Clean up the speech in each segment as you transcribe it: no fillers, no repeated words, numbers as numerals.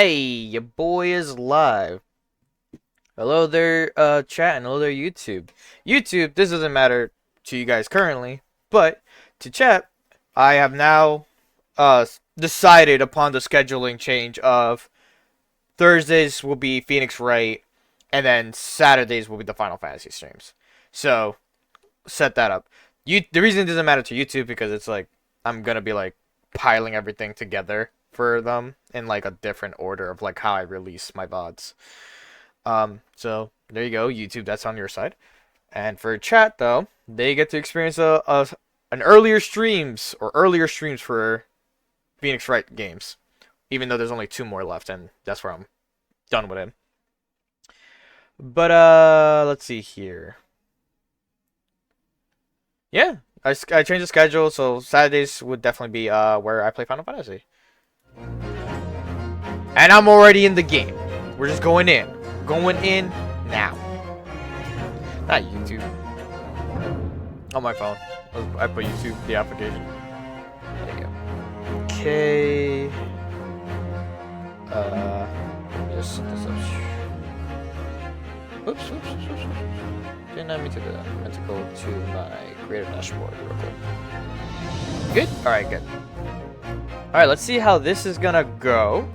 Hey, your boy is live. Hello there, chat, and hello there, YouTube. YouTube, this doesn't matter to you guys currently, but to chat, I have now decided upon the scheduling change of Thursdays will be Phoenix Wright, and then Saturdays will be the Final Fantasy streams. So, set that up. The reason it doesn't matter to YouTube because it's like I'm gonna be like piling everything together for them in like a different order of like how I release my VODs. So there you go, YouTube. That's on your side. And for chat though, they get to experience an earlier streams for Phoenix Wright games, even though there's only two more left, and that's where I'm done with it. But let's see here. Yeah, I changed the schedule, so Saturdays would definitely be where I play Final Fantasy. And I'm already in the game. We're just going in. Going in now. Not YouTube. On my phone. I put YouTube, the application. There you go. Okay. Just set this up. Oops. Didn't I mean to do that? I meant to go to my creative dashboard real quick. Good? Alright, good. Alright, let's see how this is gonna go.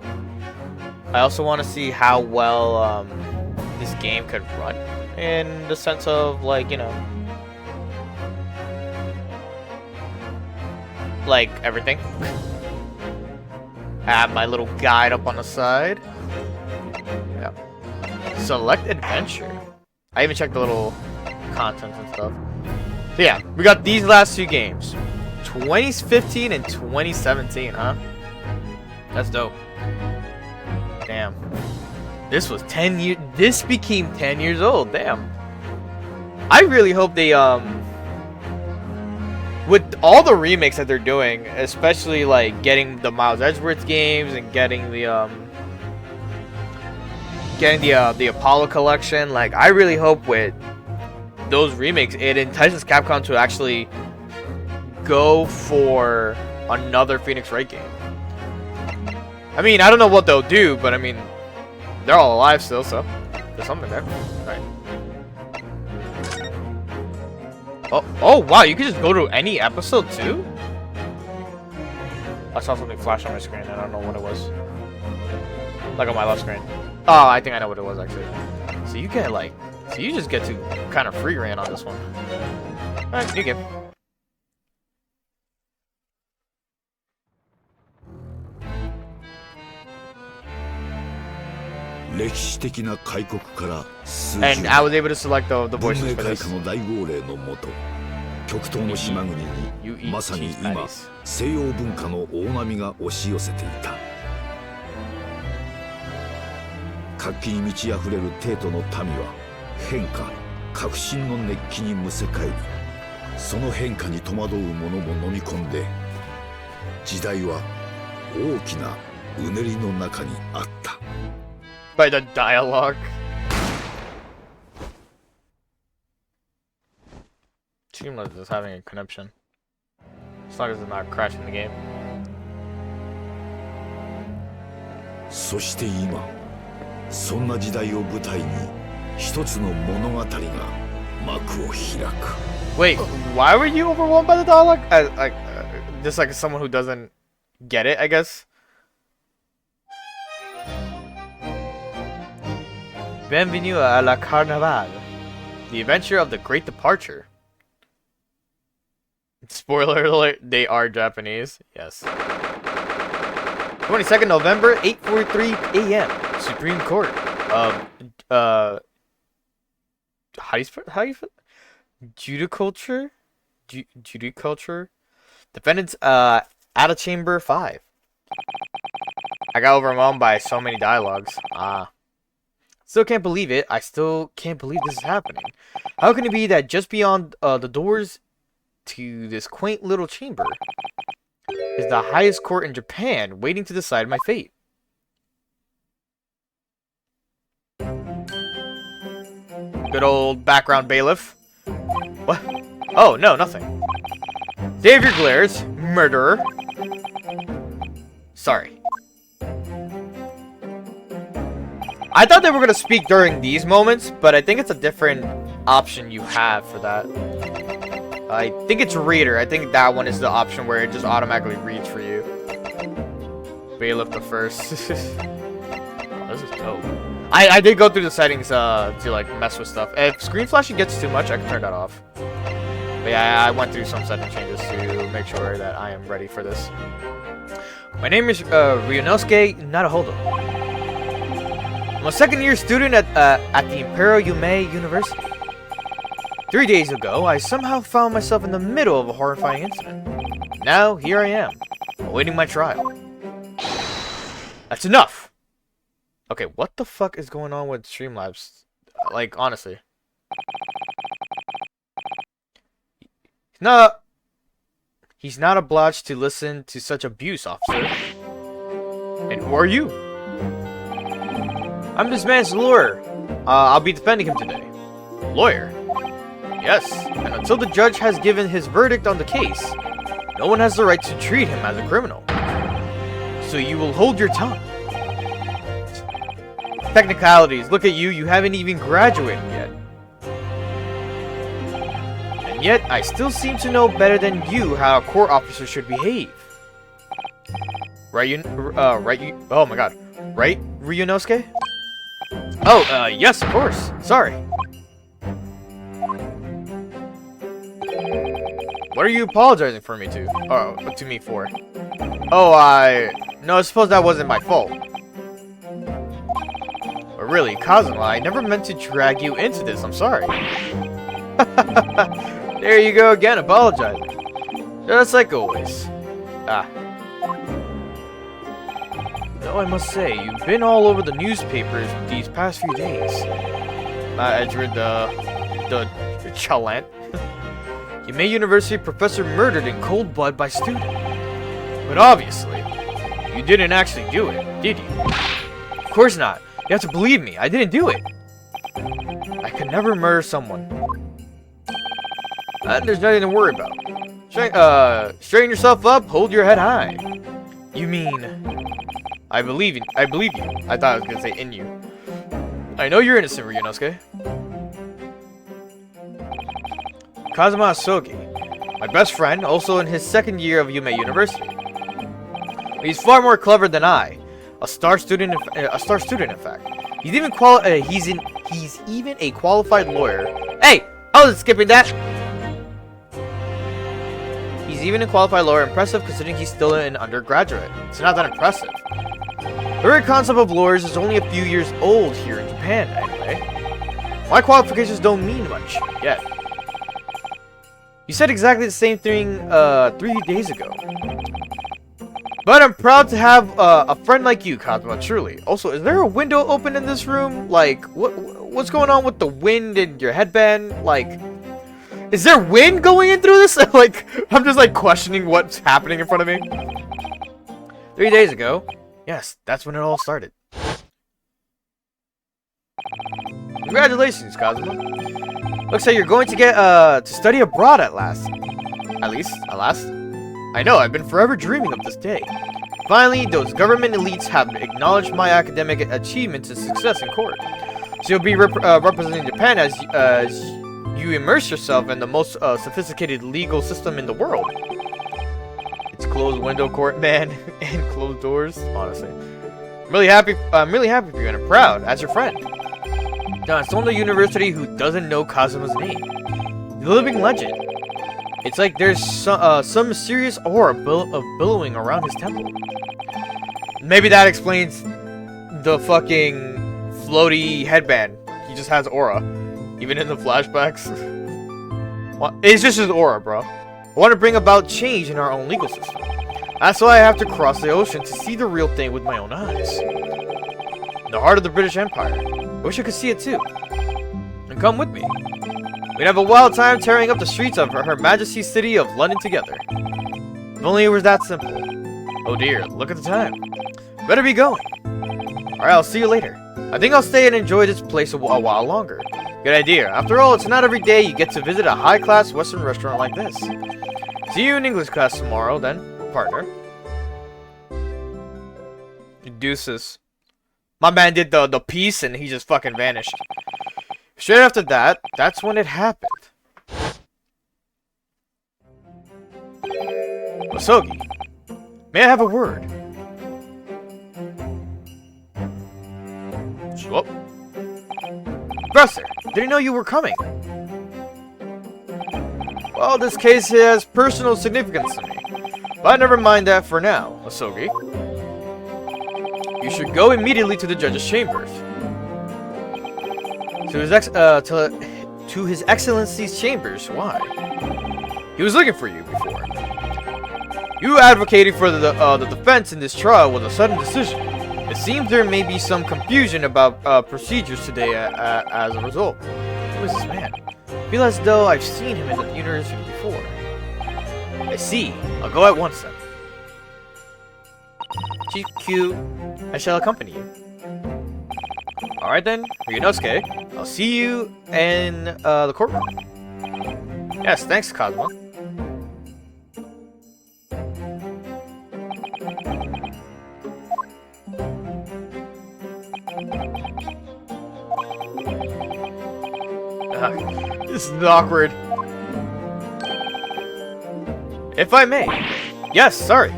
I also want to see how well this game could run in the sense of like, you know, like everything. I have my little guide up on the side. Yeah. Select adventure. I even checked the little contents and stuff. So yeah, we got these last two games. 2015 and 2017, huh? That's dope. Damn. This was 10 years. This became 10 years old. Damn. I really hope they, with all the remakes that they're doing, especially like getting the Miles Edgeworth games and getting the Apollo collection, like I really hope with those remakes it entices Capcom to actually go for another Phoenix Wright game. I mean, I don't know what they'll do, but I mean, they're all alive still, so there's something there. Alright. Oh, wow, you can just go to any episode too? I saw something flash on my screen, and I don't know what it was. Like on my left screen. Oh, I think I know what it was actually. So you get like, so you just get to kind of free reign on this one. Alright, new game. And I was able to select the voices for this. You eat cheese patties. 西洋文化の大波が押し寄せていた。活気に満ち溢れる帝都の民は変化、革新の熱気にむせ返り、その変化に戸惑う者も飲み込んで、時代は大きなうねりの中にあった。By the dialogue. Seamless is having a connection. As long as it's not crashing the game. そして今、そんな時代を舞台に一つの物語が幕を開く。Wait, why were you overwhelmed by the dialogue? Just like someone who doesn't get it, I guess. Bienvenue à la Carnaval. The adventure of the Great Departure. Spoiler alert, they are Japanese. Yes. 22nd November, 8:43 a.m. Supreme Court. How do you spell Judiculture? Judiculture? Defendants, out of chamber 5. I got overwhelmed by so many dialogues. Still can't believe it. I still can't believe this is happening. How can it be that just beyond the doors to this quaint little chamber is the highest court in Japan waiting to decide my fate? Good old background bailiff. What? Oh, no, nothing. Xavier Glares, murderer. Sorry. I thought they were gonna speak during these moments, but I think it's a different option you have for that. I think it's reader. I think that one is the option where it just automatically reads for you. Bailiff the First. Oh, this is dope. I did go through the settings to like mess with stuff. If screen flashing gets too much, I can turn that off. But yeah, I went through some setting changes to make sure that I am ready for this. My name is Ryunosuke Naruhodo. I'm a second-year student at the Imperial Yume University. 3 days ago, I somehow found myself in the middle of a horrifying incident. Now, here I am, awaiting my trial. That's enough! Okay, what the fuck is going on with Streamlabs? Like, honestly. He's not obliged to listen to such abuse, officer. And who are you? I'm this man's lawyer. I'll be defending him today. Lawyer? Yes, and until the judge has given his verdict on the case, no one has the right to treat him as a criminal. So you will hold your tongue. Technicalities, look at you, you haven't even graduated yet. And yet, I still seem to know better than you how a court officer should behave. Right, oh my god. Right, Ryunosuke? Oh, yes, of course. Sorry. What are you apologizing for me to? To me for? Oh, no, I suppose that wasn't my fault. But really, Kazuma, I never meant to drag you into this. I'm sorry. There you go again, apologizing. Just like always. Though I must say, you've been all over the newspapers these past few days. Edward, the Chalant. Yume University professor murdered in cold blood by student. But obviously, you didn't actually do it, did you? Of course not. You have to believe me, I didn't do it. I could never murder someone. There's nothing to worry about. Straighten yourself up, hold your head high. You mean... I believe you. I thought I was gonna say in you. I know you're innocent, Ryunosuke. Kazuma Asogi, my best friend, also in his second year of Yume University. He's far more clever than I. A star student, in fact. He's even a qualified lawyer. Hey, I was skipping that. He's even a qualified lawyer. Impressive, considering he's still an undergraduate. It's not that impressive. The very concept of lawyers is only a few years old here in Japan, anyway. My qualifications don't mean much yet. You said exactly the same thing 3 days ago. But I'm proud to have a friend like you, Kazuma, truly. Also, is there a window open in this room? Like, what's going on with the wind in your headband? Like, is there wind going in through this? Like, I'm just like questioning what's happening in front of me. 3 days ago. Yes, that's when it all started. Congratulations, Kazuma. Looks like you're going to get to study abroad at last. At last. I know, I've been forever dreaming of this day. Finally, those government elites have acknowledged my academic achievements and success in court. So you'll be representing Japan as you immerse yourself in the most sophisticated legal system in the world. It's closed window court, man, and closed doors. Honestly, I'm really happy for you, and I'm proud as your friend. Now, it's only the university who doesn't know Kazuma's name. The living legend. It's like there's some mysterious aura billowing around his temple. Maybe that explains the fucking floaty headband. He just has aura, even in the flashbacks. Well, it's just his aura, bro. I want to bring about change in our own legal system. That's why I have to cross the ocean to see the real thing with my own eyes. The heart of the British Empire. I wish I could see it too. And come with me. We'd have a wild time tearing up the streets of Her Majesty's city of London together. If only it was that simple. Oh dear, look at the time. Better be going. Alright, I'll see you later. I think I'll stay and enjoy this place a while longer. Good idea. After all, it's not every day you get to visit a high-class Western restaurant like this. See you in English class tomorrow, then, partner. Deuces. My man did the piece and he just fucking vanished. Straight after that, that's when it happened. Osogi, may I have a word? Show up. Professor, didn't know you were coming. Well, this case has personal significance to me. But never mind that for now, Osogi. You should go immediately to the judge's chambers. To his Excellency's chambers. Why? He was looking for you before. You advocating for the defense in this trial was a sudden decision. It seems there may be some confusion about procedures today as a result. Who is this man? I feel as though I've seen him in the university before. I see. I'll go at once then. Chief Q, I shall accompany you. Alright then, Ryunosuke. I'll see you in the courtroom. Yes, thanks, Kazuma. This is awkward. If I may. Yes, sorry.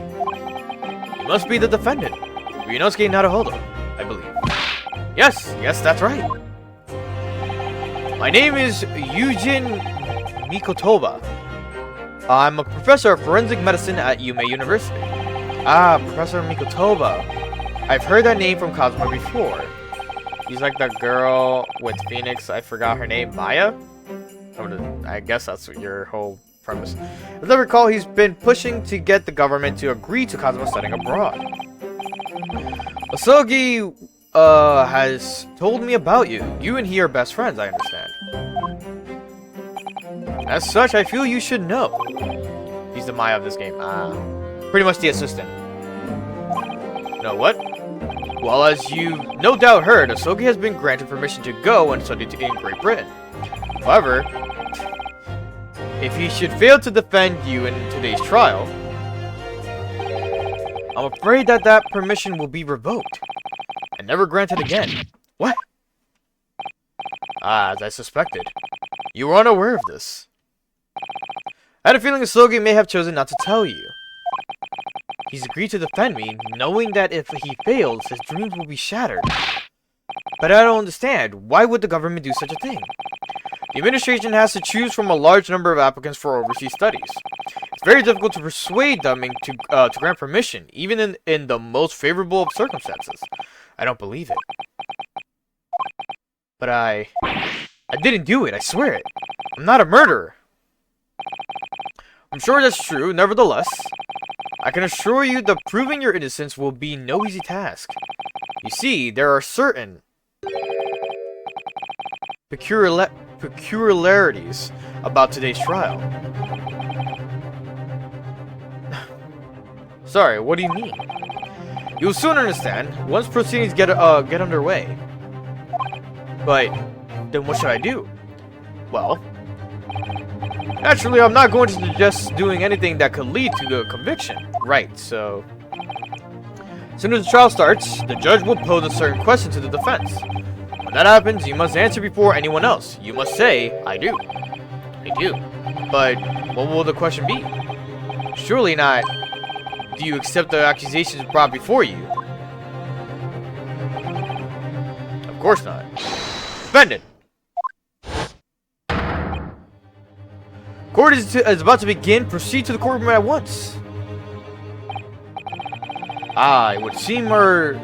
You must be the defendant. Ryunosuke Naruhodo, I believe. Yes, that's right. My name is Yujin Mikotoba. I'm a professor of forensic medicine at Yume University. Ah, Professor Mikotoba. I've heard that name from Kazuma before. He's like the girl with Phoenix. I forgot her name. Maya? I guess that's your whole premise. As I recall, he's been pushing to get the government to agree to Kazuma studying abroad. Osogi has told me about you. You and he are best friends, I understand. As such, I feel you should know. He's the Maya of this game. Pretty much the assistant. You know what? Well, as you no doubt heard, Osogi has been granted permission to go and study in Great Britain. However, if he should fail to defend you in today's trial, I'm afraid that permission will be revoked and never granted again. What? Ah, as I suspected. You were unaware of this. I had a feeling Osogi may have chosen not to tell you. He's agreed to defend me, knowing that if he fails, his dreams will be shattered. But I don't understand. Why would the government do such a thing? The administration has to choose from a large number of applicants for overseas studies. It's very difficult to persuade them to grant permission, even in the most favorable of circumstances. I don't believe it. But I didn't do it, I swear it. I'm not a murderer. I'm sure that's true, nevertheless. I can assure you that proving your innocence will be no easy task. You see, there are certain peculiarities about today's trial. Sorry, what do you mean? You'll soon understand once proceedings get underway. But then what should I do? Well, naturally, I'm not going to suggest doing anything that could lead to a conviction. Right, so as soon as the trial starts, the judge will pose a certain question to the defense. When that happens, you must answer before anyone else. You must say, I do. I do. But what will the question be? Surely not, do you accept the accusations brought before you? Of course not. Defendant! Court is about to begin. Proceed to the courtroom at once. It would seem our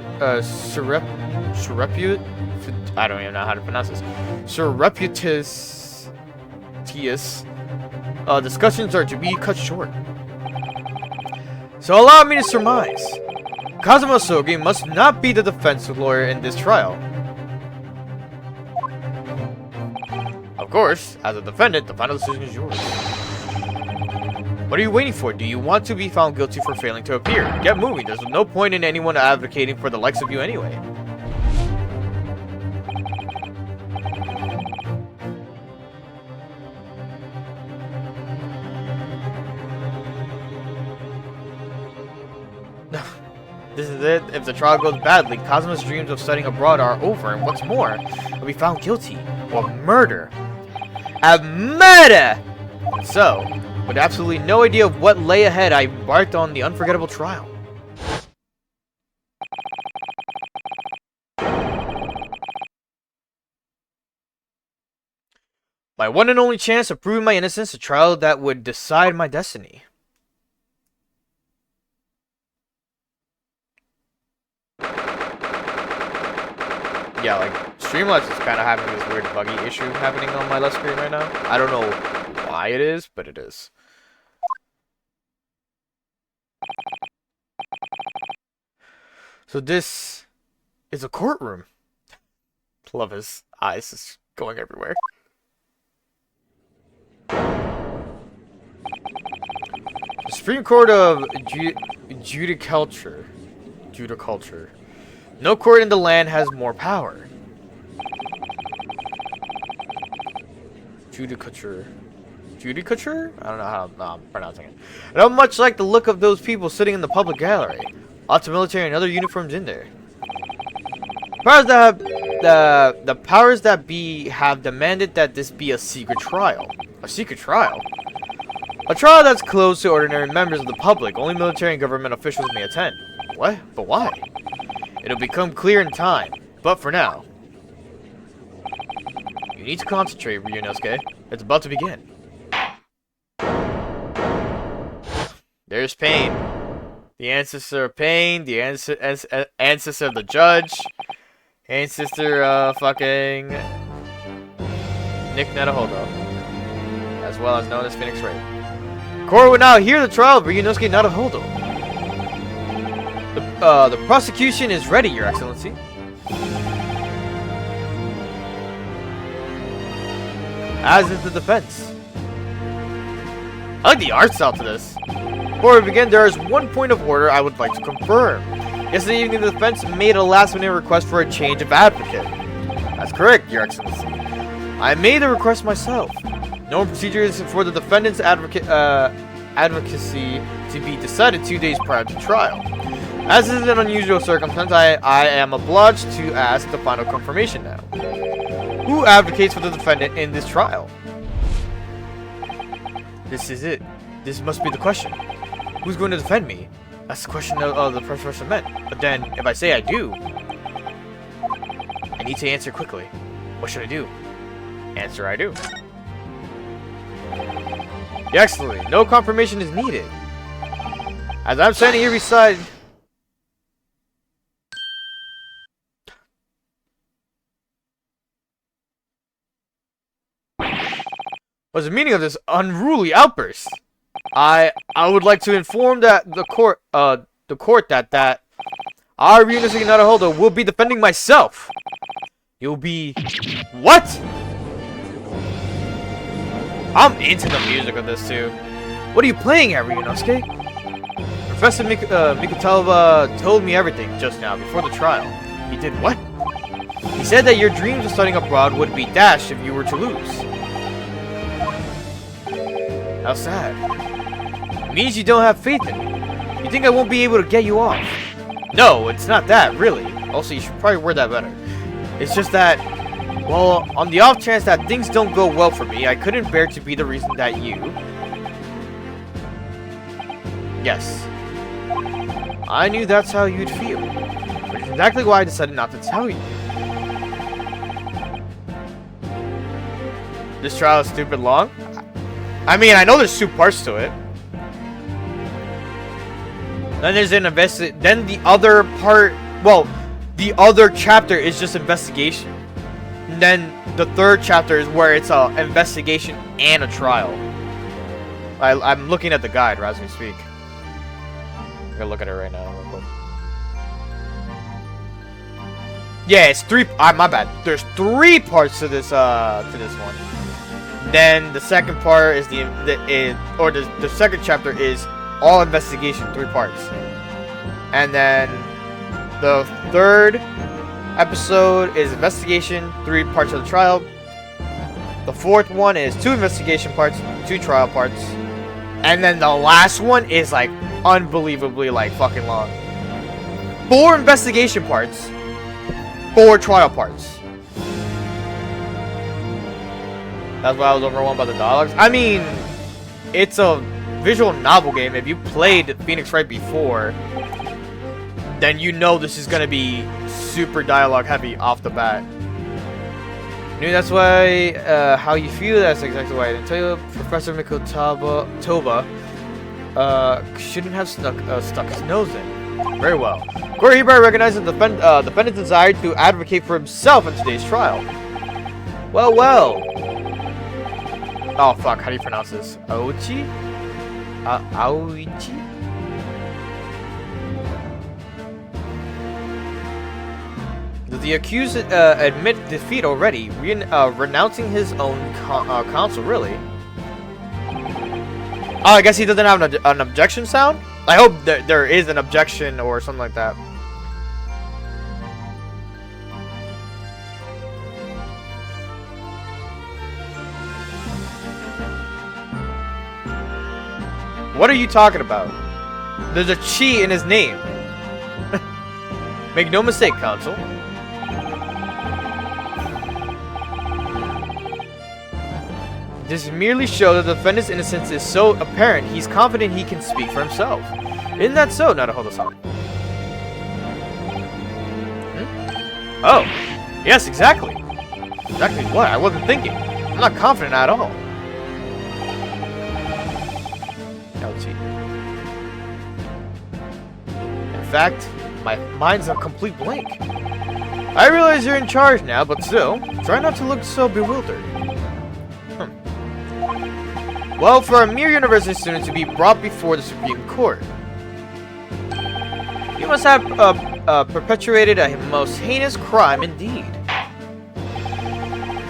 surreptitious. I don't even know how to pronounce this. Surreptitious discussions are to be cut short. So allow me to surmise. Kazuma Osogi must not be the defense lawyer in this trial. Of course, as a defendant, the final decision is yours. What are you waiting for? Do you want to be found guilty for failing to appear? Get moving. There's no point in anyone advocating for the likes of you anyway. This is it. If the trial goes badly, Kazuma's dreams of studying abroad are over, and what's more, he'll be found guilty of murder. A murder! So, with absolutely no idea of what lay ahead, I embarked on the unforgettable trial. My one and only chance of proving my innocence, a trial that would decide my destiny. Yeah, like, Streamlabs is kind of having this weird buggy issue happening on my left screen right now. I don't know why it is, but it is. So this is a courtroom. Love his eyes just going everywhere. The Supreme Court of Judiculture. No court in the land has more power. Judicature? I don't know how I'm pronouncing it. I don't much like the look of those people sitting in the public gallery. Lots of military and other uniforms in there. The powers that be have demanded that this be a secret trial. A secret trial? A trial that's closed to ordinary members of the public. Only military and government officials may attend. What? But why? It'll become clear in time. But for now, you need to concentrate, Ryunosuke. It's about to begin. There's Pain. The ancestor of Pain. The ancestor of the judge. Ancestor of fucking Nick Nadaholdo. As well as known as Phoenix Wright. Court will now hear the trial of Ryunosuke Nadaholdo. The prosecution is ready, Your Excellency. As is the defense. I like the art style to this. Before we begin, there is one point of order I would like to confirm. Yesterday evening, the defense made a last-minute request for a change of advocate. That's correct, Your Excellency. I made the request myself. No procedures for the defendant's advocacy to be decided 2 days prior to trial. As is an unusual circumstance, I am obliged to ask the final confirmation now. Who advocates for the defendant in this trial? This is it. This must be the question. Who's going to defend me? That's the question of the First Amendment. But then, if I say I do, I need to answer quickly. What should I do? Answer I do. Excellent. No confirmation is needed. As I'm standing here beside... What's the meaning of this unruly outburst? I would like to inform that the court that our Ryunosuke Nadaholdo will be defending myself. You'll be what? I'm into the music of this too. What are you playing at, Ryunosuke? Professor Mikutalva told me everything just now before the trial. He did what? He said that your dreams of studying abroad would be dashed if you were to lose. How sad. It means you don't have faith in me. You think I won't be able to get you off. No, it's not that, really. Also, you should probably word that better. It's just that, well, on the off chance that things don't go well for me, I couldn't bear to be the reason that you... Yes. I knew that's how you'd feel. Which is exactly why I decided not to tell you. This trial is stupid long? I mean, I know there's 2 parts to it. Then there's an then the other part, well, the other chapter is just investigation. And then the 3rd chapter is where it's a investigation and a trial. I'm looking at the guide as we speak. I'm gonna look at it right now. Real quick. Yeah, it's 3. My bad. There's 3 parts to this one. Then the second part is the second chapter is all investigation, 3 parts. And then the 3rd episode is investigation, 3 parts of the trial. The 4th one is 2 investigation parts, 2 trial parts. And then the last one is like unbelievably like fucking long. 4 investigation parts, 4 trial parts. That's why I was overwhelmed by the dialogues. I mean, it's a visual novel game. If you played Phoenix Wright before, then you know this is gonna be super dialogue heavy off the bat. That's why how you feel. That's exactly why I didn't tell you. Professor Miko Toba shouldn't have stuck his nose in. Very well. Corey Hebert recognizes the defendant's desire to advocate for himself in today's trial. Well, well. Oh fuck, how do you pronounce this? Aoichi? Aoichi? Does the accused admit defeat already, renouncing his own counsel, really? Oh, I guess he doesn't have an objection sound? I hope there is an objection or something like that. What are you talking about? There's a chi in his name. Make no mistake, counsel. This merely shows that the defendant's innocence is so apparent, he's confident he can speak for himself. Isn't that so, Naruhodo-san? Oh, yes, exactly. Exactly what? I wasn't thinking. I'm not confident at all. In fact, my mind's a complete blank. I realize you're in charge now, but still, try not to look so bewildered. Well, for a mere university student to be brought before the Supreme Court, you must have perpetuated a most heinous crime indeed.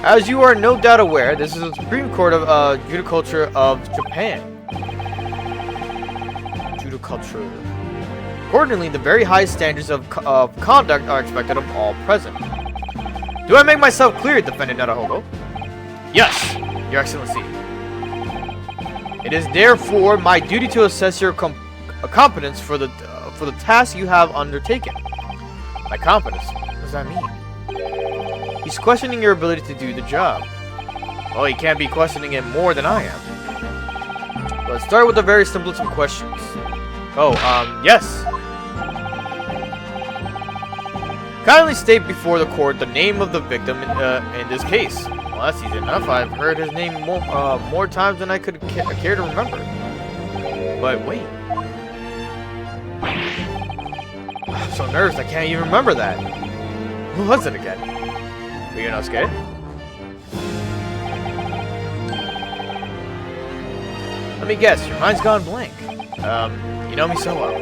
As you are no doubt aware, this is the Supreme Court of Judicature of Japan. Judicature. Accordingly, the very high standards of conduct are expected of all present. Do I make myself clear, Defendant Naruhodo? Yes, Your Excellency. It is therefore my duty to assess your competence for the task you have undertaken. My competence? What does that mean? He's questioning your ability to do the job. Well, he can't be questioning it more than I am. Let's start with the very simplest of questions. Oh, yes. Kindly state before the court the name of the victim in this case. Well, that's easy enough. I've heard his name more times than I could care to remember. But wait. I'm so nervous I can't even remember that. Who was it again? Ryunosuke? Let me guess, your mind's gone blank. You know me so well.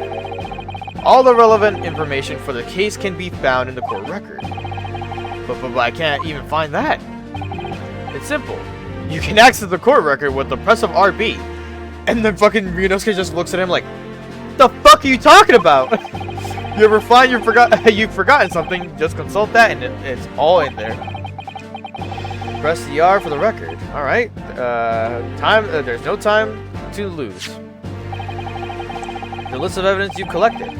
All the relevant information for the case can be found in the court record. But I can't even find that. It's simple. You can access the court record with the press of RB. And then fucking Ryunosuke just looks at him like, the fuck are you talking about? You ever find you've forgotten something, just consult that and it's all in there. Press the R for the record. Alright. There's no time to lose. The list of evidence you collected.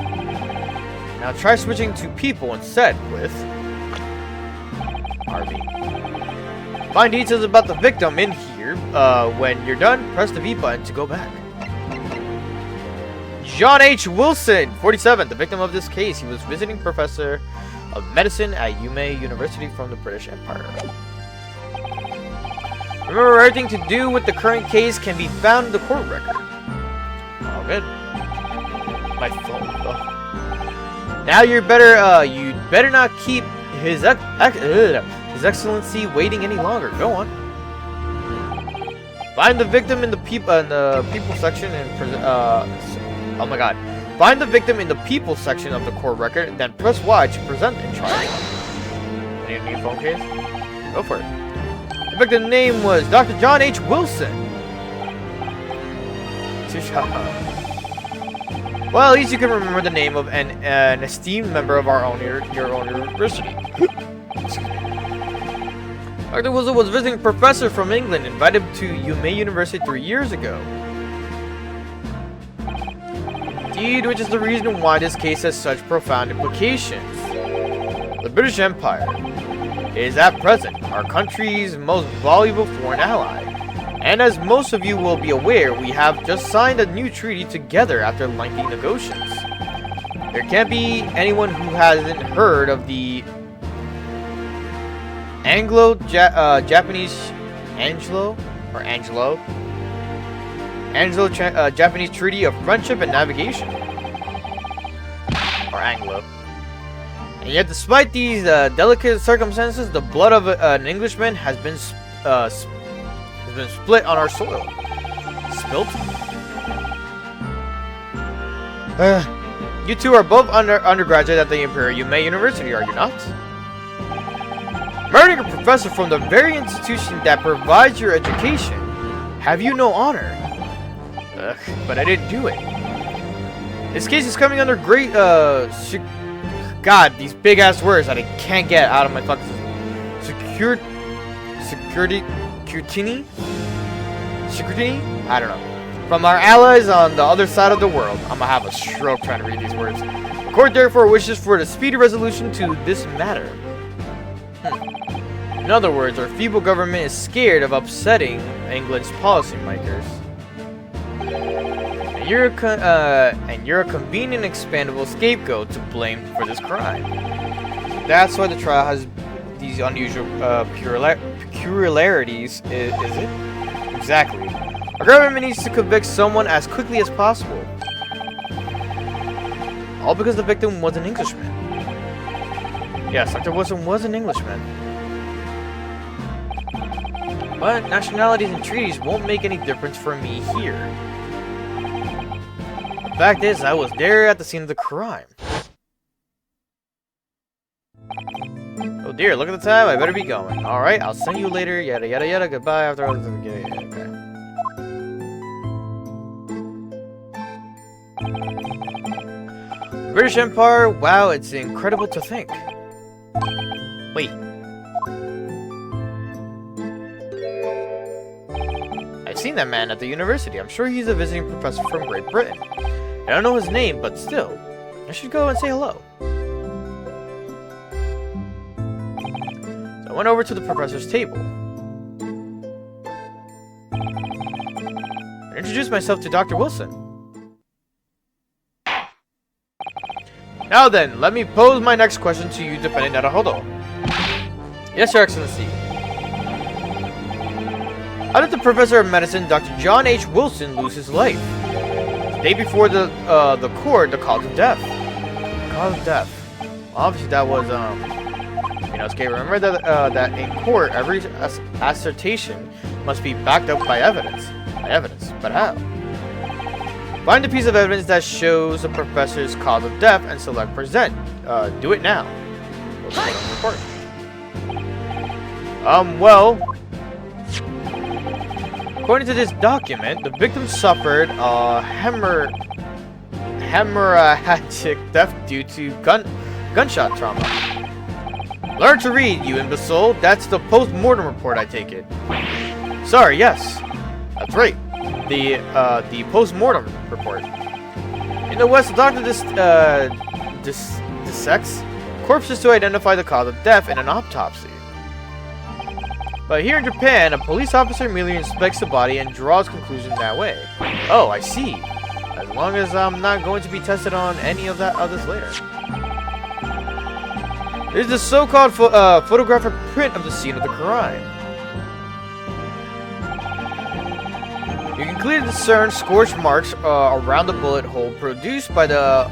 Now try switching to people instead with RB. Find details about the victim in here. When you're done, press the V button to go back. John H. Wilson, 47, the victim of this case. He was visiting professor of medicine at Yumei University from the British Empire. Remember, everything to do with the current case can be found in the court record. All good. My phone, though. Now you'd better not keep His Excellency waiting any longer. Go on. Find the victim in the people section and oh my god. Find the victim in the people section of the court record and then press Y to present in trial. Any new phone case? Go for it. The victim's name was Dr. John H. Wilson. Well, at least you can remember the name of an esteemed member of your own university. Dr. Wilson was visiting professor from England, invited to Yumei University 3 years ago. Indeed, which is the reason why this case has such profound implications. The British Empire is at present our country's most valuable foreign ally. And as most of you will be aware, we have just signed a new treaty together after lengthy negotiations. There can't be anyone who hasn't heard of the Anglo-Japanese Japanese Treaty of Friendship and Navigation, or Anglo. And yet, despite these delicate circumstances, the blood of an Englishman has been split on our soil. Spilt? You two are both undergraduate at the Imperial Yume University, are you not? Murdering a professor from the very institution that provides your education. Have you no honor? But I didn't do it. This case is coming under great, God, these big-ass words that I can't get out of my fucking... Security? I don't know. From our allies on the other side of the world. I'm gonna have a stroke trying to read these words. The court therefore wishes for the speedy resolution to this matter. In other words, our feeble government is scared of upsetting England's policymakers. And you're a convenient, expandable scapegoat to blame for this crime. That's why the trial has these unusual peculiarities, is it? Exactly. Our government needs to convict someone as quickly as possible. All because the victim was an Englishman. Yes, Dr. Wilson was an Englishman. But nationalities and treaties won't make any difference for me here. The fact is, I was there at the scene of the crime. Oh dear, look at the time, I better be going. Alright, I'll send you later, yada yada yada, goodbye after all this. Okay. British Empire, wow, it's incredible to think. Wait. I've seen that man at the university. I'm sure he's a visiting professor from Great Britain. I don't know his name, but still, I should go and say hello. So I went over to the professor's table. I introduced myself to Dr. Wilson. Now then, let me pose my next question to you, Defendant Naruhodo. Yes, Your Excellency. How did the Professor of Medicine, Dr. John H. Wilson, lose his life? The day before the court, the cause of death. Cause of death. Obviously, that was, okay, remember that, that in court, every assertion must be backed up by evidence. But how? Find a piece of evidence that shows the professor's cause of death and select present. Do it now. Report. Well, according to this document, the victim suffered a hemorrhagic death due to gunshot trauma. Learn to read, you imbecile. That's the post-mortem report, I take it. Sorry, yes. That's right. The post-mortem report. In the West, the doctor dissects corpses to identify the cause of death in an autopsy. But here in Japan, a police officer merely inspects the body and draws conclusions that way. Oh, I see. As long as I'm not going to be tested on any of this later. There's the so-called photographic print of the scene of the crime. You can clearly discern scorched marks around the bullet hole produced by the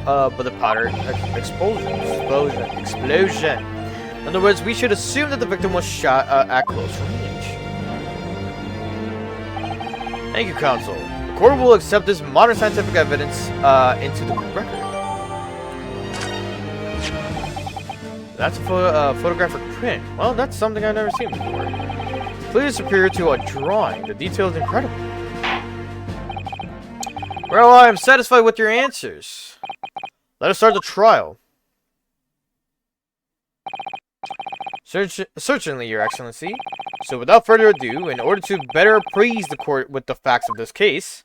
powder explosion. In other words, we should assume that the victim was shot at close range. Thank you, counsel. The court will accept this modern scientific evidence into the record. That's a photographic print. Well, that's something I've never seen before. It's clearly superior to a drawing. The detail is incredible. Well, I am satisfied with your answers. Let us start the trial. Certainly, Your Excellency. So without further ado, in order to better appraise the court with the facts of this case,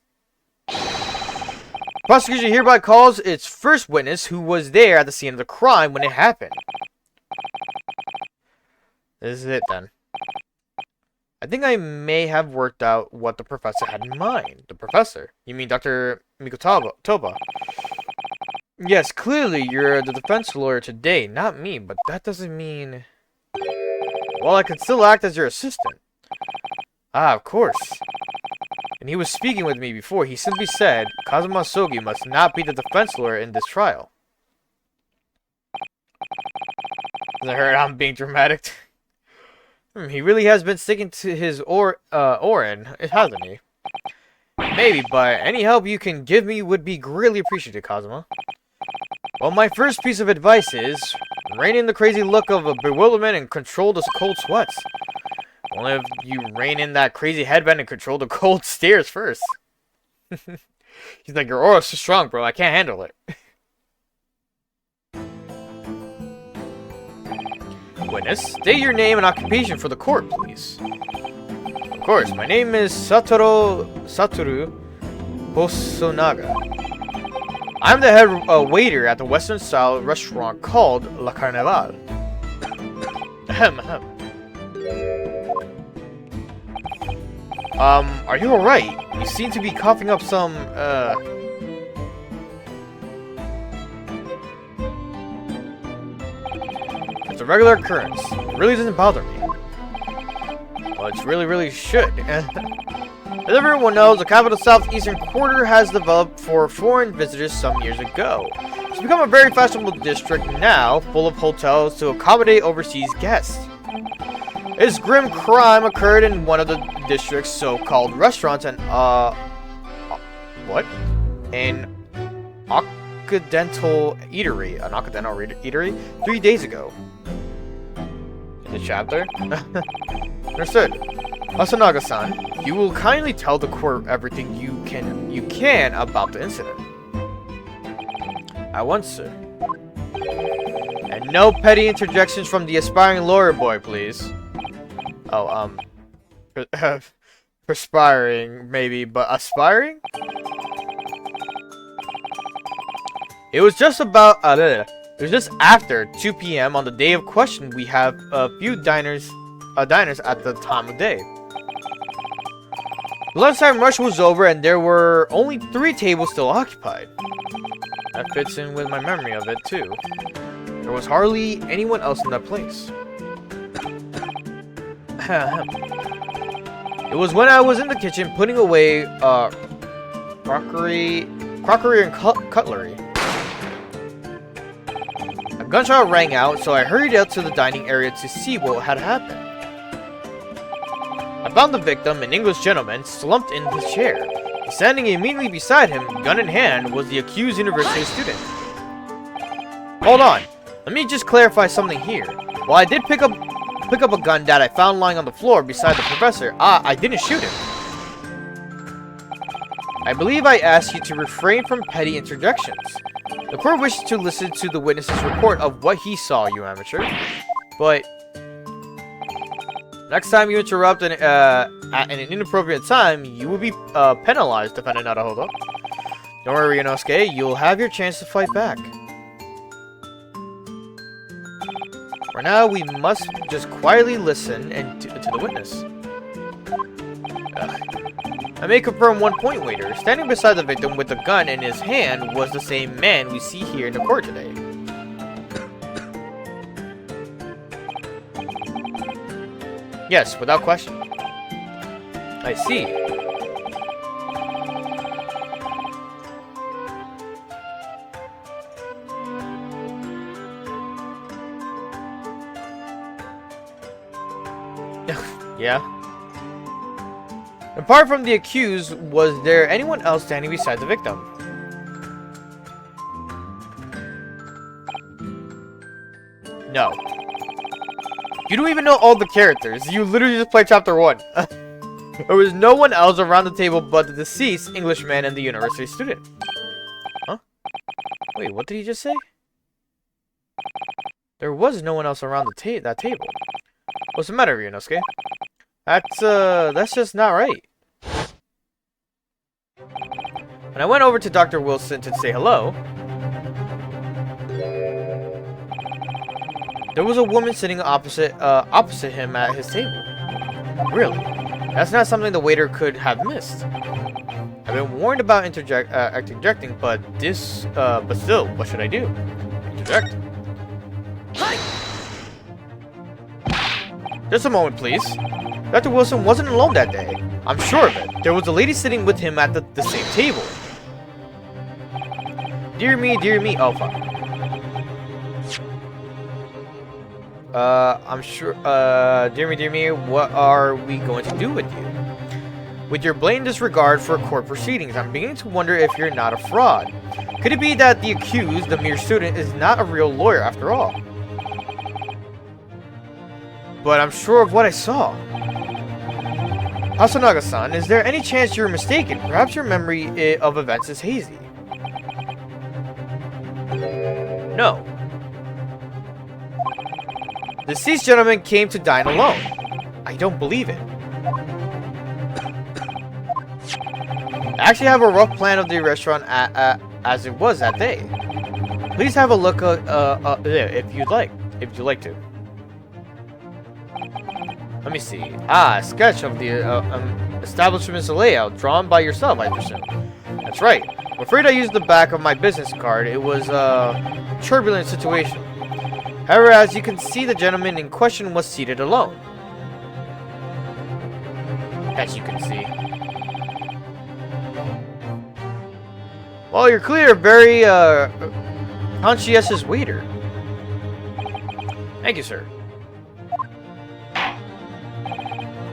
Prosecution hereby calls its first witness who was there at the scene of the crime when it happened. This is it then. I think I may have worked out what the professor had in mind. The professor? You mean Dr. Mikotoba? Yes, clearly you're the defense lawyer today, not me, but that doesn't mean... Well, I could still act as your assistant. Ah, of course. And he was speaking with me before. He simply said, Kazuma Sogi must not be the defense lawyer in this trial. Does it hurt I'm being dramatic? He really has been sticking to his Orin, hasn't he? Maybe, but any help you can give me would be greatly appreciated, Kazuma. Well, my first piece of advice is, rein in the crazy look of bewilderment and control the cold sweats. Only if you rein in that crazy headband and control the cold stares first. He's like, your aura's so strong, bro, I can't handle it. Witness, state your name and occupation for the court, please. Of course, my name is Satoru Hosonaga. I'm the head waiter at the Western-style restaurant called La Carnival. Ahem, ahem. Are you alright? You seem to be coughing up some, It's a regular occurrence. It really doesn't bother me. Well, it really should. As everyone knows, the capital southeastern quarter has developed for foreign visitors some years ago. It's become a very fashionable district now, full of hotels to accommodate overseas guests. This grim crime occurred in one of the district's so-called restaurants and, what? An Occidental eatery. An Occidental eatery? 3 days ago. In the chapter? Understood. Asanaga-san, you will kindly tell the court everything you can about the incident. At once, sir. And no petty interjections from the aspiring lawyer boy, please. Oh, perspiring, maybe, but aspiring? It was just about, it was just after 2 p.m. on the day of question. We have a few diners at the time of day. The lunchtime rush was over and there were only 3 tables still occupied. That fits in with my memory of it, too. There was hardly anyone else in that place. It was when I was in the kitchen putting away crockery and cutlery. A gunshot rang out, so I hurried out to the dining area to see what had happened. I found the victim, an English gentleman, slumped in his chair. Standing immediately beside him, gun in hand, was the accused university student. Hold on, let me just clarify something here. While I did pick up a gun that I found lying on the floor beside the professor, I didn't shoot him. I believe I asked you to refrain from petty interjections. The court wishes to listen to the witness's report of what he saw, you amateur. But next time you interrupt at an inappropriate time, you will be penalized, defendant Naruhodo. Don't worry, Inosuke, you'll have your chance to fight back. For now, we must just quietly listen and to the witness. I may confirm one point, waiter. Standing beside the victim with a gun in his hand was the same man we see here in the court today. Yes, without question. I see. Yeah. Apart from the accused, was there anyone else standing beside the victim? No. You don't even know all the characters. You literally just played chapter 1. There was no one else around the table but the deceased Englishman and the university student. Huh? Wait, what did he just say? There was no one else around that table. What's the matter, Ryunosuke? That's just not right. When I went over to Dr. Wilson to say hello, there was a woman sitting opposite him at his table. Really? That's not something the waiter could have missed. I've been warned about interjecting, but still, what should I do? Interject. Just a moment, please. Dr. Wilson wasn't alone that day. I'm sure of it. There was a lady sitting with him at the same table. Dear me, oh fuck. I'm sure, dear me, what are we going to do with you? With your blatant disregard for court proceedings, I'm beginning to wonder if you're not a fraud. Could it be that the accused, the mere student, is not a real lawyer after all? But I'm sure of what I saw. Hasanaga-san, is there any chance you're mistaken? Perhaps your memory of events is hazy. No. The deceased gentleman came to dine alone. I don't believe it. I actually have a rough plan of the restaurant as it was that day. Please have a look if you'd like to. Let me see. A sketch of the establishment's layout drawn by yourself, I presume. That's right. I'm afraid I used the back of my business card. It was a turbulent situation. However, as you can see, the gentleman in question was seated alone. As you can see. Well, you're clearly a very conscientious waiter. Thank you, sir.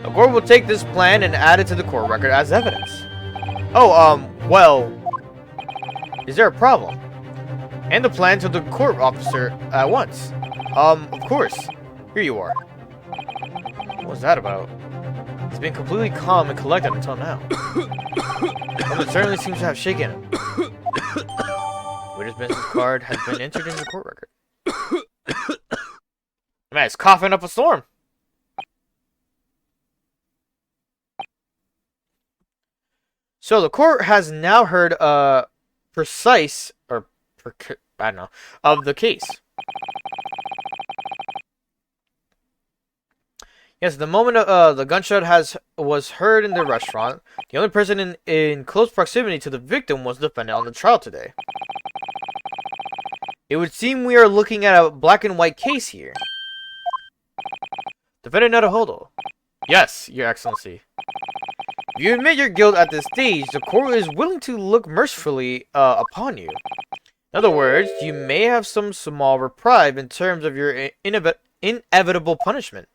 The court will take this plan and add it to the court record as evidence. Oh, well, is there a problem? Hand the plan to the court officer at once. Of course. Here you are. What was that about? He's been completely calm and collected until now. It certainly seems to have shaken him. Waiter's business card has been entered in the court record. Man, it's coughing up a storm. So the court has now heard precise, or I don't know, of the case. Yes, the moment the gunshot was heard in the restaurant, the only person in close proximity to the victim was the defendant on the trial today. It would seem we are looking at a black and white case here. Defendant Naruhodo. Yes, Your Excellency. If you admit your guilt at this stage, the court is willing to look mercifully upon you. In other words, you may have some small reprieve in terms of your inevitable punishment.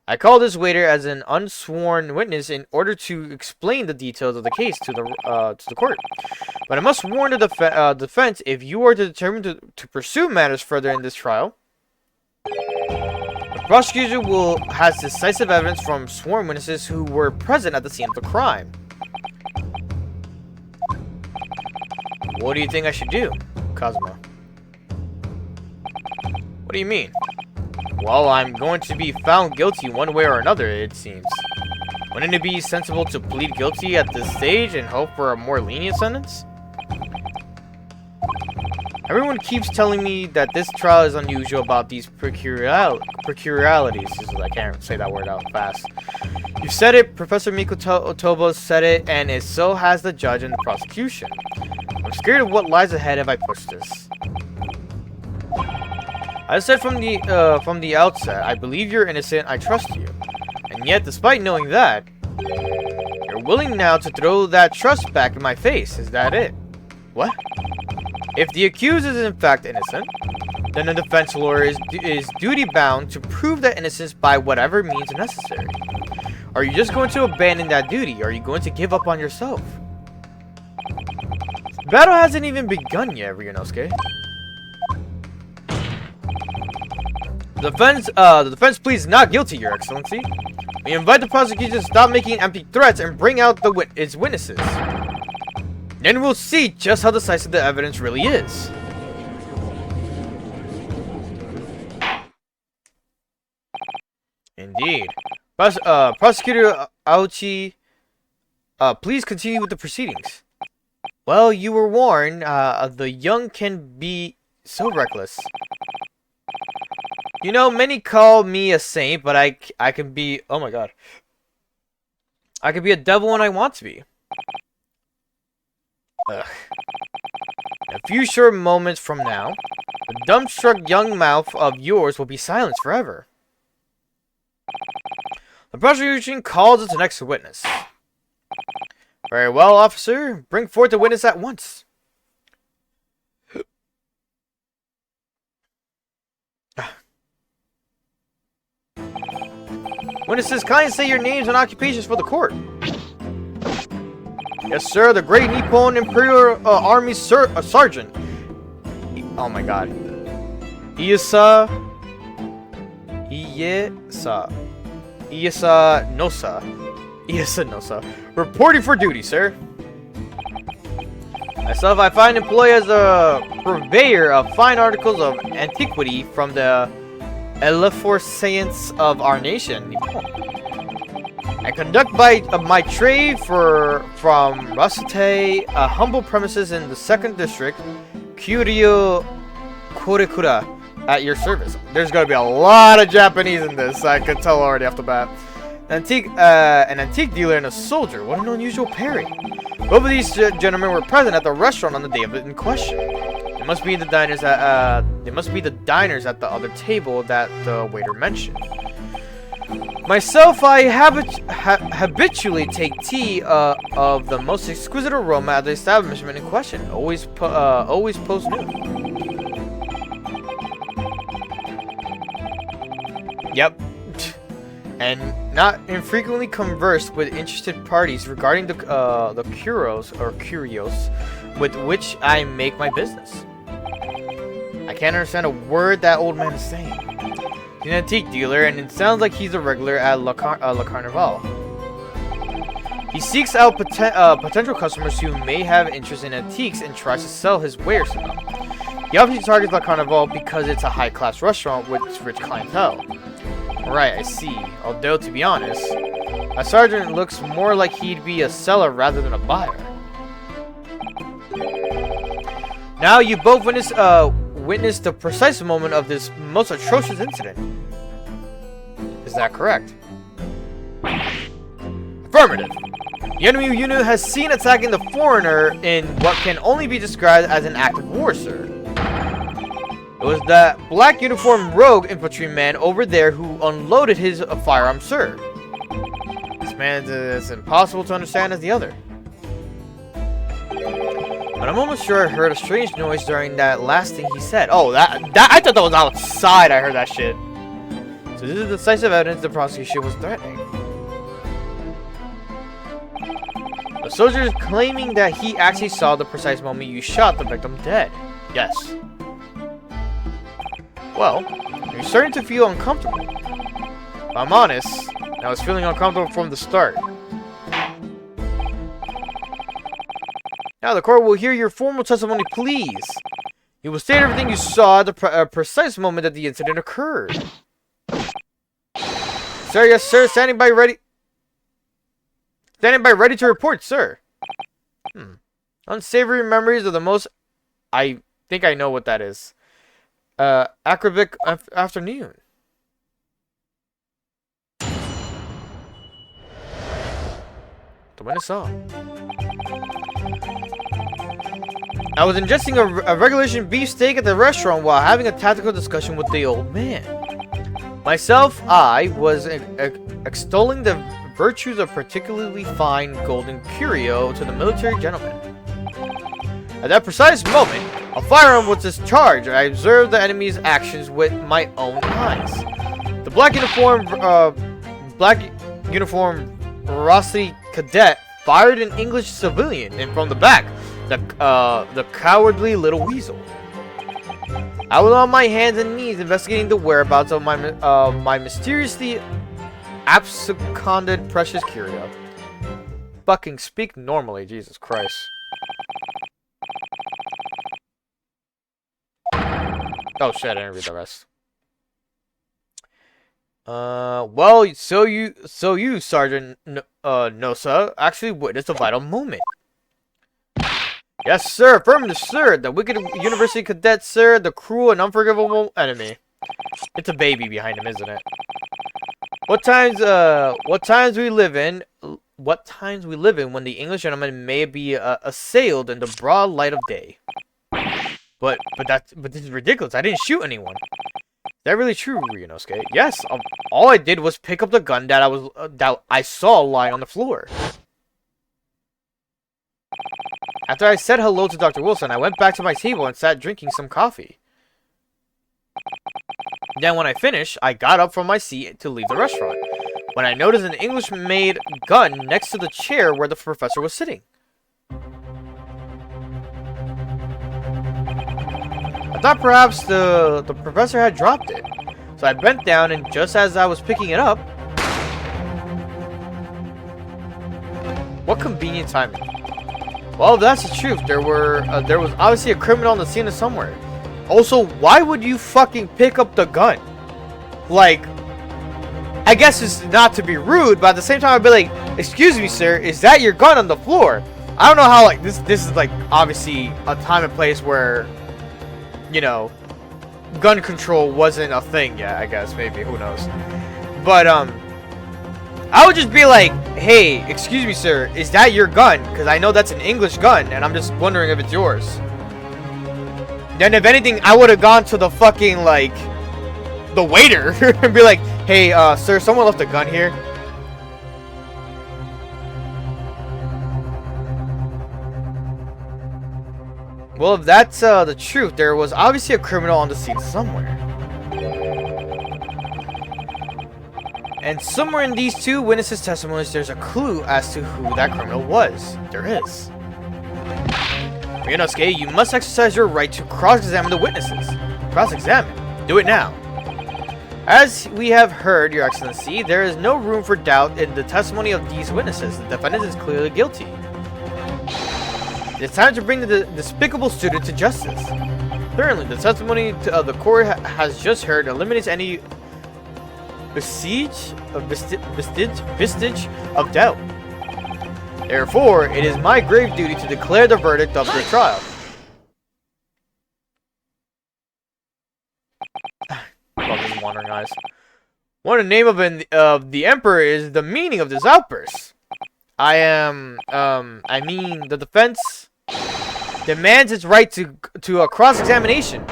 I call this waiter as an unsworn witness in order to explain the details of the case to the court. But I must warn the defense, if you are determined to pursue matters further in this trial, the prosecution has decisive evidence from sworn witnesses who were present at the scene of the crime. What do you think I should do, Kazuma? What do you mean? Well, I'm going to be found guilty one way or another, it seems. Wouldn't it be sensible to plead guilty at this stage and hope for a more lenient sentence? Everyone keeps telling me that this trial is unusual about these peculiarities. I can't say that word out fast. You said it, Professor Mikotobo said it, and so has the judge and the prosecution. I'm scared of what lies ahead if I push this. I said from the outset, I believe you're innocent, I trust you. And yet, despite knowing that, you're willing now to throw that trust back in my face, is that it? What? If the accused is in fact innocent, then the defense lawyer is duty-bound to prove that innocence by whatever means necessary. Are you just going to abandon that duty? Are you going to give up on yourself? The battle hasn't even begun yet, Ryunosuke. The defense pleads not guilty, Your Excellency. We invite the prosecution to stop making empty threats and bring out its witnesses. Then we'll see just how decisive the evidence really is. Indeed. Prosecutor Aochi, please continue with the proceedings. Well, you were warned. The young can be so reckless. You know, many call me a saint, but I can be... Oh my god. I can be a devil when I want to be. Ugh. In a few short moments from now, the dumbstruck young mouth of yours will be silenced forever. The prosecution calls its next witness. Very well, officer. Bring forth the witness at once. Witnesses, kindly say your names and occupations for the court. Yes, sir. The Great Nippon Imperial Army Sergeant. Oh my god. Iyasa Nosa. Reporting for duty, sir. Myself, I find employee as a purveyor of fine articles of antiquity from the Elephoresians of our nation. I conduct my trade from Rasute, humble premises in the 2nd District, Kyuryo Korekura, at your service. There's gonna be a lot of Japanese in this, I could tell already off the bat. An antique dealer and a soldier. What an unusual pairing. Both of these gentlemen were present at the restaurant on the day of it in question. They must be the diners at the other table that the waiter mentioned. Myself, I habitually take tea of the most exquisite aroma at the establishment in question. Always post noon. Yep. And not infrequently conversed with interested parties regarding the curios with which I make my business. I can't understand a word that old man is saying. He's an antique dealer, and it sounds like he's a regular at La Carnival. He seeks out potential customers who may have interest in antiques and tries to sell his wares to them. He obviously targets La Carnival because it's a high-class restaurant with rich clientele. Right, I see. Although, to be honest, a sergeant looks more like he'd be a seller rather than a buyer. Now, you both witnessed the precise moment of this most atrocious incident. Is that correct? Affirmative. The enemy unit has seen attacking the foreigner in what can only be described as an act of war, sir. It was that black uniformed rogue infantryman over there who unloaded his firearm, sir. This man is as impossible to understand as the other. But I'm almost sure I heard a strange noise during that last thing he said. Oh, that I thought that was outside. I heard that shit. So this is decisive evidence the prosecution was threatening. The soldier is claiming that he actually saw the precise moment you shot the victim dead. Yes. Well, you're starting to feel uncomfortable. If I'm honest, I was feeling uncomfortable from the start. Now the court will hear your formal testimony, please. You will state everything you saw at the precise moment that the incident occurred. Sir, yes, sir. Standing by, ready to report, sir. Unsavory memories of the most... I think I know what that is. Acrobic afternoon. The witness saw. I was ingesting a regulation beefsteak at the restaurant while having a tactical discussion with the old man. Myself, I was extolling the virtues of particularly fine golden curio to the military gentleman. At that precise moment, a firearm was discharged. I observed the enemy's actions with my own eyes. The black uniform Rossi cadet fired an English civilian, and from the back, the cowardly little weasel. I was on my hands and knees investigating the whereabouts of my mysteriously absconded precious curio. Fucking speak normally, Jesus Christ. Oh shit, I didn't read the rest. Well, so you, Sergeant Nosa, actually witnessed a vital moment. Yes, sir. Affirmative, sir. The wicked university cadet, sir. The cruel and unforgivable enemy. It's a baby behind him, isn't it? What times we live in? What times we live in when the English gentleman may be assailed in the broad light of day? But this is ridiculous. I didn't shoot anyone. Is that really true, Ryunosuke? Yes. All I did was pick up the gun that I saw lying on the floor. After I said hello to Dr. Wilson, I went back to my table and sat drinking some coffee. Then when I finished, I got up from my seat to leave the restaurant, when I noticed an English-made gun next to the chair where the professor was sitting. I thought perhaps the professor had dropped it, so I bent down, and just as I was picking it up... What convenient timing. Well, if that's the truth, there was obviously a criminal on the scene of somewhere. Also, why would you fucking pick up the gun? Like, I guess it's not to be rude, but at the same time I'd be like, excuse me, sir, is that your gun on the floor? I don't know how, like, this is, like, obviously a time and place where, you know, gun control wasn't a thing yet, I guess, maybe, who knows. But, I would just be like, hey, excuse me, sir, is that your gun? Because I know that's an English gun, and I'm just wondering if it's yours. Then, if anything, I would have gone to the fucking, like, the waiter and be like, hey, sir, someone left a gun here. Well, if that's the truth, there was obviously a criminal on the scene somewhere. And somewhere in these two witnesses' testimonies, there's a clue as to who that criminal was. There is. Ryunosuke, you must exercise your right to cross-examine the witnesses. Cross-examine. Do it now. As we have heard, Your Excellency, there is no room for doubt in the testimony of these witnesses. The defendant is clearly guilty. It's time to bring the despicable student to justice. Thirdly, the testimony of the court has just heard eliminates any vestige of doubt. Therefore, it is my grave duty to declare the verdict of the trial. Love these wandering eyes. What the name of the Emperor is the meaning of this outburst? I mean, the defense demands its right to a cross-examination.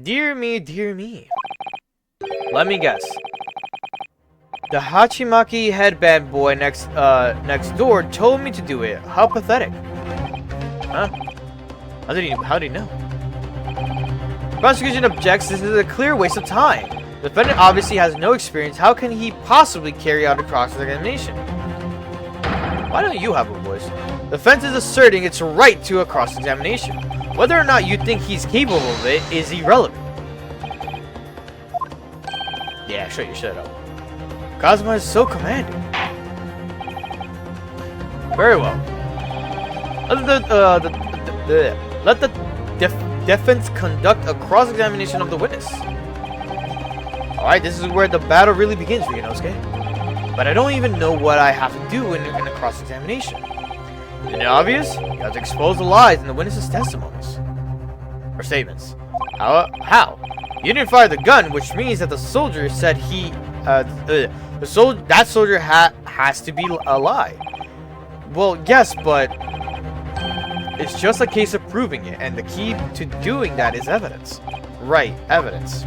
Dear me, dear me. Let me guess. The Hachimaki headband boy next door told me to do it. How pathetic. Huh? How did he know? Prosecution objects. This is a clear waste of time. The defendant obviously has no experience. How can he possibly carry out a cross-examination? Why don't you have a voice? The defense is asserting its right to a cross-examination. Whether or not you think he's capable of it is irrelevant. Yeah, shut your shit up. Kazuma is so commanding. Very well. Let the defense conduct a cross-examination of the witness. Alright, this is where the battle really begins, Ryunosuke. But I don't even know what I have to do in a cross-examination. Isn't it obvious? You have to expose the lies in the witness's testimonies. Or statements. How? You didn't fire the gun, which means that the soldier said he... that soldier has to be a lie. Well, yes, but... it's just a case of proving it, and the key to doing that is evidence. Right, evidence.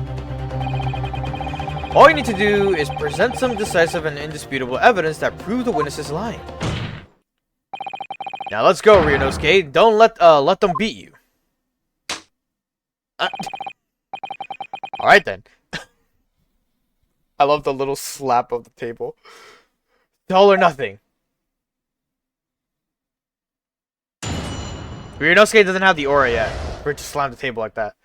All you need to do is present some decisive and indisputable evidence that proves the witness is lying. Now let's go, Ryunosuke. Don't let them beat you. Alright then. I love the little slap of the table. All or nothing. Ryunosuke doesn't have the aura yet for it to slam the table like that.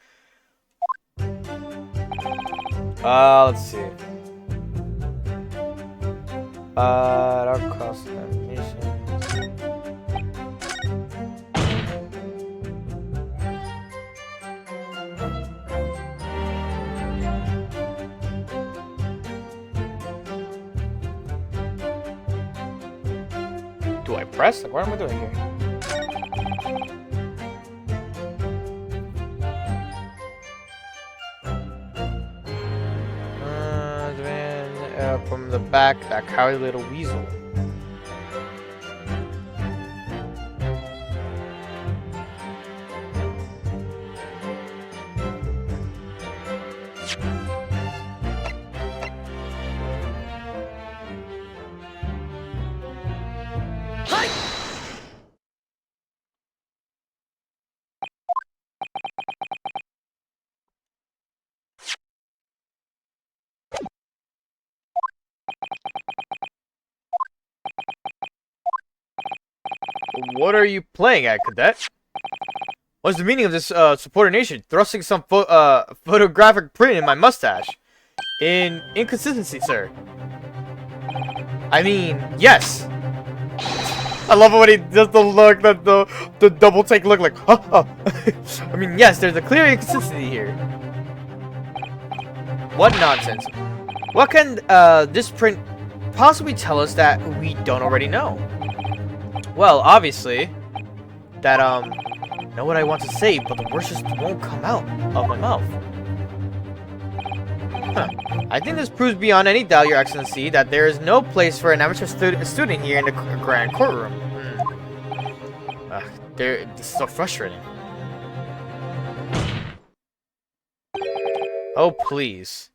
Let's see. Dark cross animation. Do I press? Like, what am I doing here? From the back, that cowardly little weasel. What are you playing at, cadet? What's the meaning of this subordination? Thrusting some photographic print in my mustache? Inconsistency, sir. I mean, yes. I love it when he does the look, the double take look, like, huh, huh. I mean, yes, there's a clear inconsistency here. What nonsense? What can this print possibly tell us that we don't already know? Well, obviously, that, know what I want to say, but the words just won't come out of my mouth. Huh. I think this proves beyond any doubt, Your Excellency, that there is no place for an amateur student here in the Grand Courtroom. This is so frustrating. Oh, please.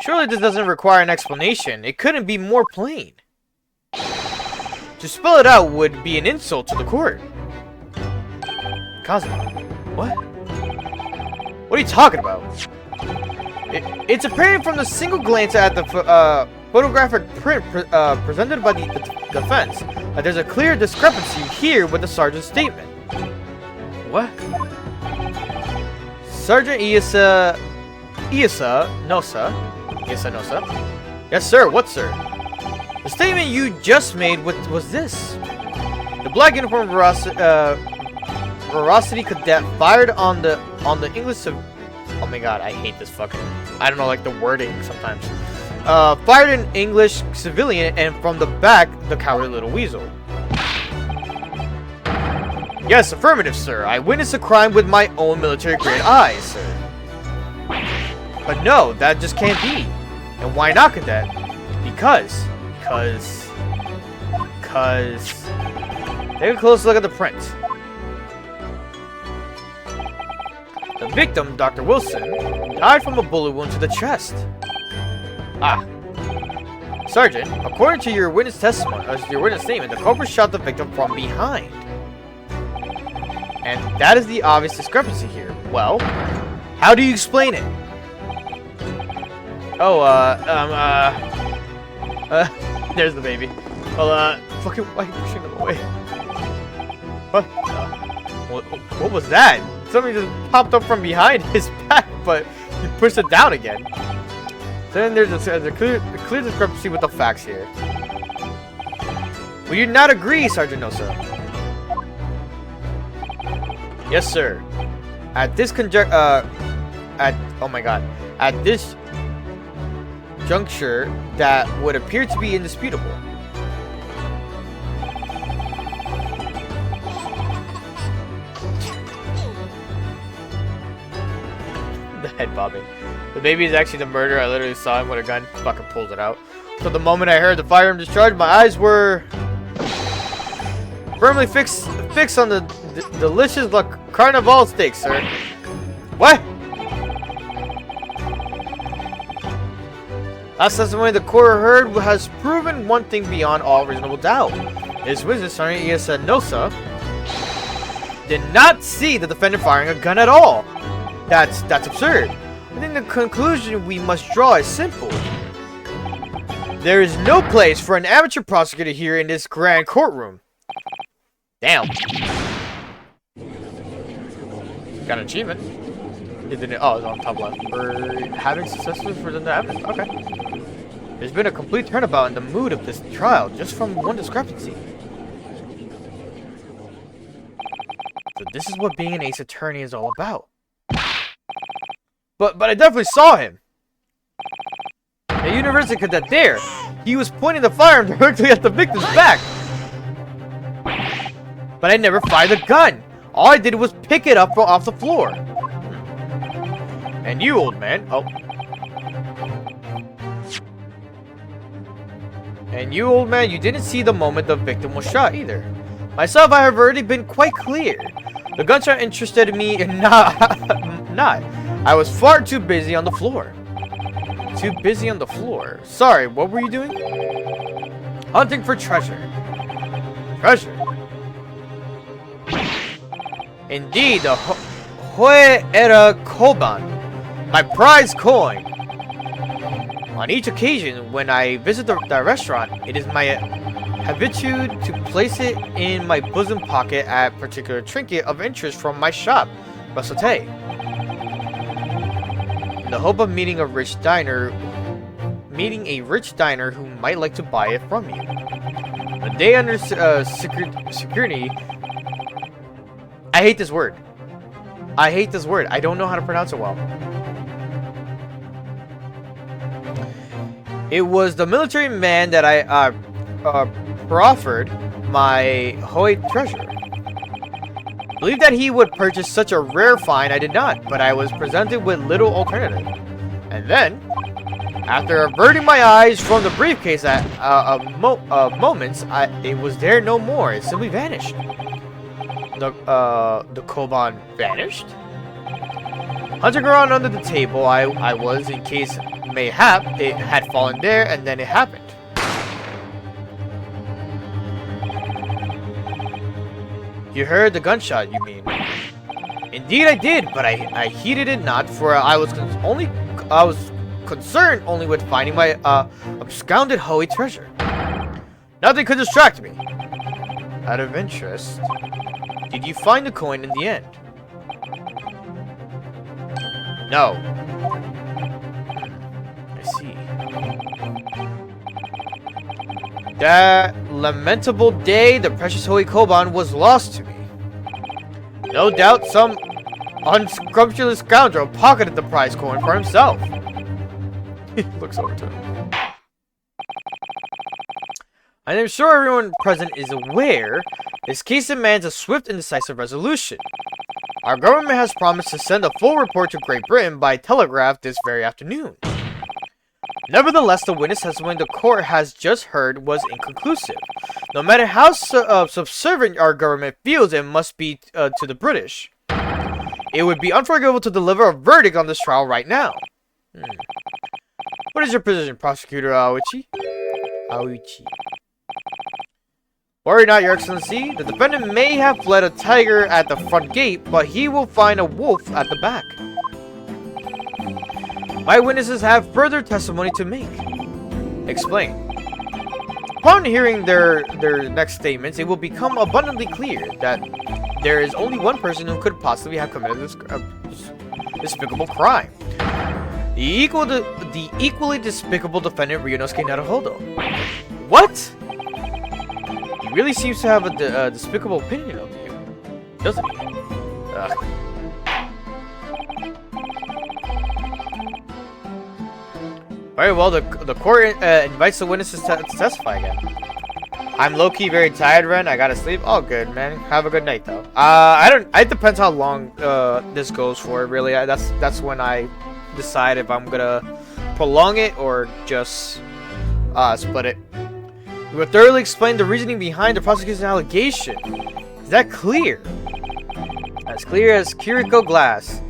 Surely this doesn't require an explanation. It couldn't be more plain. To spell it out would be an insult to the court. Kazuma, what? What are you talking about? It's apparent from the single glance at the photographic print presented by the defense that there's a clear discrepancy here with the sergeant's statement. What? Sergeant Iyasa Nosa? Yes, sir. What, sir? The statement you just made was this. The black uniform Veracity cadet fired on the English oh my god, I hate this fucking, I don't know, like the wording sometimes. Fired an English civilian, and from the back, the cowardly little weasel. Yes, affirmative, sir. I witnessed a crime with my own military-grade eyes, sir. But no, that just can't be. And why not, cadet? Because... Take a close look at the print. The victim, Dr. Wilson, died from a bullet wound to the chest. Ah. Sergeant, according to your witness testimony, your witness statement, the culprit shot the victim from behind. And that is the obvious discrepancy here. Well, how do you explain it? Oh, there's the baby. Well, fucking, why are you pushing them away? What was that? Something just popped up from behind his back, but he pushed it down again. So then there's a clear discrepancy with the facts here. Will you not agree, Sergeant Nosa? Yes, sir. At this juncture, that would appear to be indisputable. The head bobbing. The baby is actually the murderer. I literally saw him with a gun. Fucking pulled it out. So the moment I heard the firearm discharge, my eyes were firmly fixed on the delicious La Carnival steak, sir. What? Last testimony the court heard has proven one thing beyond all reasonable doubt. His witness, Sergeant Iyasa Nosa, did not see the defendant firing a gun at all. That's absurd. I think the conclusion we must draw is simple. There is no place for an amateur prosecutor here in this grand courtroom. Damn. Got an achievement. It didn't. Oh, it's on top left. For having successfully presented the evidence. Okay. There's been a complete turnabout in the mood of this trial just from one discrepancy. So this is what being an ace attorney is all about. But I definitely saw him. A university cadet there! He was pointing the firearm directly at the victim's back! But I never fired the gun! All I did was pick it up off the floor. And you, old man... Oh. And you, old man, you didn't see the moment the victim was shot either. Myself, I have already been quite clear. The gunshot interested me and not. I was far too busy on the floor. Too busy on the floor. Sorry, what were you doing? Hunting for treasure. Treasure? Indeed, the Hoe Era Koban. My prize coin. On each occasion, when I visit the restaurant, it is my habitude to place it in my bosom pocket at a particular trinket of interest from my shop, Rasote, in the hope of meeting a rich diner who might like to buy it from you. A day under security. I hate this word. I hate this word. I don't know how to pronounce it well. It was the military man that I proffered my Hoe treasure. Believed that he would purchase such a rare find. I did not, but I was presented with little alternative. And then, after averting my eyes from the briefcase at moments, it was there no more. It simply vanished. The Koban vanished. Hunting around under the table, I was, in case mayhap it had fallen there, and then it happened. You heard the gunshot, you mean? Indeed I did, but I heeded it not, for I was concerned only with finding my absconded Hoe treasure. Nothing could distract me. Out of interest, did you find the coin in the end? No. I see. That lamentable day, the precious Hoe Koban was lost to me. No doubt some unscrupulous scoundrel pocketed the prize coin for himself. He looks over to him. I am sure everyone present is aware this case demands a swift and decisive resolution. Our government has promised to send a full report to Great Britain by telegraph this very afternoon. Nevertheless, the witness testimony the court has just heard was inconclusive. No matter how subservient our government feels it must be to the British, it would be unforgivable to deliver a verdict on this trial right now. What is your position, Prosecutor Aoichi? Aoichi. Worry not, Your Excellency. The defendant may have fled a tiger at the front gate, but he will find a wolf at the back. My witnesses have further testimony to make. Explain. Upon hearing their next statements, it will become abundantly clear that there is only one person who could possibly have committed this despicable crime. The equally despicable defendant, Ryunosuke Naruhodo. What? He really seems to have a despicable opinion of you, doesn't he? Very well, the court invites the witnesses to testify again. I'm low-key very tired, Ren. I gotta sleep. All good, man. Have a good night, though. It depends how long this goes for, really. That's when I decide if I'm gonna prolong it or just split it. We will thoroughly explain the reasoning behind the prosecution's allegation. Is that clear? As clear as Kiriko Glass.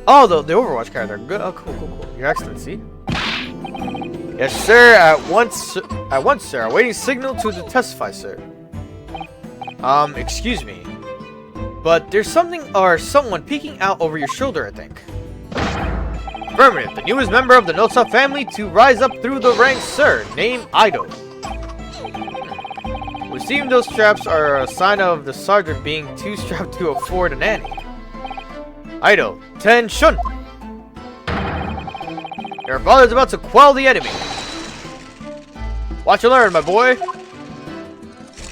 Oh, the Overwatch character. Good. Oh, cool. Your Excellency. Yes, sir. At once, sir. Awaiting signal to testify, sir. Excuse me. But there's something or someone peeking out over your shoulder, I think. Affirmative. The newest member of the Nosa family to rise up through the ranks, sir. Name Ido. Would seem those straps are a sign of the sergeant being too strapped to afford a nanny. Ido, Tenshun! Your father's about to quell the enemy. Watch and learn, my boy.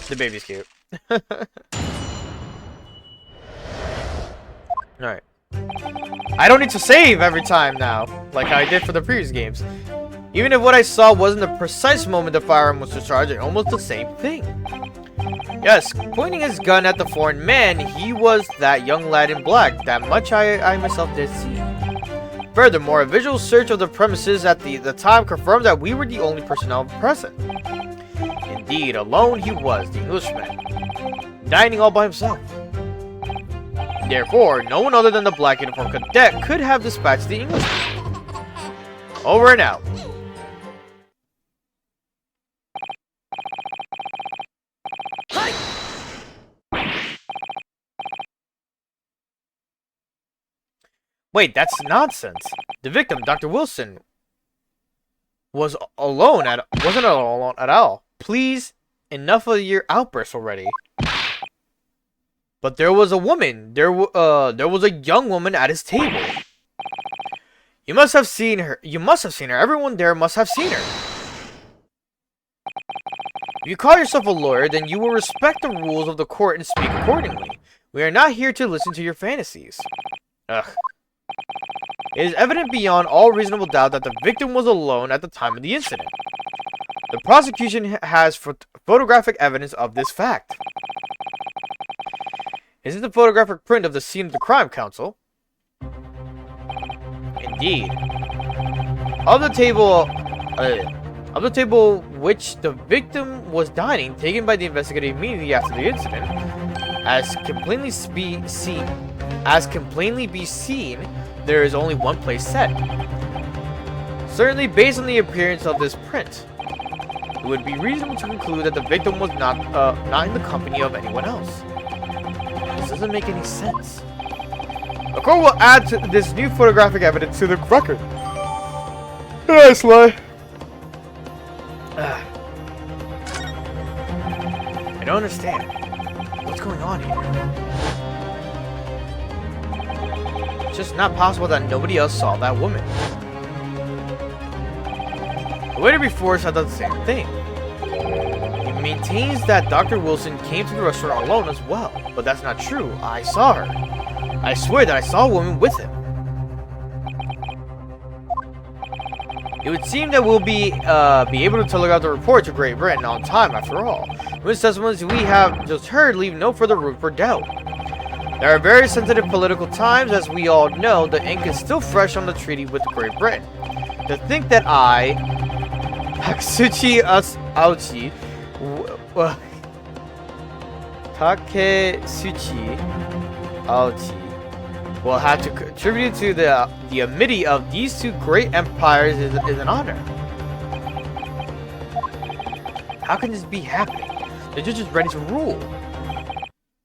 The baby's cute. Alright. I don't need to save every time now, like I did for the previous games. Even if what I saw wasn't the precise moment the firearm was discharged, it's almost the same thing. Yes, pointing his gun at the foreign man, he was that young lad in black. That much I myself did see. Furthermore, a visual search of the premises at the time confirmed that we were the only personnel present. Indeed, alone he was, the Englishman, dining all by himself. Therefore, no one other than the black uniformed cadet could have dispatched the Englishman. Over and out. Wait, that's nonsense. The victim, Dr. Wilson, wasn't alone at all. Please, enough of your outbursts already. But there was a woman. There was a young woman at his table. You must have seen her. Everyone there must have seen her. If you call yourself a lawyer, then you will respect the rules of the court and speak accordingly. We are not here to listen to your fantasies. Ugh. It is evident beyond all reasonable doubt that the victim was alone at the time of the incident. The prosecution has photographic evidence of this fact. Is it the photographic print of the scene of the crime, counsel? Indeed. Of the table which the victim was dining, taken by the investigator immediately after the incident, as completely be seen, there is only one place set. Certainly, based on the appearance of this print, it would be reasonable to conclude that the victim was not in the company of anyone else. This doesn't make any sense. The court will add to this new photographic evidence to the record. Yes, Sly. I don't understand. What's going on here? It's just not possible that nobody else saw that woman. The waiter before us had done the same thing. He maintains that Dr. Wilson came to the restaurant alone as well, but that's not true. I saw her. I swear that I saw a woman with him. It would seem that we'll be able to telegraph the report to Great Britain on time after all. Witness testimonies we have just heard leave no further room for doubt. There are very sensitive political times, as we all know. The ink is still fresh on the treaty with Great Britain. To think that I, Taketsuchi Aochi, will have to contribute to the amity of these two great empires is an honor. How can this be happening? The judge is ready to rule.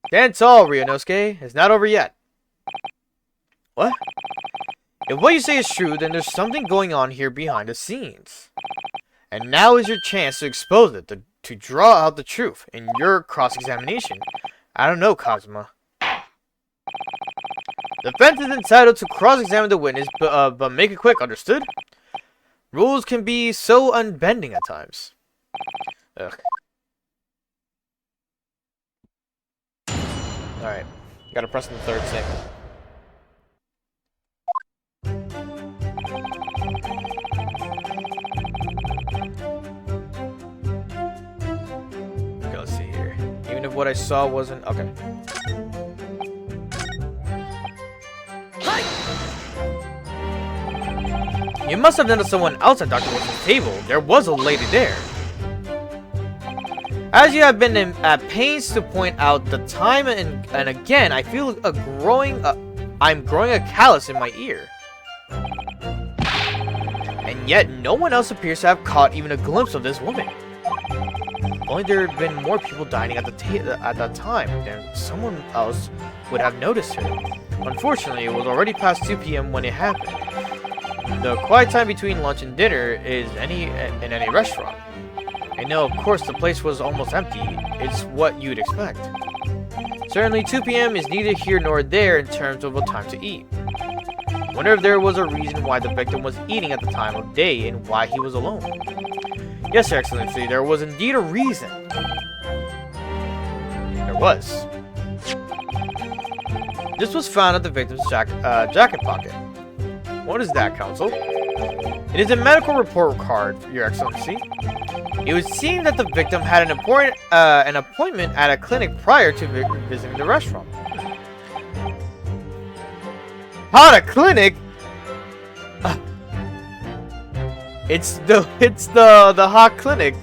Stand tall, Ryunosuke. It's not over yet. What? If what you say is true, then there's something going on here behind the scenes. And now is your chance to expose it, to draw out the truth in your cross-examination. I don't know, Kazuma. The defense is entitled to cross-examine the witness, but make it quick, understood? Rules can be so unbending at times. Ugh. Alright, gotta press the third thing. Okay, let's see here. Even if what I saw wasn't... Okay. You must have noticed someone else at Dr. Wilson's table. There was a lady there. As you have been at pains to point out the time and again, I feel I'm growing a callus in my ear. And yet, no one else appears to have caught even a glimpse of this woman. If only there had been more people dining at that time, then someone else would have noticed her. Unfortunately, it was already past 2 p.m. when it happened. The quiet time between lunch and dinner is in any restaurant. I know, of course, the place was almost empty. It's what you'd expect. Certainly, 2 p.m. is neither here nor there in terms of a time to eat. Wonder if there was a reason why the victim was eating at the time of day and why he was alone. Yes, Your Excellency, there was indeed a reason. There was. This was found at the victim's jacket pocket. What is that, Counsel? It is a medical report card, Your Excellency. It would seem that the victim had an appointment at a clinic prior to visiting the restaurant. At a clinic? It's the hot clinic.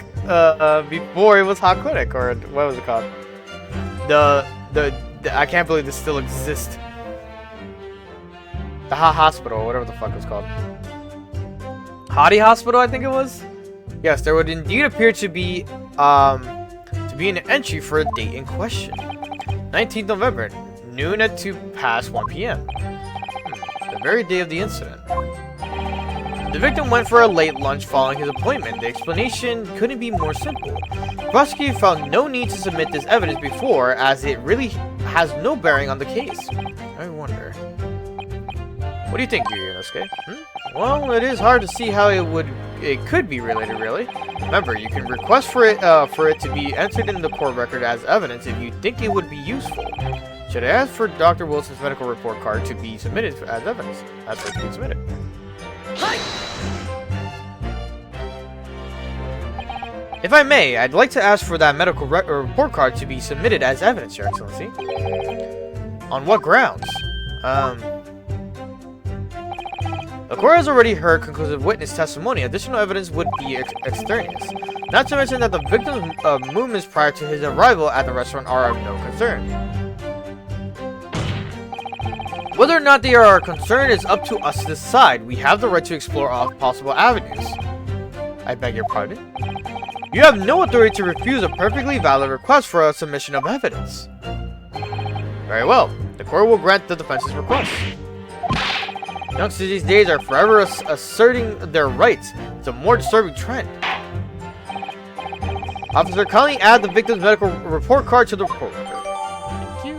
Before it was hot clinic, or what was it called? The I can't believe this still exists. The hot hospital, whatever the fuck it was called. Hottie Hospital, I think it was. Yes, there would indeed appear to be an entry for a date in question. 19th November, noon at 2 past 1 p.m. The very day of the incident. The victim went for a late lunch following his appointment. The explanation couldn't be more simple. The prosecutor found no need to submit this evidence before, as it really has no bearing on the case. I wonder. What do you think, Ryunosuke? Well, it is hard to see how it could be related, really. Remember, you can request for it to be entered in the court record as evidence if you think it would be useful. Should I ask for Dr. Wilson's medical report card to be submitted as evidence? Ask for it to be submitted. If I may, I'd like to ask for that medical report card to be submitted as evidence, Your Excellency. On what grounds? The court has already heard conclusive witness testimony. Additional evidence would be extraneous. Not to mention that the victim's movements prior to his arrival at the restaurant are of no concern. Whether or not they are a concern is up to us to decide. We have the right to explore all possible avenues. I beg your pardon? You have no authority to refuse a perfectly valid request for a submission of evidence. Very well. The court will grant the defense's request. Youngsters these days are forever asserting their rights. It's a more disturbing trend. Officer, kindly add the victim's medical report card to the report record. Thank you.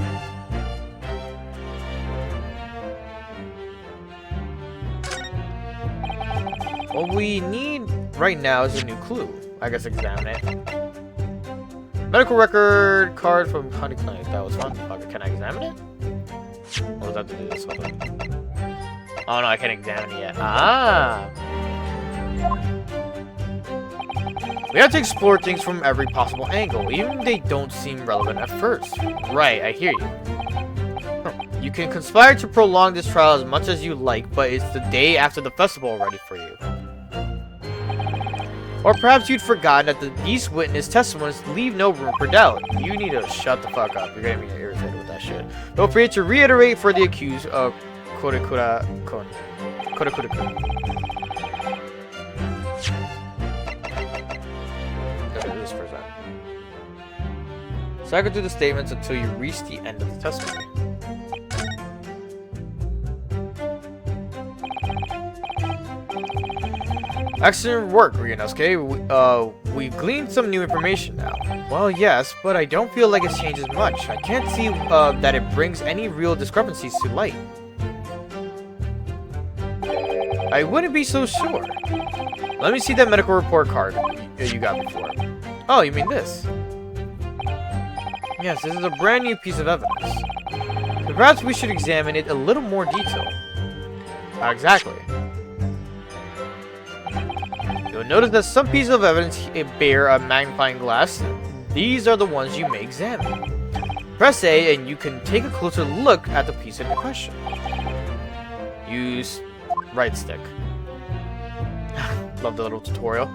What we need right now is a new clue. I guess examine it. Medical record card from Honey Clinic. That was fun. Okay, can I examine it? Or does that have to do this with it? Oh no, I can't examine it yet. Ah! We have to explore things from every possible angle, even if they don't seem relevant at first. Right, I hear you. You can conspire to prolong this trial as much as you like, but it's the day after the festival already for you. Or perhaps you'd forgotten that these witness testimonies leave no room for doubt. You need to shut the fuck up. You're getting me irritated with that shit. Feel free to reiterate for the accused of Korakura-kun. Korakura-kun. This first time. Cycle through the statements until you reach the end of the testimony. Excellent work, Ryunosuke. We've gleaned some new information now. Well, yes, but I don't feel like it's changes much. I can't see that it brings any real discrepancies to light. I wouldn't be so sure. Let me see that medical report card you got before. Oh, you mean this? Yes, this is a brand new piece of evidence. So perhaps we should examine it a little more detail. Exactly. You'll notice that some pieces of evidence bear a magnifying glass. These are the ones you may examine. Press A and you can take a closer look at the piece in question. Use right stick. Love the little tutorial.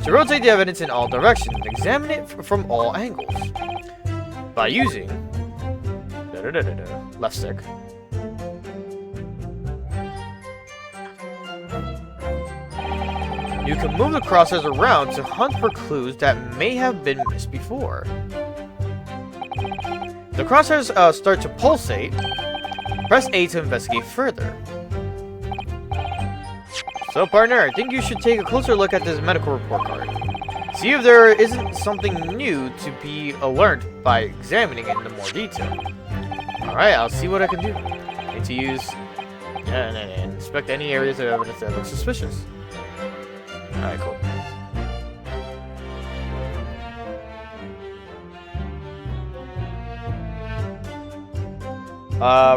To rotate the evidence in all directions, examine it from all angles. By using left stick. You can move the crosshairs around to hunt for clues that may have been missed before. The crosshairs start to pulsate. Press A to investigate further. So, partner, I think you should take a closer look at this medical report card. See if there isn't something new to be learned by examining it in more detail. Alright, I'll see what I can do. I need to use and inspect any areas of evidence that look suspicious. Alright, cool.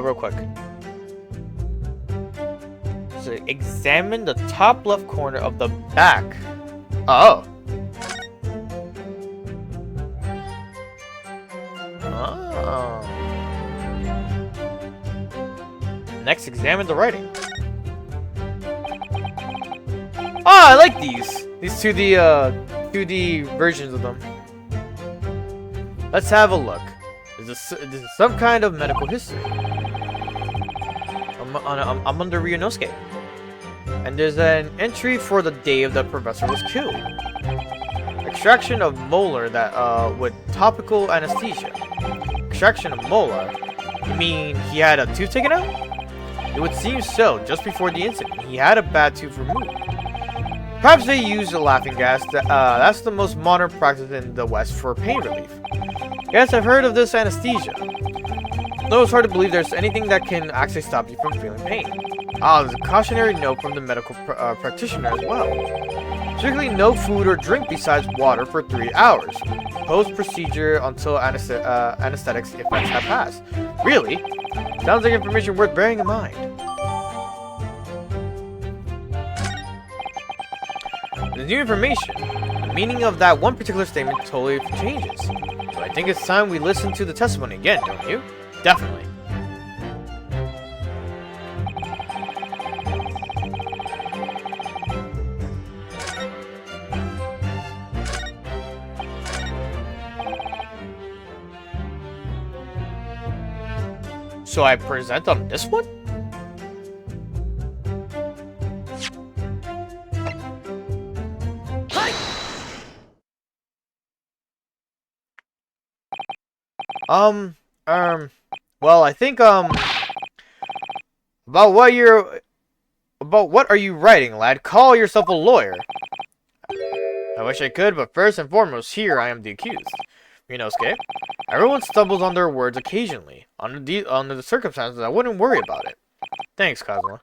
Real quick. to examine the top left corner of the back. Oh. Oh. Next, examine the writing. Oh, I like these. These 2D versions of them. Let's have a look. This is some kind of medical history. I'm under Ryunosuke. And there's an entry for the day of the professor was killed. Extraction of molar that with topical anesthesia. Extraction of molar? You mean he had a tooth taken out? It would seem so. Just before the incident, he had a bad tooth removed. Perhaps they used a laughing gas. That's the most modern practice in the West for pain relief. Yes, I've heard of this anesthesia. Though it's hard to believe there's anything that can actually stop you from feeling pain. Ah, there's a cautionary note from the medical practitioner as well. Strictly no food or drink besides water for 3 hours. Post-procedure until anesthetics effects have passed. Really? Sounds like information worth bearing in mind. The new information, the meaning of that one particular statement totally changes. So I think it's time we listen to the testimony again, don't you? Definitely. So I present on this one? Well, I think, about what are you writing, lad? Call yourself a lawyer. I wish I could, but first and foremost, here I am the accused. Ryunosuke, everyone stumbles on their words occasionally. Under the circumstances, I wouldn't worry about it. Thanks, Kazuma.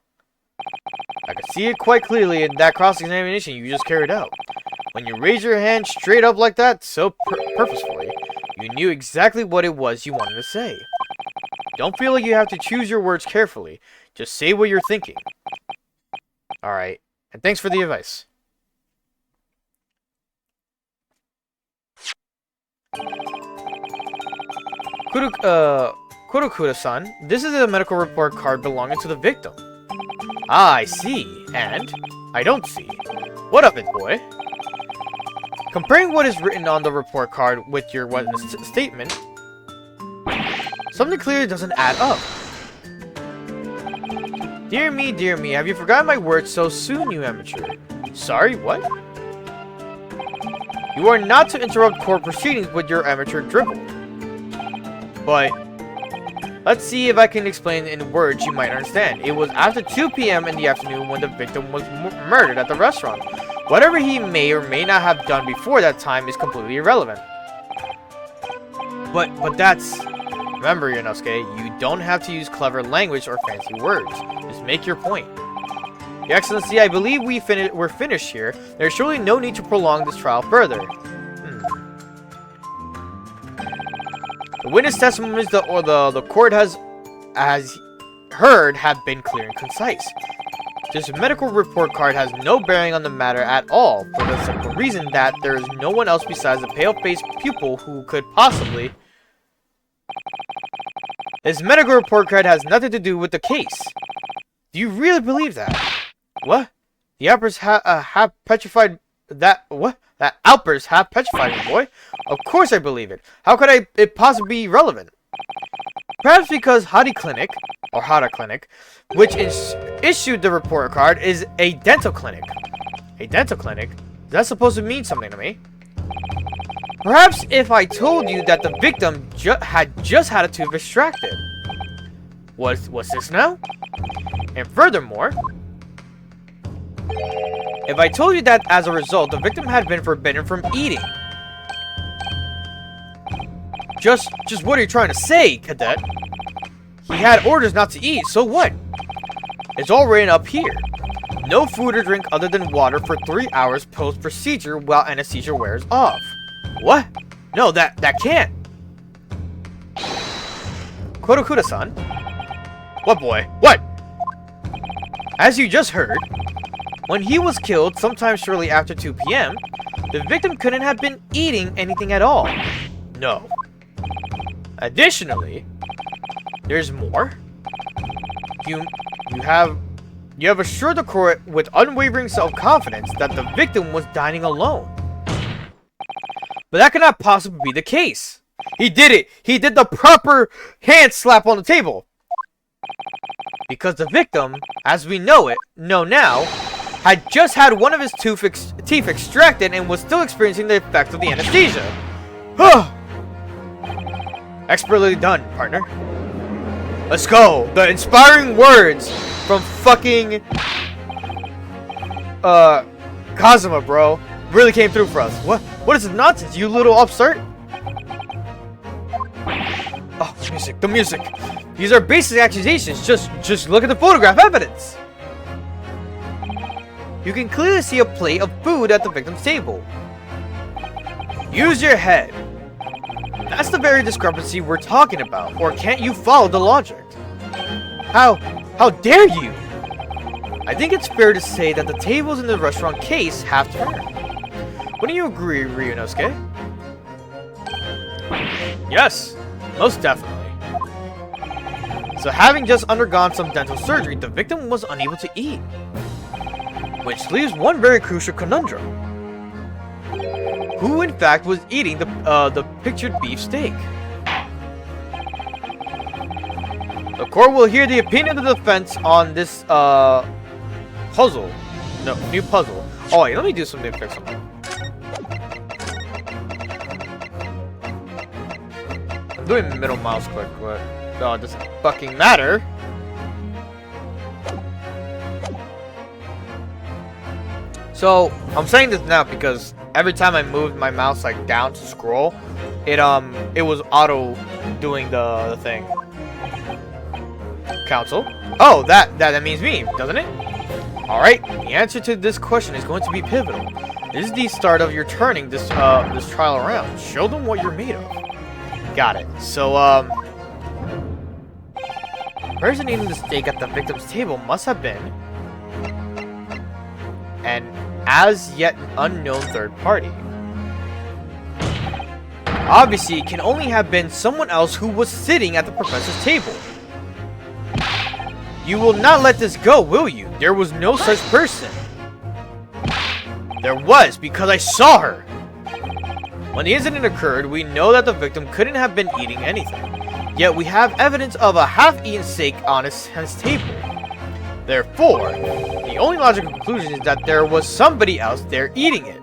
I could see it quite clearly in that cross-examination you just carried out. When you raise your hand straight up like that, so purposefully, you knew exactly what it was you wanted to say. Don't feel like you have to choose your words carefully. Just say what you're thinking. Alright, and thanks for the advice. Kurokura-san, this is a medical report card belonging to the victim. Ah, I see. And? I don't see. What of it, boy? Comparing what is written on the report card with your witness statement, something clearly doesn't add up. Dear me, have you forgotten my words so soon, you amateur? Sorry, what? You are not to interrupt court proceedings with your amateur dribble. But, let's see if I can explain in words you might understand. It was after 2 p.m. in the afternoon when the victim was murdered at the restaurant. Whatever he may or may not have done before that time is completely irrelevant. But that's... Remember, Ryunosuke, you don't have to use clever language or fancy words. Just make your point. Your Excellency, I believe we're finished here. There's surely no need to prolong this trial further. The witness testimonies the court has heard have been clear and concise. This medical report card has no bearing on the matter at all, for the simple reason that there is no one else besides the pale-faced pupil who could possibly... This medical report card has nothing to do with the case. Do you really believe that? What? The outbursts have petrified... That outburst have petrified me, boy. Of course I believe it. How could it possibly be relevant? Perhaps because Hara Clinic, which issued the report card, is a dental clinic. A dental clinic? Is that supposed to mean something to me? Perhaps if I told you that the victim had just had a tooth extracted. What's this now? And furthermore, if I told you that as a result, the victim had been forbidden from eating. Just what are you trying to say, cadet? He had orders not to eat, so what? It's all written up here. No food or drink other than water for 3 hours post-procedure while anesthesia wears off. What? No, that can't. Kurokura-san? What, boy? What? As you just heard, when he was killed sometime shortly after 2 p.m., the victim couldn't have been eating anything at all. No. Additionally, there's more. You have assured the court with unwavering self-confidence that the victim was dining alone. But that cannot possibly be the case. He did it. He did the proper hand slap on the table. Because the victim, as we know now, had just had one of his teeth extracted and was still experiencing the effects of the anesthesia. Expertly done, partner. Let's go. The inspiring words from fucking Kazuma, bro, really came through for us. What is this nonsense, you little upstart? Oh, the music. These are basic accusations. Just look at the photograph evidence. You can clearly see a plate of food at the victim's table. Use your head. That's the very discrepancy we're talking about. Or can't you follow the logic? How dare you? I think it's fair to say that the tables in the restaurant case have turned. Wouldn't you agree, Ryunosuke? Yes, most definitely. So having just undergone some dental surgery, the victim was unable to eat. Which leaves one very crucial conundrum. Who in fact was eating the pictured beef steak? The court will hear the opinion of the defense on this puzzle. No, new puzzle. Oh wait, let me do something to fix something. I'm doing middle mouse click, but no, it doesn't fucking matter. So I'm saying this now because every time I moved my mouse like down to scroll, it was auto doing the thing. Counsel. Oh, that means me, doesn't it? All right. The answer to this question is going to be pivotal. This is the start of your turning this trial around. Show them what you're made of. Got it. So person eating the steak at the victim's table must have been an as yet unknown third party. Obviously, it can only have been someone else who was sitting at the professor's table. You will not let this go, will you? There was no such person. There was, because I saw her. When the incident occurred, we know that the victim couldn't have been eating anything. Yet we have evidence of a half-eaten steak on his table. Therefore, the only logical conclusion is that there was somebody else there eating it.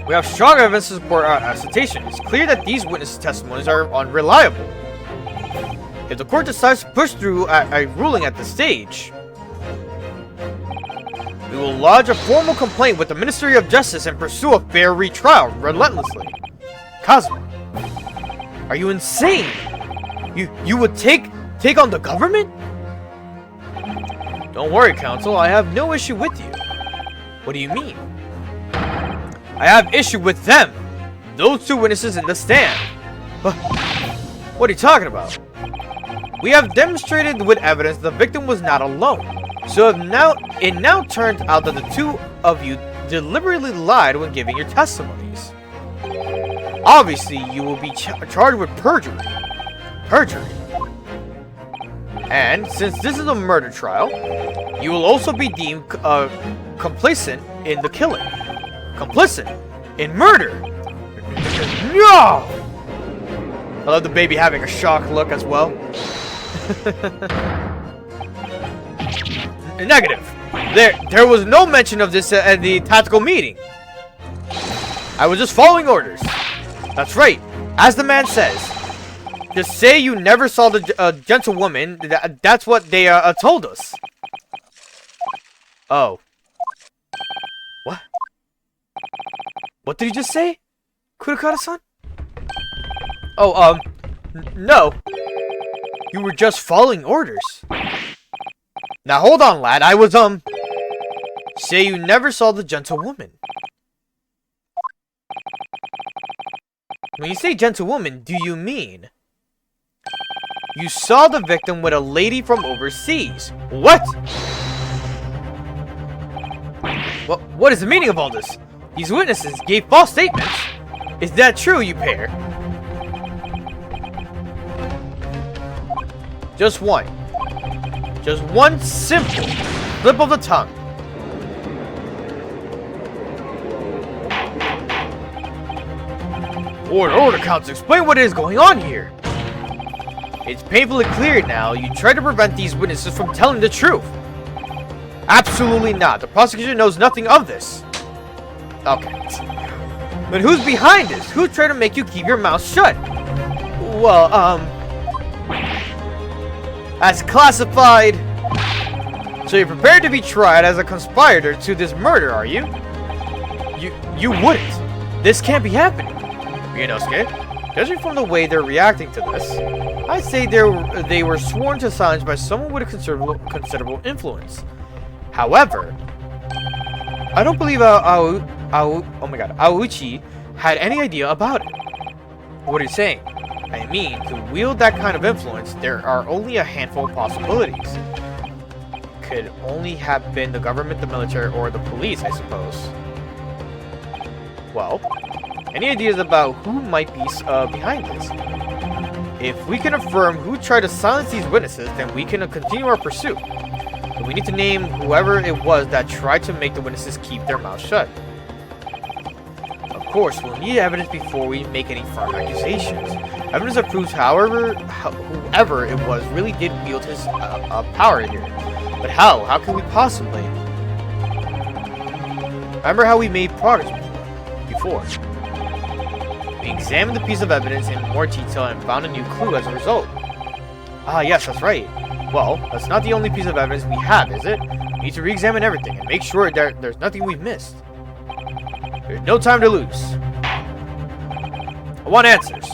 We have strong evidence to support our assertion. It's clear that these witness testimonies are unreliable. If the court decides to push through a ruling at this stage, we will lodge a formal complaint with the Ministry of Justice and pursue a fair retrial relentlessly. Kazuma, are you insane? You would take on the government? Don't worry, counsel. I have no issue with you. What do you mean? I have issue with them. Those two witnesses in the stand. What are you talking about? We have demonstrated with evidence the victim was not alone. So it now turns out that the two of you deliberately lied when giving your testimonies. Obviously, you will be charged with perjury. And since this is a murder trial, you will also be deemed complicit in the killing. Complicit in murder. No! I love the baby having a shocked look as well. Negative. There was no mention of this at the tactical meeting. I was just following orders. That's right. As the man says. Just say you never saw the gentlewoman. That's what they told us. Oh. What? What did you just say? Kurokata-san? Oh, no. You were just following orders. Now hold on, lad. I was, say you never saw the gentlewoman. When you say gentlewoman, do you mean You saw the victim with a lady from overseas. What? What is the meaning of all this? These witnesses gave false statements. Is that true, you pair? Just one. Just one simple slip of the tongue. Order, Counts, explain what is going on here. It's painfully clear now you try to prevent these witnesses from telling the truth. Absolutely not. The prosecution knows nothing of this. Okay. But who's behind this? Who tried to make you keep your mouth shut? Well, as classified. So you're prepared to be tried as a conspirator to this murder, are you? You wouldn't. This can't be happening. Ryunosuke, judging from the way they're reacting to this, I'd say they were sworn to silence by someone with a considerable influence. However, I don't believe Aouchi had any idea about it. What are you saying? I mean, to wield that kind of influence, there are only a handful of possibilities. Could only have been the government, the military, or the police, I suppose. Well, any ideas about who might be behind this? If we can affirm who tried to silence these witnesses, then we can continue our pursuit. But we need to name whoever it was that tried to make the witnesses keep their mouths shut. Of course, we'll need evidence before we make any firm accusations. Evidence that proves, whoever it was really did wield his power here. But how? How can we possibly? Remember how we made progress before? We examined the piece of evidence in more detail and found a new clue as a result. Ah, yes, that's right. Well, that's not the only piece of evidence we have, is it? We need to re-examine everything and make sure that there's nothing we've missed. There's no time to lose. I want answers.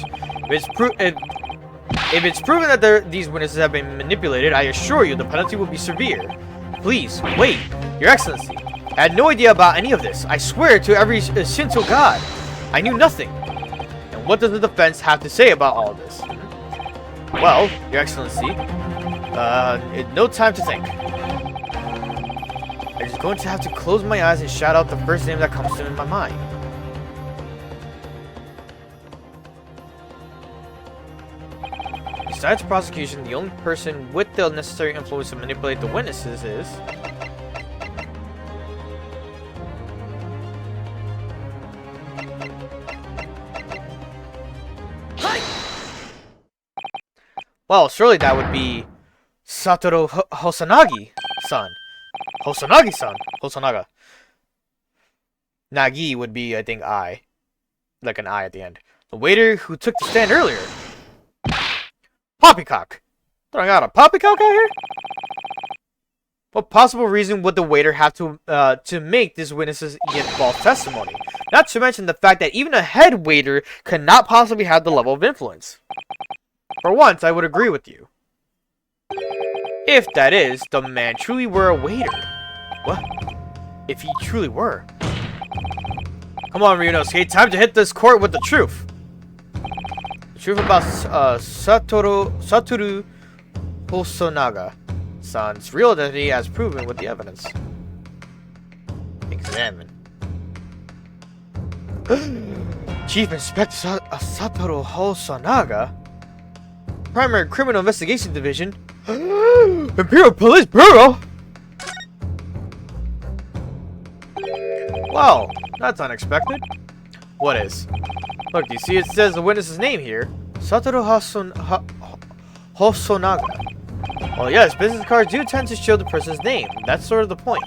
If it's proven that these witnesses have been manipulated, I assure you the penalty will be severe. Please, wait. Your Excellency, I had no idea about any of this. I swear to every Shinto god. I knew nothing. And what does the defense have to say about all of this? Well, Your Excellency, no time to think. I'm just going to have to close my eyes and shout out the first name that comes to my mind. Besides prosecution, the only person with the necessary influence to manipulate the witnesses is... Well, surely that would be Satoru Hosanagi-san. Hosanagi-san? Hosonaga. Nagi would be, I think, I. Like an I at the end. The waiter who took the stand earlier. Poppycock! Throwing out a poppycock out here? What possible reason would the waiter have to make these witnesses give false testimony? Not to mention the fact that even a head waiter could not possibly have the level of influence. For once, I would agree with you. If, that is, the man truly were a waiter. What? If he truly were. Come on, Ryunosuke, time to hit this court with the truth. The truth about Satoru Hosonaga-san's real identity as proven with the evidence. Examine. Chief Inspector Satoru Hosonaga? Primary Criminal Investigation Division? Imperial Police Bureau? Wow, that's unexpected. What is? Look, do you see it says the witness's name here? Satoru Hosonaga. Well, yes, business cards do tend to show the person's name. That's sort of the point.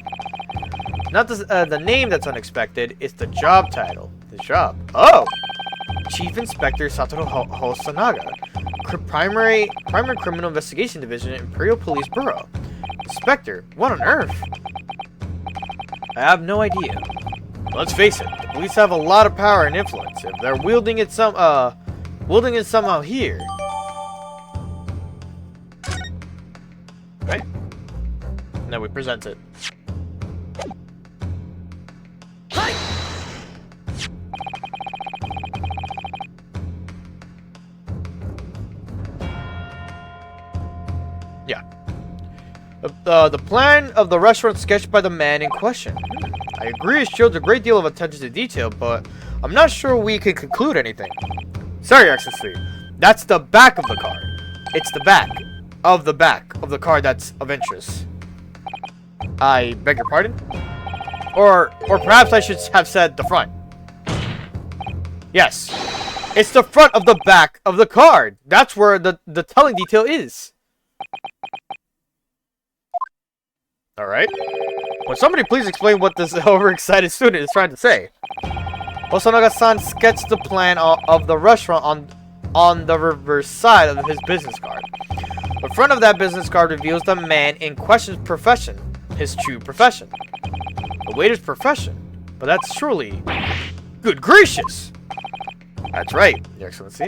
Not the name that's unexpected, it's the job title. The job. Oh! Chief Inspector Satoru Hosonaga. Primary Criminal Investigation Division, Imperial Police Bureau. Inspector? What on earth? I have no idea. Let's face it, the police have a lot of power and influence. If they're wielding it somehow here. Right? Now we present it. Yeah. The plan of the restaurant sketched by the man in question. I agree it shows a great deal of attention to detail, but I'm not sure we can conclude anything. Sorry, Your Excellency. That's the back of the car. It's the back of the car that's of interest. I beg your pardon? Or perhaps I should have said the front. Yes. It's the front of the back of the car. That's where the telling detail is. Alright. Would somebody please explain what this overexcited student is trying to say? Hosonaga-san sketched the plan of the restaurant on the reverse side of his business card. The front of that business card reveals the man in question's profession, his true profession. The waiter's profession? But that's surely... Good gracious! That's right, Your Excellency.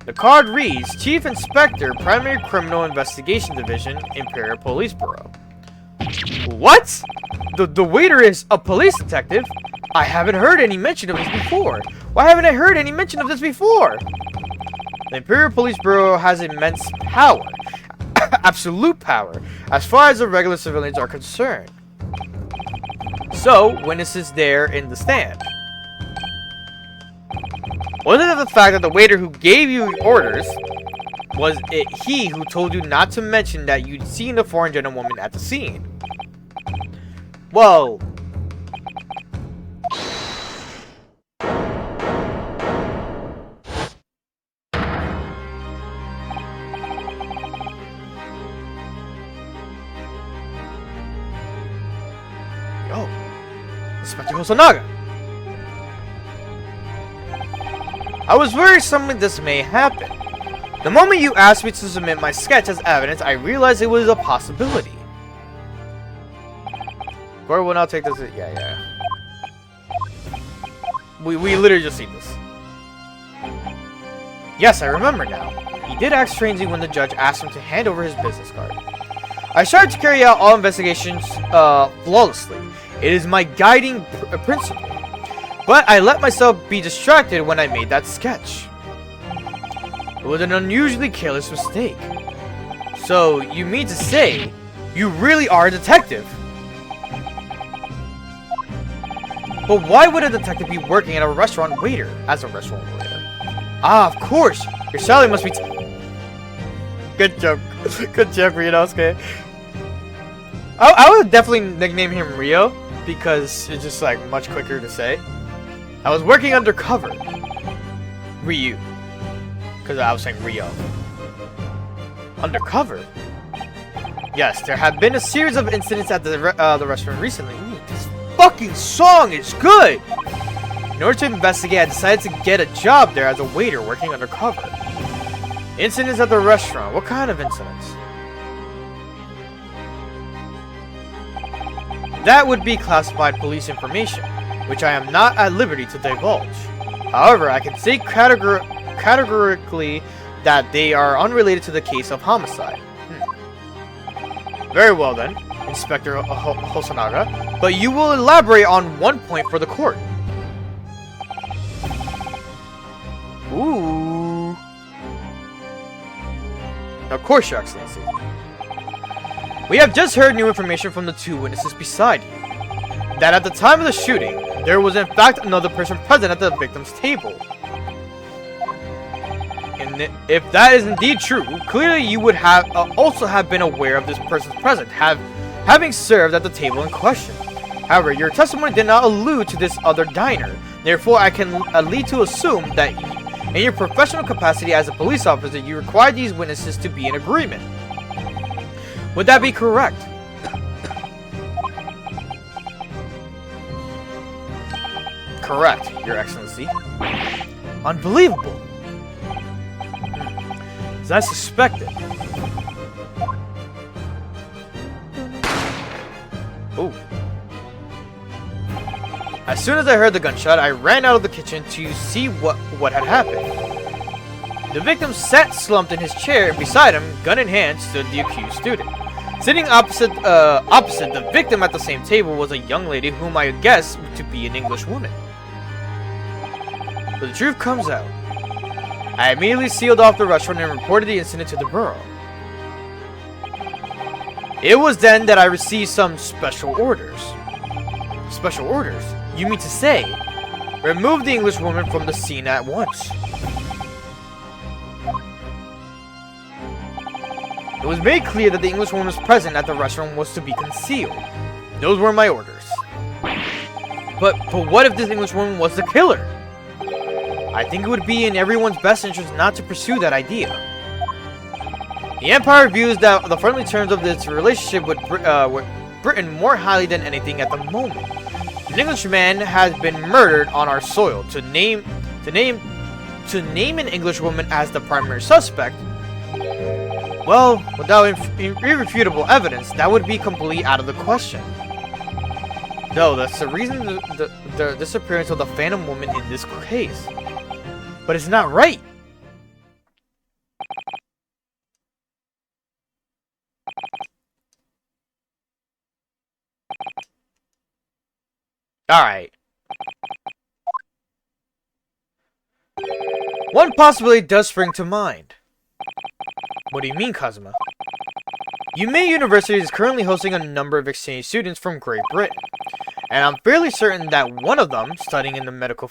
The card reads, Chief Inspector, Primary Criminal Investigation Division, Imperial Police Bureau. What? The waiter is a police detective? I haven't heard any mention of this before. Why haven't I heard any mention of this before? The Imperial Police Bureau has immense power. Absolute power, as far as the regular civilians are concerned. So, witnesses there in the stand. Wasn't it the fact that the waiter who gave you orders, was it he who told you not to mention that you'd seen the foreign gentlewoman at the scene? Well... Yo, Inspector Hosonaga! I was worried something this may happen. The moment you asked me to submit my sketch as evidence, I realized it was a possibility. Corey will now take this. Yeah. We literally just seen this. Yes, I remember now. He did act strangely when the judge asked him to hand over his business card. I started to carry out all investigations flawlessly. It is my guiding principle. But I let myself be distracted when I made that sketch. It was an unusually careless mistake. So, you mean to say, you really are a detective? But why would a detective be working at a restaurant waiter as a restaurant waiter? Ah, of course! Your salary must be Good joke. Good joke, Ryunosuke. I would definitely nickname him Rio, because it's just like much quicker to say. I was working undercover. Ryu. Because I was saying Rio. Undercover? Yes, there have been a series of incidents at the restaurant recently. Ooh, this fucking song is good! In order to investigate, I decided to get a job there as a waiter working undercover. Incidents at the restaurant. What kind of incidents? That would be classified police information, which I am not at liberty to divulge. However, I can say categorically that they are unrelated to the case of homicide. Very well then, Inspector Hosonaga, but you will elaborate on one point for the court. Ooh. Of course, Your Excellency. We have just heard new information from the two witnesses beside you. That at the time of the shooting, there was in fact another person present at the victim's table. And if that is indeed true, clearly you would have also have been aware of this person's presence, having served at the table in question. However, your testimony did not allude to this other diner. Therefore, I can lead to assume that in your professional capacity as a police officer, you require these witnesses to be in agreement. Would that be correct? Correct, Your Excellency. Unbelievable. As I suspected. Oh. As soon as I heard the gunshot, I ran out of the kitchen to see what had happened. The victim sat slumped in his chair, and beside him, gun in hand, stood the accused student. Sitting opposite the victim at the same table was a young lady whom I guessed to be an English woman. But the truth comes out. I immediately sealed off the restaurant and reported the incident to the borough. It was then that I received some special orders. Special orders? You mean to say, remove the Englishwoman from the scene at once. It was made clear that the Englishwoman's presence at the restaurant was to be concealed. Those were my orders. But what if this Englishwoman was the killer? I think it would be in everyone's best interest not to pursue that idea. The Empire views that the friendly terms of this relationship with Britain more highly than anything at the moment. An Englishman has been murdered on our soil. To name an Englishwoman as the primary suspect, well, without irrefutable evidence, that would be completely out of the question. Though that's the reason the disappearance of the Phantom Woman in this case. But it's not right. Alright. One possibility does spring to mind. What do you mean, Kazuma? Yumei University is currently hosting a number of exchange students from Great Britain, and I'm fairly certain that one of them, studying in the medical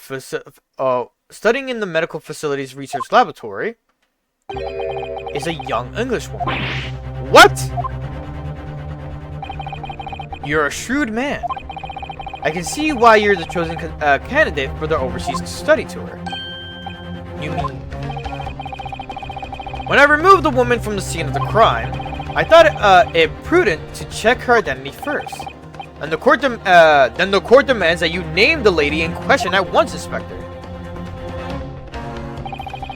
facilities research laboratory, is a young Englishwoman. What? You're a shrewd man. I can see why you're the chosen candidate for the overseas study tour. You mean... When I removed the woman from the scene of the crime, I thought it prudent to check her identity first. And then the court demands that you name the lady in question at once, Inspector.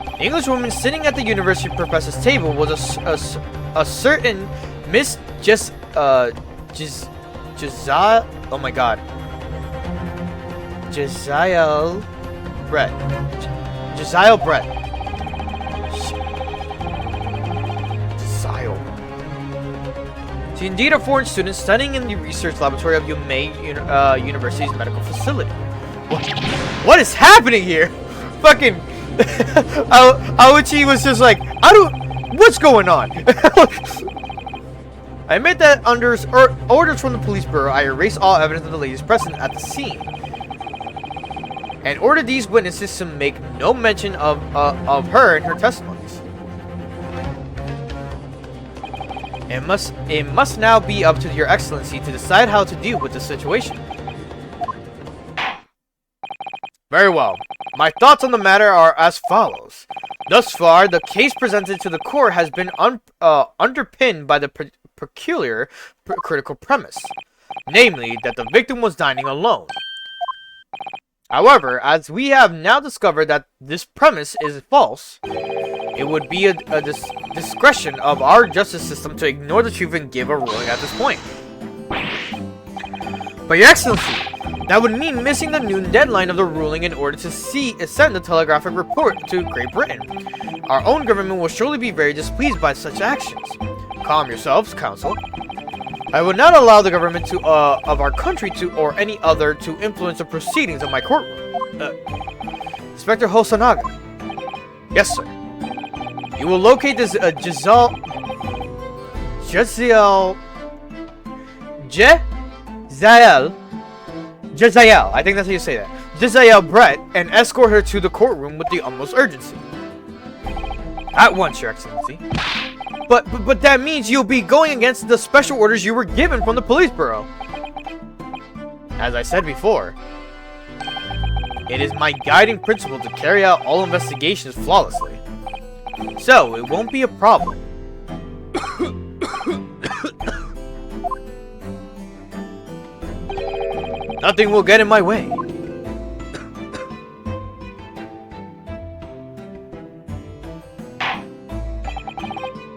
The Englishwoman sitting at the university professor's table was a certain Miss Jesiel. Oh my God. Jesiel Brett. Jesiel Brett. Jesiel. She's indeed a foreign student studying in the research laboratory of Yumei University's medical facility. What is happening here? Fucking Aoichi was just like, what's going on? I admit that under orders from the police bureau, I erased all evidence of the ladies present at the scene, and ordered these witnesses to make no mention of her in her testimonies. It must now be up to Your Excellency to decide how to deal with the situation. Very well. My thoughts on the matter are as follows. Thus far, the case presented to the court has been underpinned by the peculiar critical premise, namely that the victim was dining alone. However, as we have now discovered that this premise is false, it would be a discretion of our justice system to ignore the truth and give a ruling at this point. But Your Excellency, that would mean missing the noon deadline of the ruling in order to send the telegraphic report to Great Britain. Our own government will surely be very displeased by such actions. Calm yourselves, Counsel. I would not allow the government of our country or any other to influence the proceedings of my courtroom. Inspector Hosanaga. Yes, sir. You will locate this Jesiel, I think that's how you say that. Jesiel Brett, and escort her to the courtroom with the utmost urgency. At once, Your Excellency. But that means you'll be going against the special orders you were given from the police bureau. As I said before, it is my guiding principle to carry out all investigations flawlessly. So, it won't be a problem. Nothing will get in my way.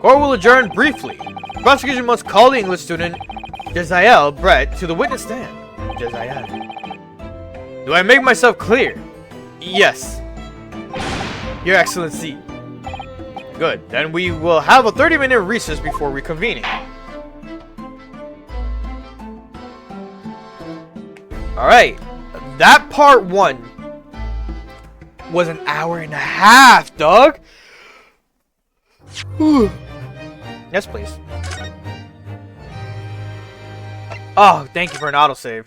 Court will adjourn briefly. The prosecution must call the English student, Jesiel Brett, to the witness stand. Jesiel. Do I make myself clear? Yes. Your Excellency. Good. Then we will have a 30-minute recess before reconvening. Alright. That part 1 was an hour and a half, dog. Whew. Yes, please. Oh, thank you for an autosave.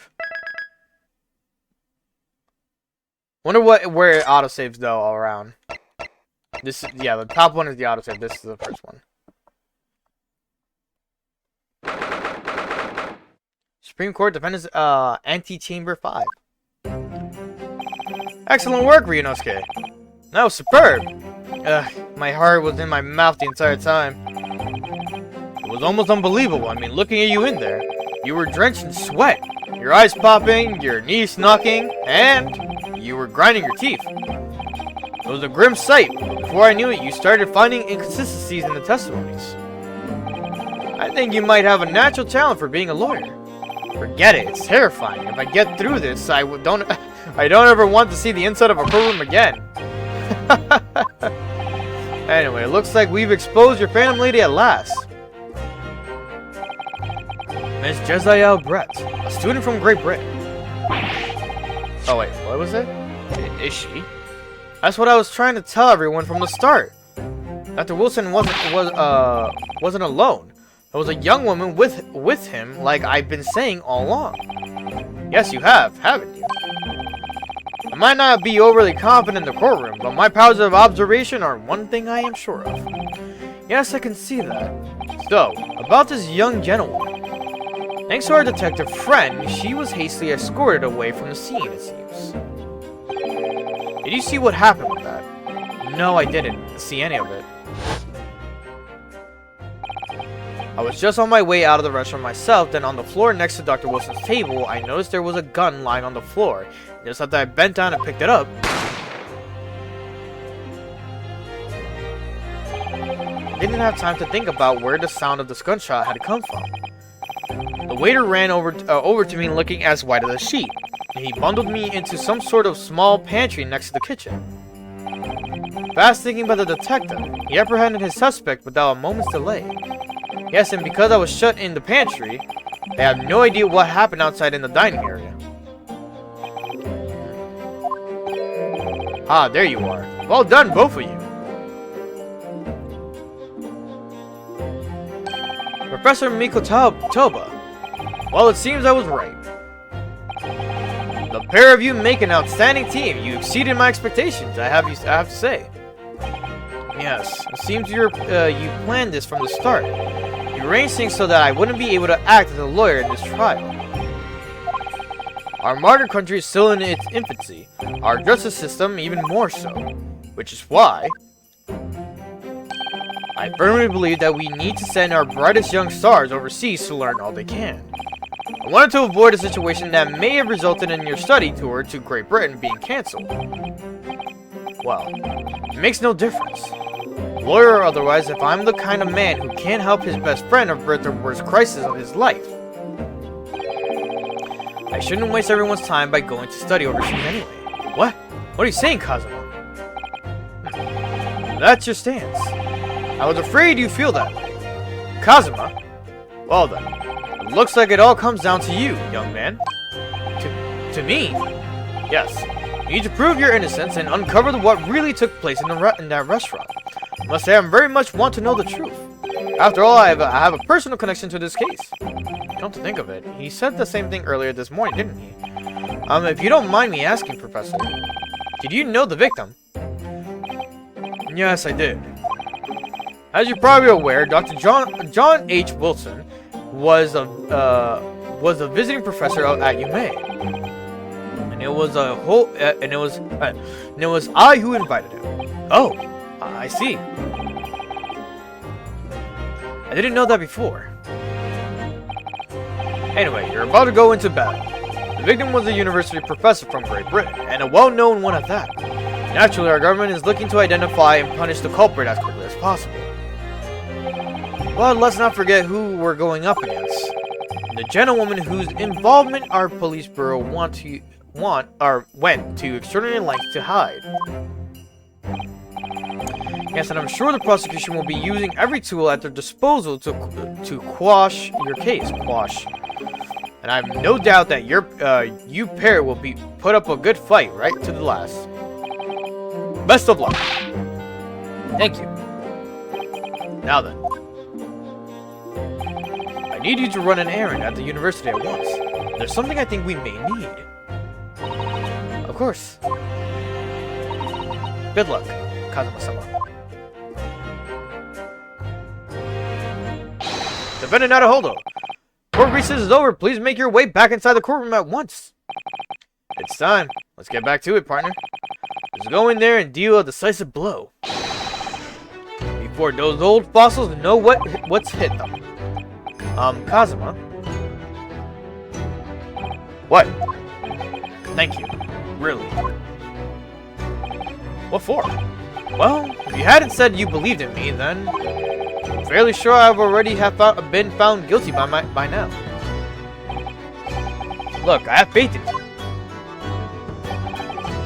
Wonder where it autosaves though all around. This is, yeah, the top one is the autosave. This is the first one. Supreme Court Defendants Antechamber 5. Excellent work, Ryunosuke. That was superb. My heart was in my mouth the entire time. It was almost unbelievable. I mean, looking at you in there, you were drenched in sweat. Your eyes popping, your knees knocking, and you were grinding your teeth. It was a grim sight. Before I knew it, you started finding inconsistencies in the testimonies. I think you might have a natural talent for being a lawyer. Forget it, it's terrifying. If I get through this, I don't ever want to see the inside of a courtroom again. Anyway, it looks like we've exposed your Phantom Lady at last. Miss Jezael Brett, a student from Great Britain. Oh wait, what was it? Is she? That's what I was trying to tell everyone from the start. Dr. Wilson wasn't alone. There was a young woman with him, like I've been saying all along. Yes, you have, haven't you? I might not be overly confident in the courtroom, but my powers of observation are one thing I am sure of. Yes, I can see that. So, about this young gentlewoman. Thanks to our detective friend, she was hastily escorted away from the scene, it seems. Did you see what happened with that? No, I didn't see any of it. I was just on my way out of the restaurant myself, then on the floor next to Dr. Wilson's table, I noticed there was a gun lying on the floor. Just after I bent down and picked it up, I didn't have time to think about where the sound of this gunshot had come from. The waiter ran over to me looking as white as a sheet. He bundled me into some sort of small pantry next to the kitchen. Fast thinking by the detective, he apprehended his suspect without a moment's delay. Yes, and because I was shut in the pantry, they have no idea what happened outside in the dining area. Ah, there you are. Well done, both of you. Professor Miko Toba. Well, it seems I was right. The pair of you make an outstanding team. You exceeded my expectations, I have to say. Yes, it seems you planned this from the start. You arranged things so that I wouldn't be able to act as a lawyer in this trial. Our modern country is still in its infancy. Our justice system even more so. Which is why I firmly believe that we need to send our brightest young stars overseas to learn all they can. I wanted to avoid a situation that may have resulted in your study tour to Great Britain being cancelled. Well, it makes no difference. Lawyer or otherwise, if I'm the kind of man who can't help his best friend avert the worst crisis of his life, I shouldn't waste everyone's time by going to study overseas anyway. What? What are you saying, Kazuma? That's your stance. I was afraid you feel that way. Kazuma? Well then, it looks like it all comes down to you, young man. To me? Yes. You need to prove your innocence and uncover what really took place in that restaurant. I must say I very much want to know the truth. After all, I have a personal connection to this case. Come to think of it, he said the same thing earlier this morning, didn't he? If you don't mind me asking, Professor, did you know the victim? Yes, I did. As you're probably aware, Dr. John H. Wilson was a visiting professor at UMA, and it was I who invited him. Oh, I see. I didn't know that before. Anyway, you're about to go into battle. The victim was a university professor from Great Britain, and a well-known one at that. Naturally, our government is looking to identify and punish the culprit as quickly as possible. But let's not forget who we're going up against. The gentlewoman whose involvement our police bureau went to extraordinary lengths to hide. Yes, and I'm sure the prosecution will be using every tool at their disposal to quash your case. And I have no doubt that you pair will be put up a good fight right to the last. Best of luck. Thank you. Now then. I I need you to run an errand at the university at once. There's something I think we may need. Of course. Good luck, Kazuma-sama. Defendant Naruhodo! Court recess is over. Please make your way back inside the courtroom at once. It's time. Let's get back to it, partner. Let's go in there and deal a decisive blow. Before those old fossils know what's hit them. Kazuma? What? Thank you. Really. What for? Well, if you hadn't said you believed in me, then I'm fairly sure I've already been found guilty by now. Look, I have faith in you.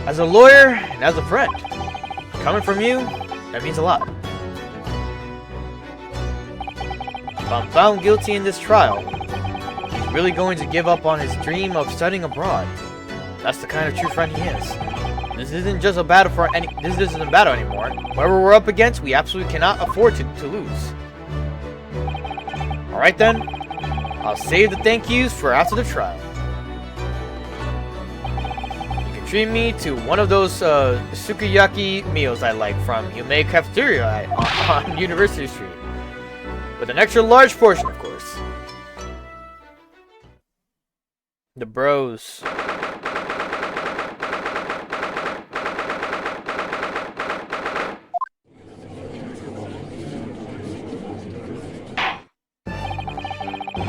As a lawyer and as a friend. Coming from you, that means a lot. If I'm found guilty in this trial, he's really going to give up on his dream of studying abroad. That's the kind of true friend he is. This isn't just a battle this isn't a battle anymore. Whoever we're up against, we absolutely cannot afford to lose. Alright then, I'll save the thank yous for after the trial. You can treat me to one of those sukiyaki meals I like from Yume Cafeteria on University Street. With an extra large portion, of course. The bros.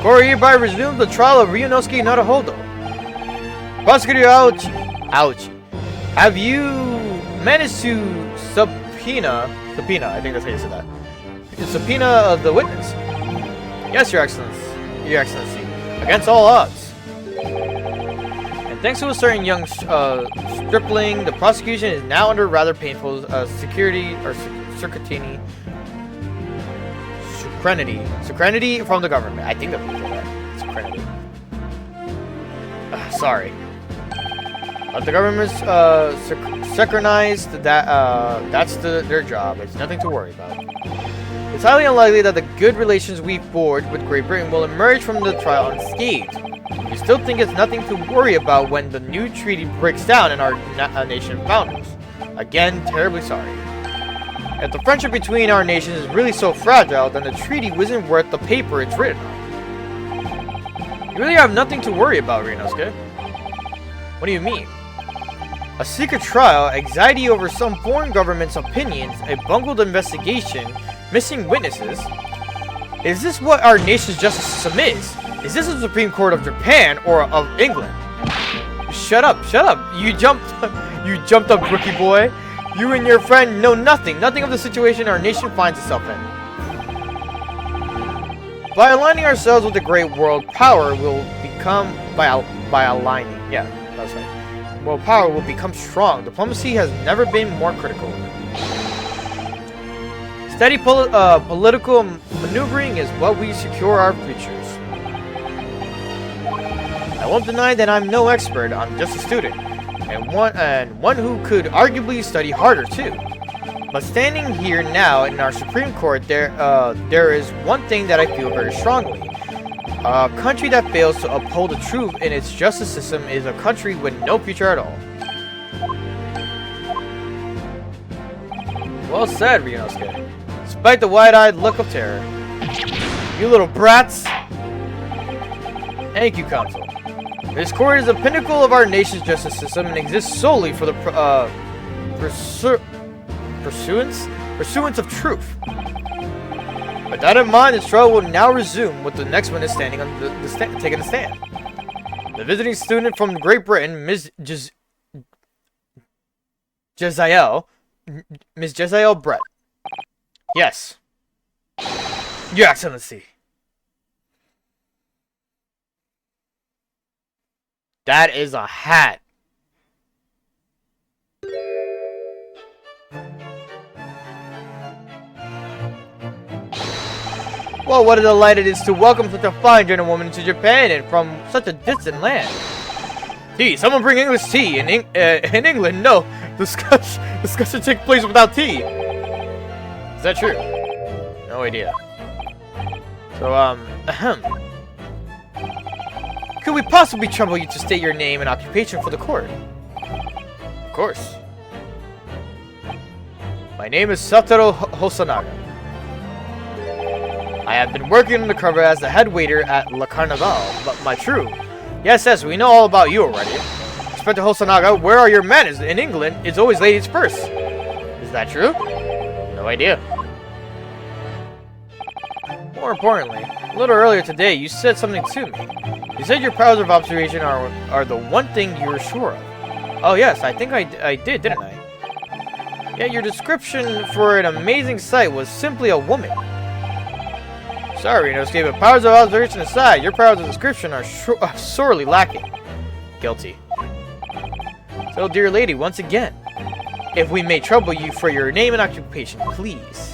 Court hereby resumes the trial of Ryunosuke Naruhodo. Prosecutor Aochi, have you managed to subpoena, I think that's how you said that. Subpoena the witness? Yes, Your Excellency. Against all odds. And thanks to a certain young stripling, the prosecution is now under rather painful security from the government. I think that's what that. Secrenity. Sorry. The government's synchronized that that's their job. It's nothing to worry about. It's highly unlikely that the good relations we forged with Great Britain will emerge from the trial unscathed. We still think it's nothing to worry about when the new treaty breaks down in our nation founders. Again, terribly sorry. If the friendship between our nations is really so fragile, then the treaty isn't worth the paper it's written on. You really have nothing to worry about, Ryunosuke. What do you mean? A secret trial, anxiety over some foreign government's opinions, a bungled investigation, missing witnesses. Is this what our nation's justice system is? Is this the Supreme Court of Japan or of England? Shut up. You jumped up, rookie boy. You and your friend know nothing of the situation our nation finds itself in. By aligning ourselves with the great world power will become, by aligning, yeah, that's right. World power will become strong. Diplomacy has never been more critical. Steady political maneuvering is what we secure our futures. I won't deny that I'm no expert. I'm just a student, and one who could arguably study harder too. But standing here now in our Supreme Court, there is one thing that I feel very strongly. A country that fails to uphold the truth in its justice system is a country with no future at all. Well said, Ryunosuke. Despite the wide-eyed look of terror. You little brats! Thank you, Counsel. This court is the pinnacle of our nation's justice system and exists solely for the pursuance of truth. With that in mind, this trial will now resume with the next witness standing on taking the stand. The visiting student from Great Britain, Ms. Jezael Brett. Yes. Your Excellency. That is a hat. Well, what a delight it is to welcome such a fine gentlewoman to Japan and from such a distant land. Tea, someone bring English tea. In England, no. Discussion takes place without tea. Is that true? No idea. So, Could we possibly trouble you to state your name and occupation for the court? Of course. My name is Satoru Hosanaga. I have been working undercover as the head waiter at Le Carnaval, but my true. Yes, we know all about you already. Inspector Hosanaga, where are your manners? In England, it's always ladies first. Is that true? No idea. More importantly, a little earlier today, you said something to me. You said your powers of observation are the one thing you're sure of. Oh yes, I think I did, didn't I? Yeah, your description for an amazing sight was simply a woman. Sorry, Inosuke, but powers of observation aside, your powers of description are sorely lacking. Guilty. So, dear lady, once again, if we may trouble you for your name and occupation, please.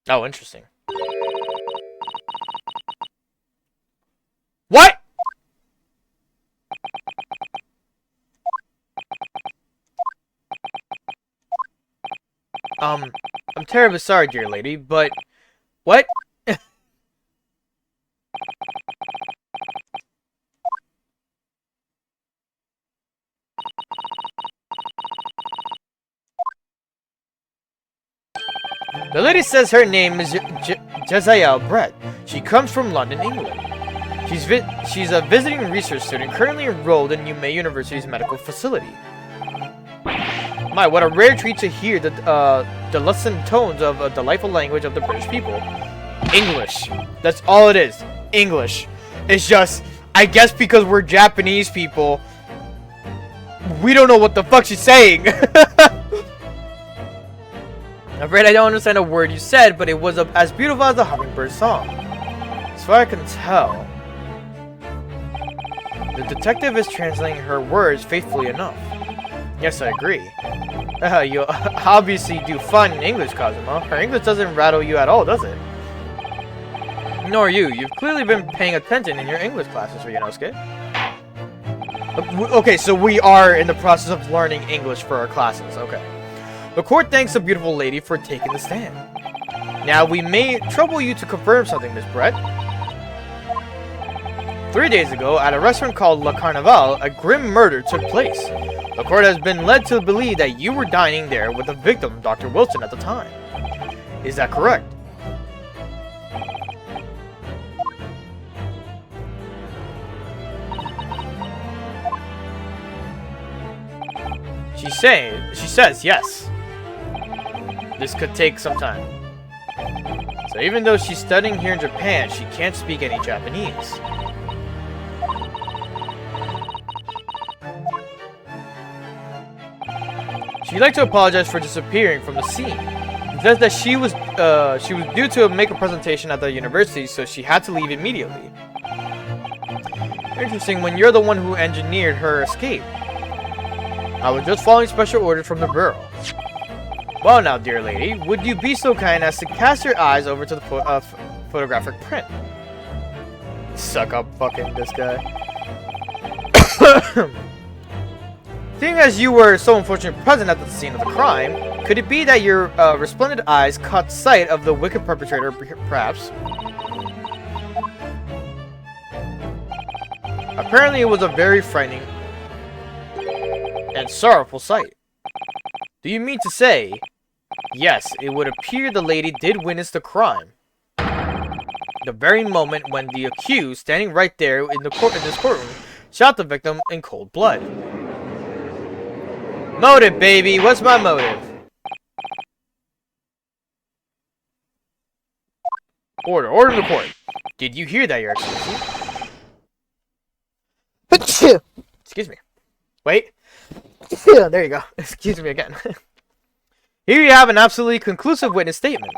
Oh, interesting. What? I'm terribly sorry, dear lady, but... What? The lady says her name is Jezael Brett. She comes from London, England. She's a visiting research student currently enrolled in Yumei University's medical facility. My, what a rare treat to hear the lesson tones of a delightful language of the British people. English. That's all it is. English. It's just, I guess because we're Japanese people, we don't know what the fuck she's saying. I'm afraid I don't understand a word you said, but it was as beautiful as a hummingbird song. As far as I can tell, the detective is translating her words faithfully enough. Yes, I agree. You obviously do fine in English, Kazuma. Her English doesn't rattle you at all, does it? Nor you. You've clearly been paying attention in your English classes, Ryunosuke. Okay, so we are in the process of learning English for our classes. Okay. The court thanks the beautiful lady for taking the stand. Now, we may trouble you to confirm something, Miss Brett. 3 days ago, at a restaurant called Le Carnaval, a grim murder took place. The court has been led to believe that you were dining there with the victim, Dr. Wilson, at the time. Is that correct? She says yes. This could take some time. So even though she's studying here in Japan, she can't speak any Japanese. She'd like to apologize for disappearing from the scene. It says that she was due to make a presentation at the university, so she had to leave immediately. Interesting, when you're the one who engineered her escape. I was just following special orders from the bureau. Well now, dear lady, would you be so kind as to cast your eyes over to the photographic print? Suck up fucking this guy. Seeing as you were so unfortunately present at the scene of the crime, could it be that your resplendent eyes caught sight of the wicked perpetrator, perhaps? Apparently it was a very frightening and sorrowful sight. Do you mean to say... Yes, it would appear the lady did witness the crime. The very moment when the accused, standing right there in this courtroom, shot the victim in cold blood. Motive, baby! What's my motive? Order in the court. Did you hear that, Your Excellency? Excuse me. Wait. There you go. Excuse me again. Here you have an absolutely conclusive witness statement.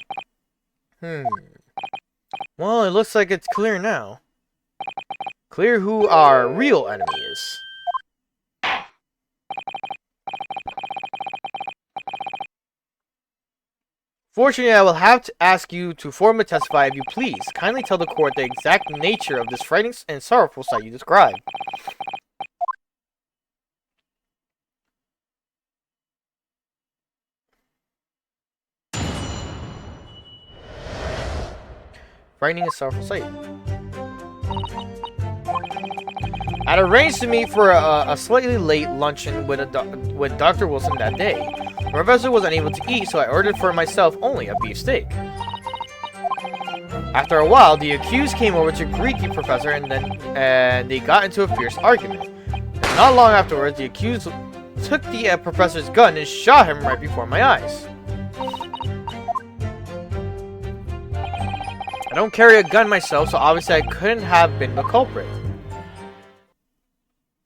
Well, it looks like it's clear now. Clear who our real enemy is. Fortunately, I will have to ask you to formally testify if you please. Kindly tell the court the exact nature of this frightening and sorrowful sight you described. frightening and sorrowful sight. I'd arranged to meet for a slightly late luncheon with Dr. Wilson that day. The professor was unable to eat, so I ordered for myself only a beef steak. After a while, the accused came over to greet the professor, and they got into a fierce argument. And not long afterwards, the accused took the professor's gun and shot him right before my eyes. I don't carry a gun myself, so obviously I couldn't have been the culprit.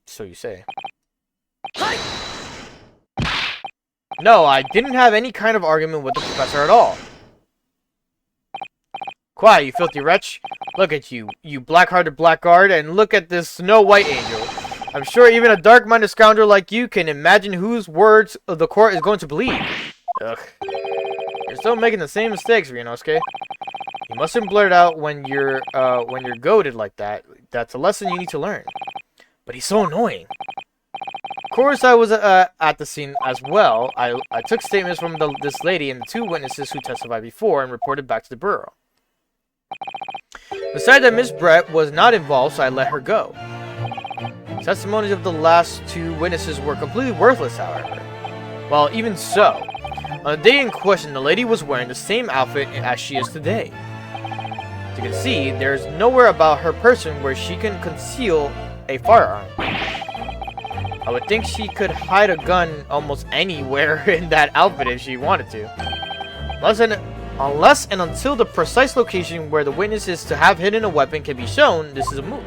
So you say. No, I didn't have any kind of argument with the professor at all. Quiet, you filthy wretch. Look at you, you black-hearted blackguard, and look at this Snow White angel. I'm sure even a dark-minded scoundrel like you can imagine whose words the court is going to believe. Ugh. You're still making the same mistakes, Ryunosuke. You mustn't blurt out when you're goaded like that. That's a lesson you need to learn. But he's so annoying. Of course, I was at the scene as well. I took statements from this lady and the 2 witnesses who testified before and reported back to the bureau. Decided that Miss Brett was not involved, so I let her go. Testimonies of the last 2 witnesses were completely worthless, however. Well, even so, on the day in question, the lady was wearing the same outfit as she is today. As you can see, there's nowhere about her person where she can conceal a firearm. I would think she could hide a gun almost anywhere in that outfit if she wanted to. Unless and until the precise location where the witness is to have hidden a weapon can be shown, this is a moot.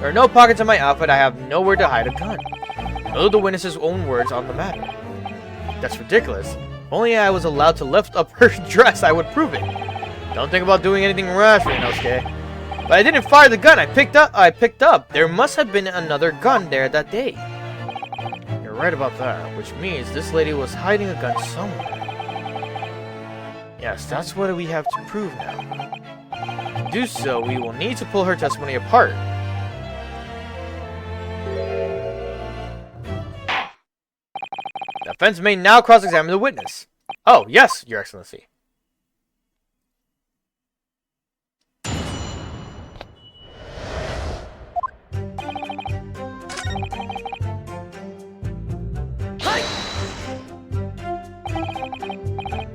There are no pockets in my outfit. I have nowhere to hide a gun. Those are the witness's own words on the matter. That's ridiculous. If only I was allowed to lift up her dress, I would prove it. Don't think about doing anything rash, Ryunosuke. But I didn't fire the gun I picked up. There must have been another gun there that day. You're right about that, which means this lady was hiding a gun somewhere. Yes, that's what we have to prove now. To do so, we will need to pull her testimony apart. The defense may now cross-examine the witness. Oh, yes, Your Excellency.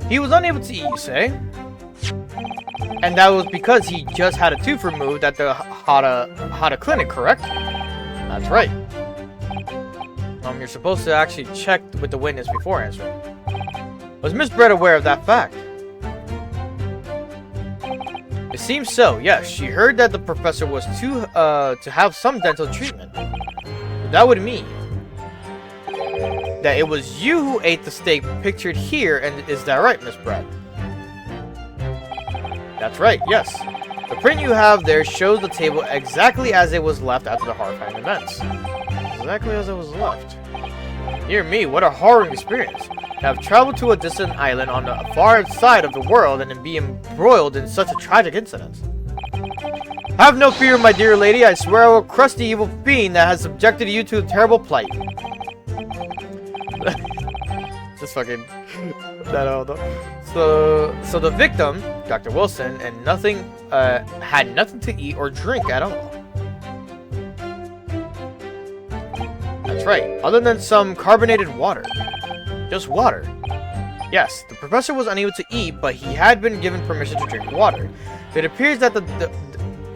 He was unable to eat, you say? And that was because he just had a tooth removed at the Hata clinic, correct? That's right. You're supposed to actually check with the witness before answering. Was Miss Brett aware of that fact? It seems so, yes. She heard that the professor was to have some dental treatment. That would mean that it was you who ate the steak pictured here, and is that right, Miss Brett? That's right, yes. The print you have there shows the table exactly as it was left after the horrifying events. Exactly as it was left. Dear me, what a horrible experience. To have traveled to a distant island on the far side of the world and then be embroiled in such a tragic incident. Have no fear, my dear lady. I swear I will crush the evil fiend that has subjected you to a terrible plight. Just fucking... So the victim, Dr. Wilson, and had nothing to eat or drink at all. That's right, other than some carbonated water. Just water. Yes, the professor was unable to eat, but he had been given permission to drink water. So it appears that the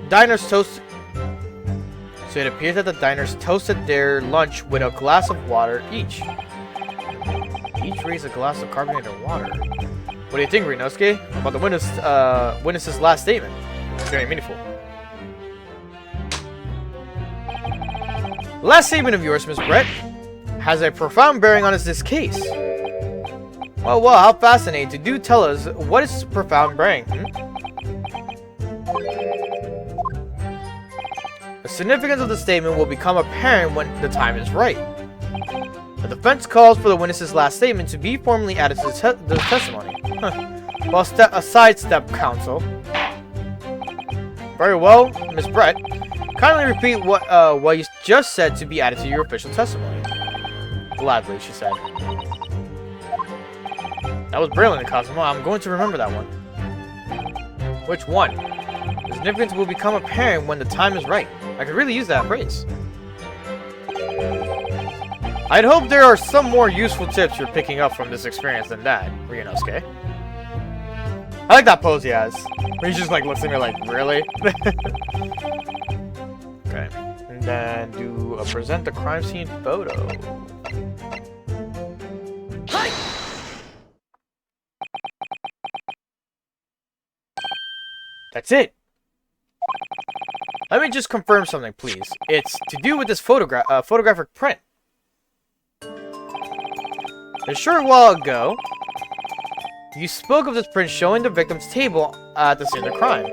diners toasted their lunch with a glass of water each. Each raised a glass of carbonated water. What do you think, Ryunosuke, about the witness's last statement? It's very meaningful. The last statement of yours, Miss Brett, has a profound bearing on this case. Well, how fascinating. Do tell us, what is profound bearing? The significance of the statement will become apparent when the time is right. The defense calls for the witness's last statement to be formally added to the testimony. Well, a sidestep, counsel. Very well, Miss Brett. Kindly repeat what you just said to be added to your official testimony. Gladly, she said. That was brilliant, Cosmo. I'm going to remember that one. Which one? The significance will become apparent when the time is right. I could really use that phrase. I'd hope there are some more useful tips you're picking up from this experience than that, Ryunosuke. I like that pose he has. Where he's just like looks at me like, really? Okay. And then do a present the crime scene photo. That's it. Let me just confirm something, please. It's to do with this photographic print. A short while ago, you spoke of this print showing the victim's table at the scene of the crime.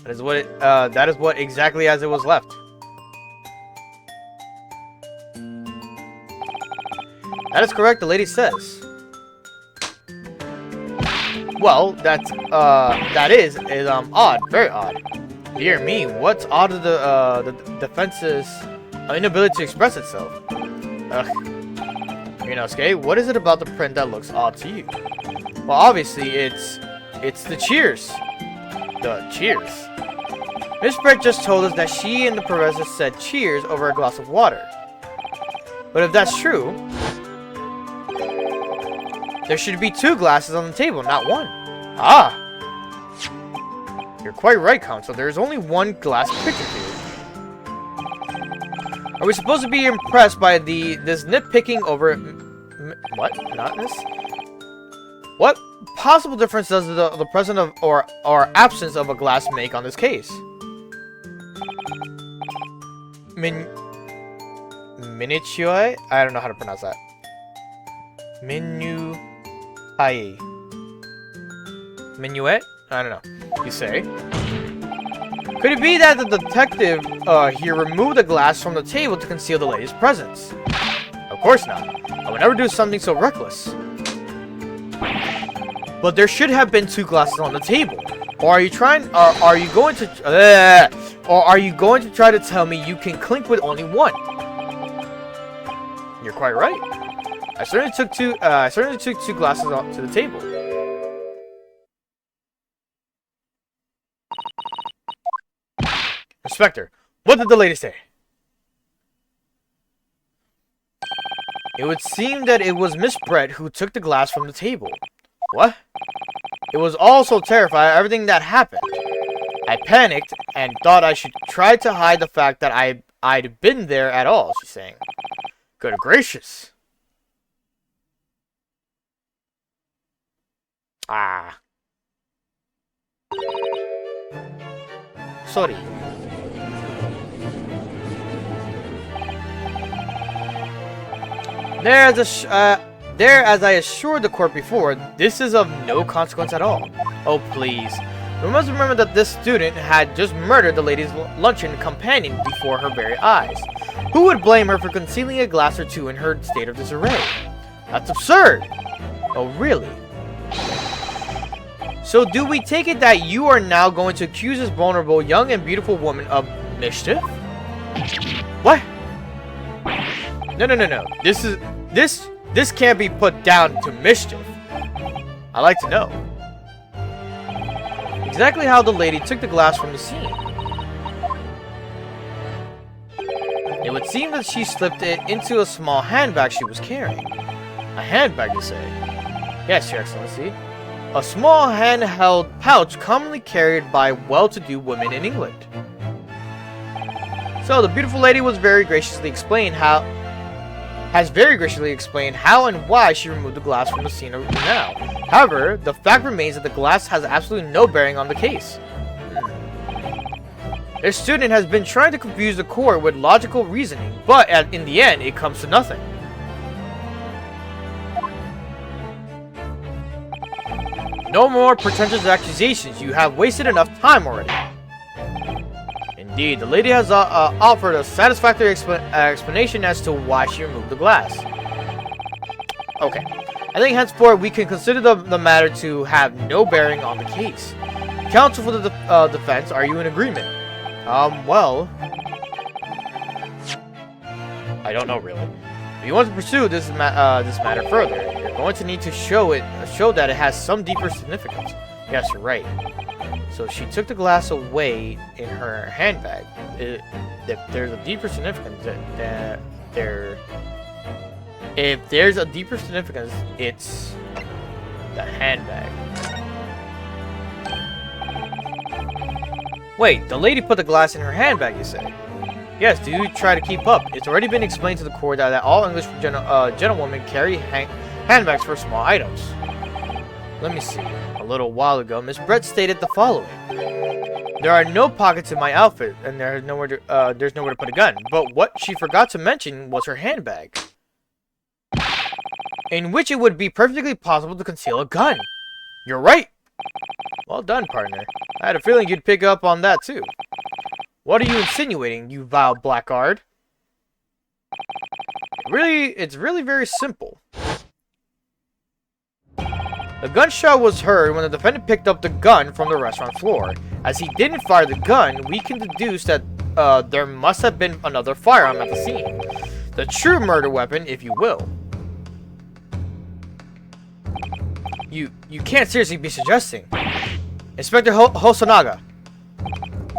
That is what exactly as it was left. That is correct, the lady says. Well, that is odd, very odd. Dear me, what's odd of the defense's inability to express itself? Ugh. Ryunosuke, what is it about the print that looks odd to you? Well, obviously, it's the cheers. The cheers. Miss Brett just told us that she and the professor said cheers over a glass of water. But if that's true, there should be 2 glasses on the table, not 1. Ah! You're quite right, Counsel. There's only 1 glass picture here. Are we supposed to be impressed by this nitpicking over... what? Not this? What possible difference does the presence of or absence of a glass make on this case? Miniature? I don't know how to pronounce that. Minuet? I don't know. You say? Could it be that the detective here removed the glass from the table to conceal the lady's presence? Of course not. I would never do something so reckless. But there should have been 2 glasses on the table. Or are you going to try to tell me you can clink with only 1? You're quite right. I certainly took 2 glasses to the table. Inspector, what did the lady say? It would seem that it was Miss Brett who took the glass from the table. What? It was all so terrifying, everything that happened. I panicked and thought I should try to hide the fact that I'd been there at all, she's saying. Good gracious. Ah. Sorry. There, as I assured the court before, this is of no consequence at all. Oh, please. We must remember that this student had just murdered the lady's luncheon companion before her very eyes. Who would blame her for concealing a glass or 2 in her state of disarray? That's absurd! Oh, really? So do we take it that you are now going to accuse this vulnerable, young and beautiful woman of mischief? What? No. This can't be put down to mischief. I'd like to know exactly how the lady took the glass from the scene. It would seem that she slipped it into a small handbag she was carrying. A handbag, you say? Yes, Your Excellency. A small handheld pouch commonly carried by well-to-do women in England. So the beautiful lady has very graciously explained how and why she removed the glass from the scene now. However, the fact remains that the glass has absolutely no bearing on the case. This student has been trying to confuse the court with logical reasoning, but in the end, it comes to nothing. No more pretentious accusations. You have wasted enough time already. Indeed, the lady has offered a satisfactory explanation as to why she removed the glass. Okay. I think henceforth we can consider the matter to have no bearing on the case. Counsel for the defense, are you in agreement? Well... I don't know, really. If you want to pursue this matter further, you're going to need to show that it has some deeper significance. Yes, you're right. So she took the glass away in her handbag. There's a deeper significance that there. If there's a deeper significance, it's the handbag. Wait, the lady put the glass in her handbag, you say? Yes, do try to keep up. It's already been explained to the court that all English gentlewomen carry handbags for small items. Let me see. A little while ago, Miss Brett stated the following. There are no pockets in my outfit, and there's nowhere to put a gun. But what she forgot to mention was her handbag, in which it would be perfectly possible to conceal a gun. You're right. Well done, partner. I had a feeling you'd pick up on that, too. What are you insinuating, you vile blackguard? It's really very simple. The gunshot was heard when the defendant picked up the gun from the restaurant floor. As he didn't fire the gun, we can deduce that there must have been another firearm at the scene. The true murder weapon, if you will. You can't seriously be suggesting. Inspector Hosonaga.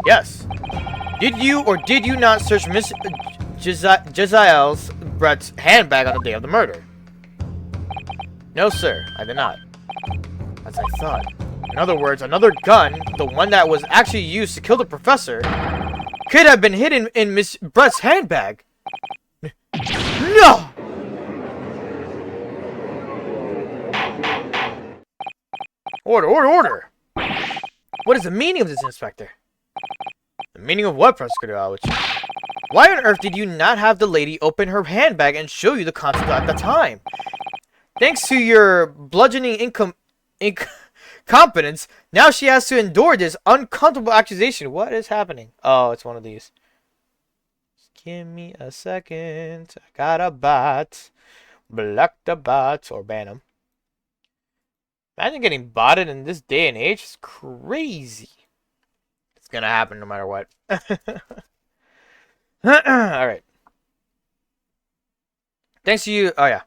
Yes. Did you or did you not search Miss Jezaiel Brett's handbag on the day of the murder? No, sir, I did not. As I thought. In other words, another gun, the one that was actually used to kill the professor, could have been hidden in Miss Brett's handbag. No! Order! What is the meaning of this, Inspector? The meaning of what, Professor Kudoichi? Why on earth did you not have the lady open her handbag and show you the contents at the time? Thanks to your bludgeoning incompetence, now she has to endure this uncomfortable accusation. What is happening? Oh, it's one of these. Just give me a second. I got a bot. Block the bots or ban them. Imagine getting botted in this day and age. It's crazy. It's gonna happen no matter what. Alright. Thanks to you. Oh, yeah.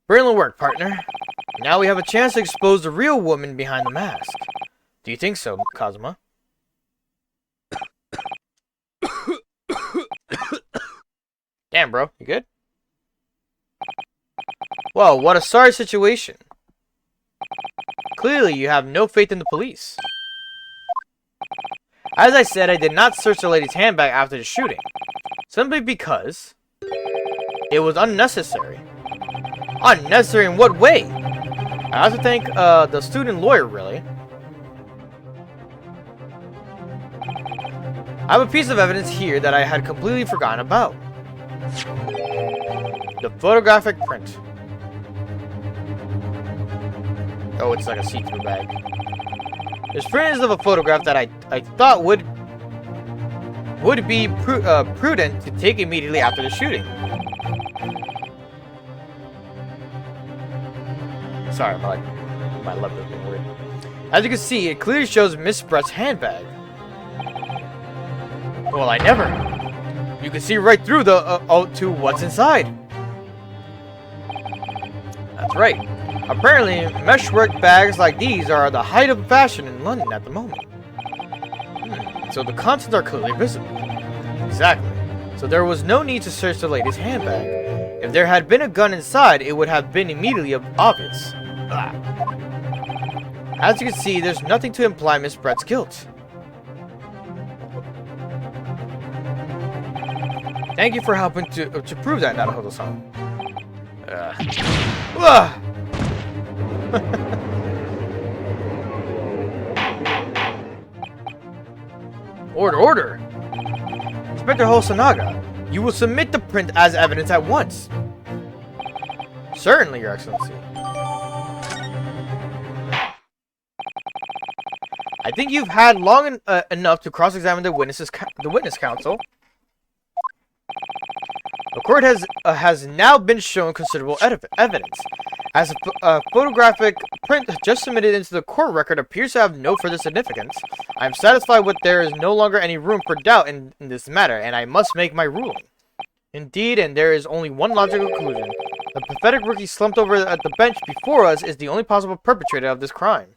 Brilliant work, partner. Now we have a chance to expose the real woman behind the mask. Do you think so, Kazuma? Damn, bro. You good? Well, what a sorry situation. Clearly, you have no faith in the police. As I said, I did not search the lady's handbag after the shooting. Simply because it was unnecessary. Unnecessary in what way? I have to thank the student lawyer, really. I have a piece of evidence here that I had completely forgotten about. The photographic print. Oh, it's like a see-through bag. There's prints of a photograph that I thought would be prudent to take immediately after the shooting. Sorry, my left is being weird. As you can see, it clearly shows Miss Brett's handbag. Well, I never. You can see right through the to what's inside. That's right. Apparently, meshwork bags like these are the height of fashion in London at the moment. So the contents are clearly visible. Exactly. So there was no need to search the lady's handbag. If there had been a gun inside, it would have been immediately obvious. As you can see, there's nothing to imply Miss Brett's guilt. Thank you for helping to prove that, Naruhodo-san. Order! Inspector Hosonaga, you will submit the print as evidence at once. Certainly, Your Excellency. I think you've had long enough to cross-examine the witness counsel. The court has now been shown considerable evidence. As a photographic print just submitted into the court record appears to have no further significance, I am satisfied that there is no longer any room for doubt in this matter, and I must make my ruling. Indeed, and there is only one logical conclusion. The pathetic rookie slumped over at the bench before us is the only possible perpetrator of this crime.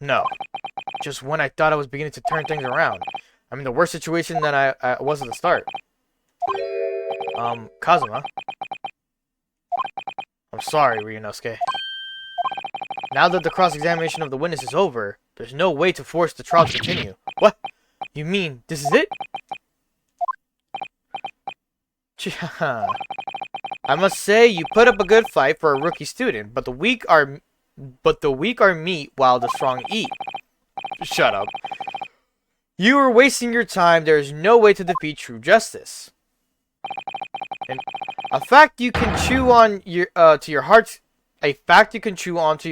No. Just when I thought I was beginning to turn things around. I'm in the worst situation than I was at the start. Kazuma. I'm sorry, Ryunosuke. Now that the cross-examination of the witness is over, there's no way to force the trial to continue. What? You mean, this is it? I must say, you put up a good fight for a rookie student, but the weak are meat while the strong eat. Shut up. You are wasting your time. There is no way to defeat true justice. And a fact you can chew on to your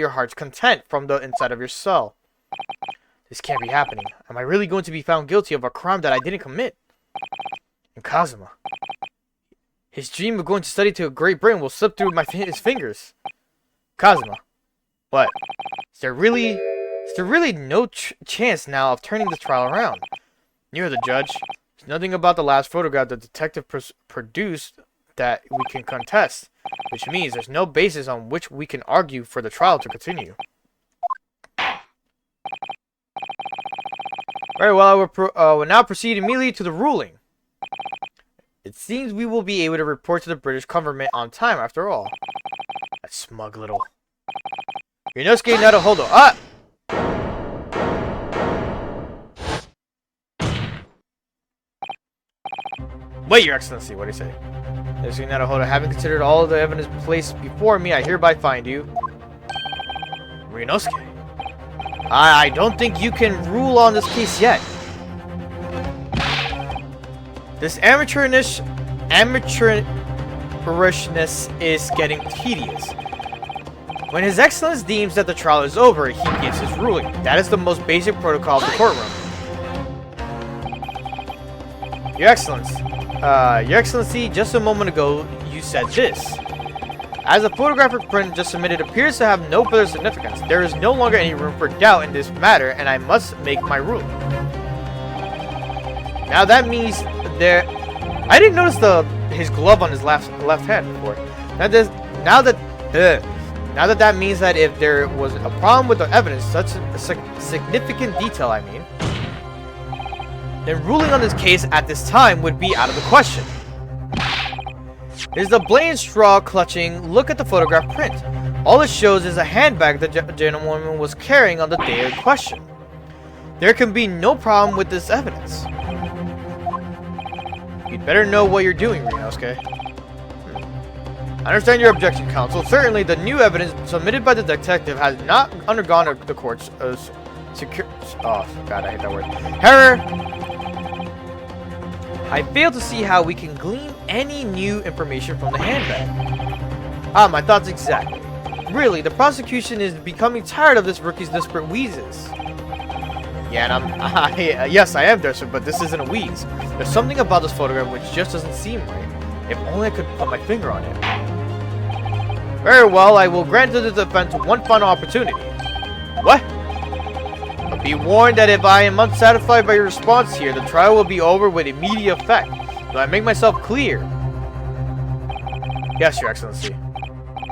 heart's content from the inside of your cell. This can't be happening. Am I really going to be found guilty of a crime that I didn't commit? And Kazuma, his dream of going to study to Great Britain will slip through his fingers. Kazuma, what? Is there really no chance now of turning this trial around? You're the judge. There's nothing about the last photograph the detective produced that we can contest, which means there's no basis on which we can argue for the trial to continue. Very well, I will now proceed immediately to the ruling. It seems we will be able to report to the British government on time after all. That smug little... Ryunosuke Naruhodo. Ah! Wait, Your Excellency, what do you say? Ryunosuke Naruhodo, having considered all of the evidence placed before me, I hereby find you... Ryunosuke. I don't think you can rule on this case yet. This amateurishness is getting tedious. When His Excellence deems that the trial is over, he gives his ruling. That is the most basic protocol of the courtroom. Your Excellency, just a moment ago, you said this. As the photographic print just submitted appears to have no further significance, there is no longer any room for doubt in this matter, and I must make my ruling. Now that means there... I didn't notice his glove on his left hand before. Now that means that if there was a problem with the evidence, such a significant detail, I mean, then ruling on this case at this time would be out of the question. It is a blatant straw-clutching look at the photograph print. All it shows is a handbag the gentleman was carrying on the day of question. There can be no problem with this evidence. You'd better know what you're doing, Ryunosuke. I understand your objection, counsel. Certainly, the new evidence submitted by the detective has not undergone the court's oh, God, I hate that word. Error. I fail to see how we can glean any new information from the handbag. Ah, my thoughts exactly. Really, the prosecution is becoming tired of this rookie's desperate wheezes. Yeah, and yes, I am desperate, but this isn't a wheeze. There's something about this photograph which just doesn't seem right. If only I could put my finger on it. Very well, I will grant the defense one final opportunity. What? But be warned that if I am unsatisfied by your response here, the trial will be over with immediate effect. Do I make myself clear? Yes, Your Excellency.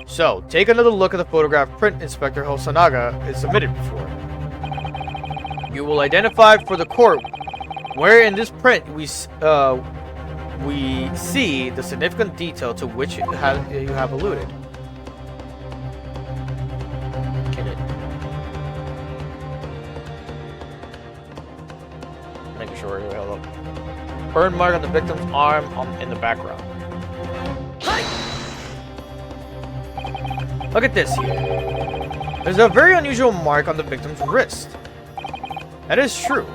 So, take another look at the photograph print Inspector Hosonaga is submitted before. You will identify for the court where in this print we see the significant detail to which you have alluded. Get it? Making sure we're held up. Burn mark on the victim's arm in the background. Look at this here. There's a very unusual mark on the victim's wrist. That is true.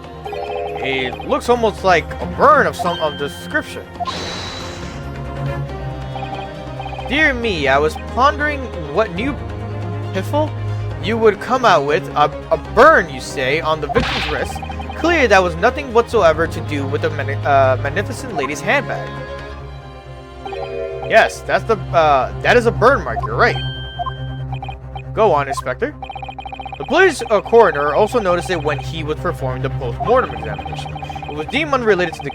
It looks almost like a burn of some description. Dear me, I was pondering what new piffle you would come out with. A burn, you say, on the victim's wrist. Clearly, that was nothing whatsoever to do with the magnificent lady's handbag. Yes, that is a burn mark. You're right. Go on, Inspector. The police coroner also noticed it when he was performing the post-mortem examination. It was deemed unrelated to the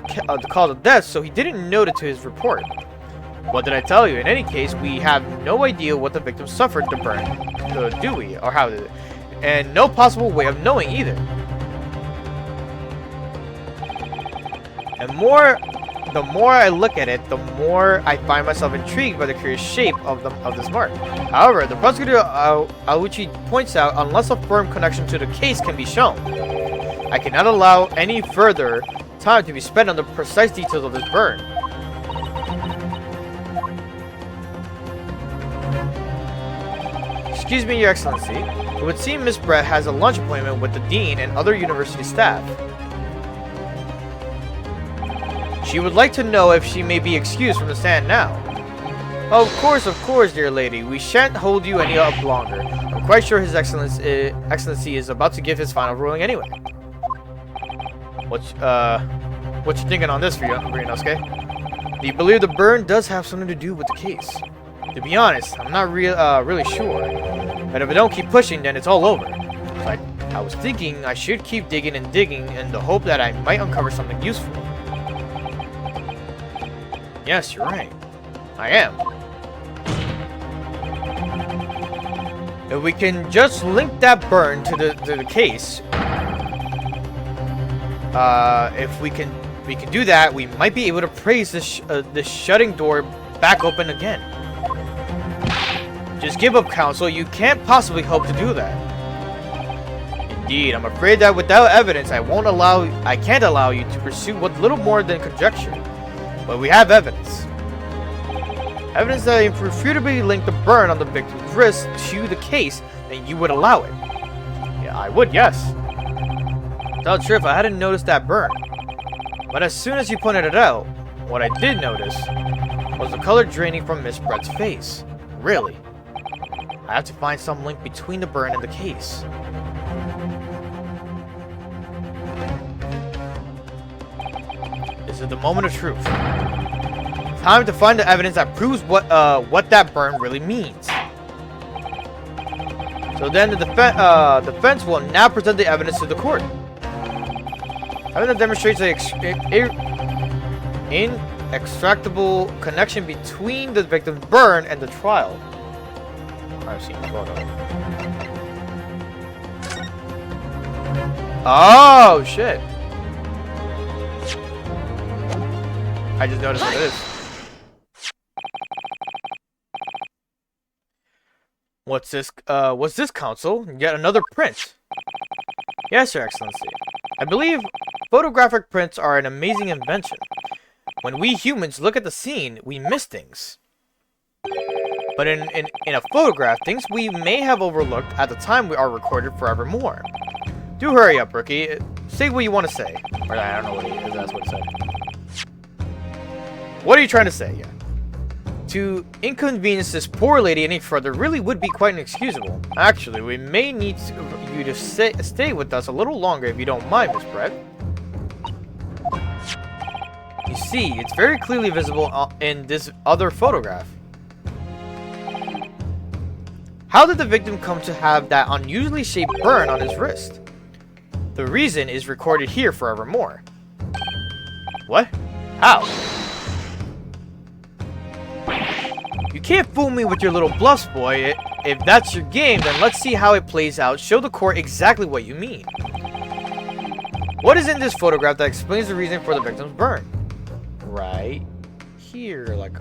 cause of death, so he didn't note it to his report. What did I tell you? In any case, we have no idea what the victim suffered the burn, do we? Or how did it? And no possible way of knowing either. And the more I look at it, the more I find myself intrigued by the curious shape of this mark. However, the prosecutor Auchi points out, unless a firm connection to the case can be shown, I cannot allow any further time to be spent on the precise details of this burn. Excuse me, Your Excellency. It would seem Miss Brett has a lunch appointment with the dean and other university staff. She would like to know if she may be excused from the stand now. Of course, dear lady. We shan't hold you any up longer. I'm quite sure His Excellency is about to give his final ruling anyway. What you thinking on this, Ryunosuke? Do you believe the burn does have something to do with the case? To be honest, I'm not really sure. But if I don't keep pushing, then it's all over. But I was thinking I should keep digging and digging in the hope that I might uncover something useful. Yes, you're right. I am. If we can just link that burn to the case, if we can do that, we might be able to praise this shutting door back open again. Just give up, Counsel. You can't possibly hope to do that. Indeed, I'm afraid that without evidence, I can't allow you to pursue what little more than conjecture. But we have evidence. Evidence that irrefutably linked the burn on the victim's wrist to the case, and you would allow it. Yeah, I would, yes. Not sure if I hadn't noticed that burn. But as soon as you pointed it out, what I did notice was the color draining from Miss Brett's face. Really. I have to find some link between the burn and the case. This is the moment of truth. Time to find the evidence that proves what that burn really means. So then the defense will now present the evidence to the court. Evidence demonstrates an inextractable connection between the victim's burn and the trial. I've seen the photo. Oh, shit. I just noticed what it is. What's this, Counsel? Yet another print. Yes, Your Excellency. I believe photographic prints are an amazing invention. When we humans look at the scene, we miss things. But in a photograph, things we may have overlooked at the time we are recorded forevermore. Do hurry up, Rookie. Say what you want to say. Or I don't know what it is, that's what it said. What are you trying to say? Yeah. To inconvenience this poor lady any further really would be quite inexcusable. Actually, we may need you to stay with us a little longer if you don't mind, Miss Brett. You see, it's very clearly visible in this other photograph. How did the victim come to have that unusually shaped burn on his wrist? The reason is recorded here forevermore. What? How? You can't fool me with your little bluffs, boy. If that's your game, then let's see how it plays out. Show the court exactly what you mean. What is in this photograph that explains the reason for the victim's burn? Right here, like...